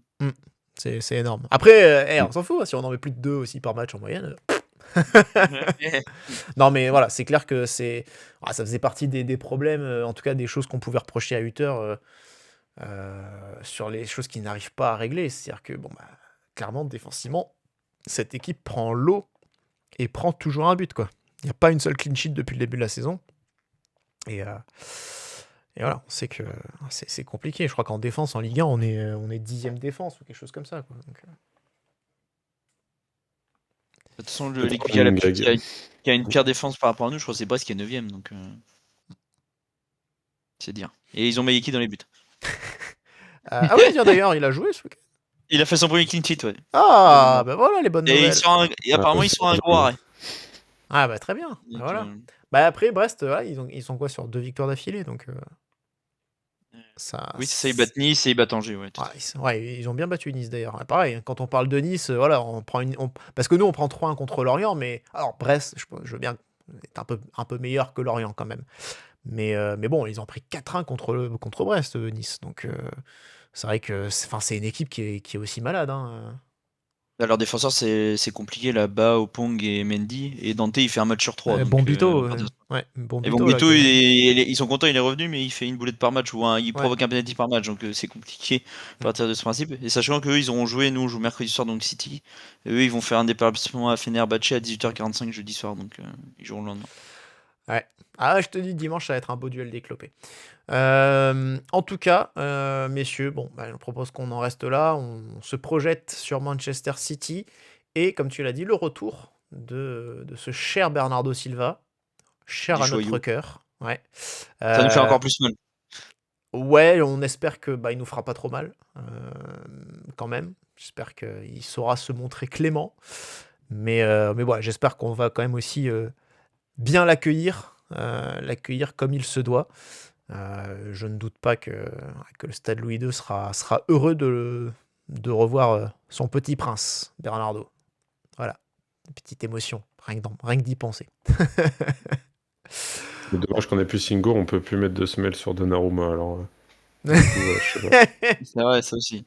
C'est énorme. Après, on s'en fout, hein, si on en met plus de 2 aussi par match en moyenne. Non, mais voilà, c'est clair que ça faisait partie des problèmes, en tout cas des choses qu'on pouvait reprocher à Hutter sur les choses qui n'arrivent pas à régler. C'est-à-dire que, bon, bah, clairement, défensivement, cette équipe prend l'eau et prend toujours un but, quoi. Il n'y a pas une seule clean sheet depuis le début de la saison. Et voilà, on sait que c'est compliqué. Je crois qu'en défense, en Ligue 1, on est 10e défense ou quelque chose comme ça, quoi. Donc, De toute façon, C'est l'équipe trop qui a une gag. qui a une pire défense par rapport à nous, je crois que c'est Brest qui est 9ème. Donc, c'est dire. Et ils ont Maïki dans les buts. ah oui, tiens, d'ailleurs, il a joué ce week-end. Il a fait son premier clean sheet, ouais. Ah, bah voilà les bonnes Et, nouvelles. apparemment, ils sont à un gros arrêt. Ah, bah très bien. Bah, Donc, voilà. Bah après, Brest, voilà, ils sont quoi sur 2 victoires d'affilée, donc ça. Oui, c'est ça, ils battent Nice et ils battent Angers, ouais. Ouais, ils ont bien battu Nice d'ailleurs. Pareil, quand on parle de Nice, voilà, on prend parce que nous on prend 3-1 contre Lorient, mais alors Brest, je veux bien être un peu meilleur que Lorient quand même. Mais bon, ils ont pris 4-1 contre Brest, Nice. Donc c'est vrai que c'est une équipe qui est aussi malade. Hein. Là, leurs défenseurs, c'est compliqué là-bas, Opong et Mendy. Et Dante, il fait un match sur 3. Bombito, Et Bombito, Bombito, là, ils sont contents, il est revenu, mais il fait une boulette par match ou il Ouais. provoque un penalty par match. Donc c'est compliqué à partir de ce principe. Et sachant qu'eux, ils auront joué, nous, on joue mercredi soir, donc City. Et eux, ils vont faire un déplacement à Fenerbahçe à 18h45 jeudi soir. Donc ils joueront le lendemain. Ouais. Ah, je te dis, dimanche, ça va être un beau duel déclopé. En tout cas, messieurs, bon, bah, je propose qu'on en reste là. On se projette sur Manchester City. Et comme tu l'as dit, le retour de ce cher Bernardo Silva, cher Du à notre joyau. cœur. Ouais. Ça nous fait encore plus mal. Ouais, on espère que il nous fera pas trop mal, quand même. J'espère qu'il saura se montrer clément. Mais voilà, j'espère qu'on va quand même aussi bien l'accueillir comme il se doit. Je ne doute pas que le Stade Louis II sera heureux de revoir son petit prince, Bernardo. Voilà, une petite émotion, rien que d'y penser. C'est dommage qu'on ait plus Singo, on peut plus mettre de semelle sur Donnarumma, alors... du coup, je sais pas. C'est vrai, ça aussi.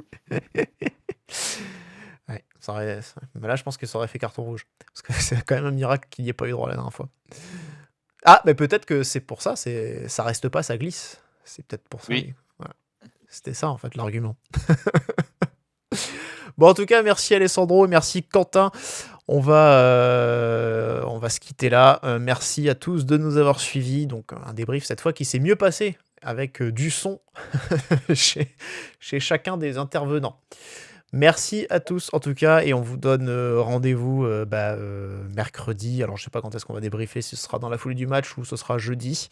Ouais, mais là, je pense que ça aurait fait carton rouge. Parce que c'est quand même un miracle qu'il n'y ait pas eu droit la dernière fois. Ah, mais peut-être que c'est pour ça, ça reste pas, ça glisse. C'est peut-être pour ça. Oui. Voilà. C'était ça, en fait, l'argument. Bon, en tout cas, merci Alessandro et merci Quentin. On va se quitter là. Merci à tous de nous avoir suivis. Donc, un débrief cette fois qui s'est mieux passé avec du son chez chacun des intervenants. Merci à tous en tout cas et on vous donne rendez-vous mercredi. Alors je sais pas quand est-ce qu'on va débriefer, si ce sera dans la foulée du match ou ce sera jeudi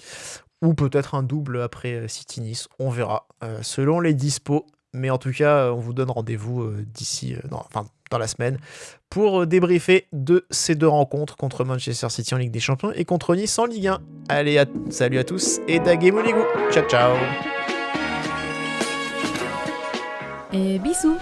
ou peut-être un double après City Nice, on verra selon les dispos. Mais en tout cas, on vous donne rendez-vous dans la semaine pour débriefer de ces deux rencontres contre Manchester City en Ligue des Champions et contre Nice en Ligue 1. Allez, salut à tous et Daguemouligou. Ciao ciao. Et bisous.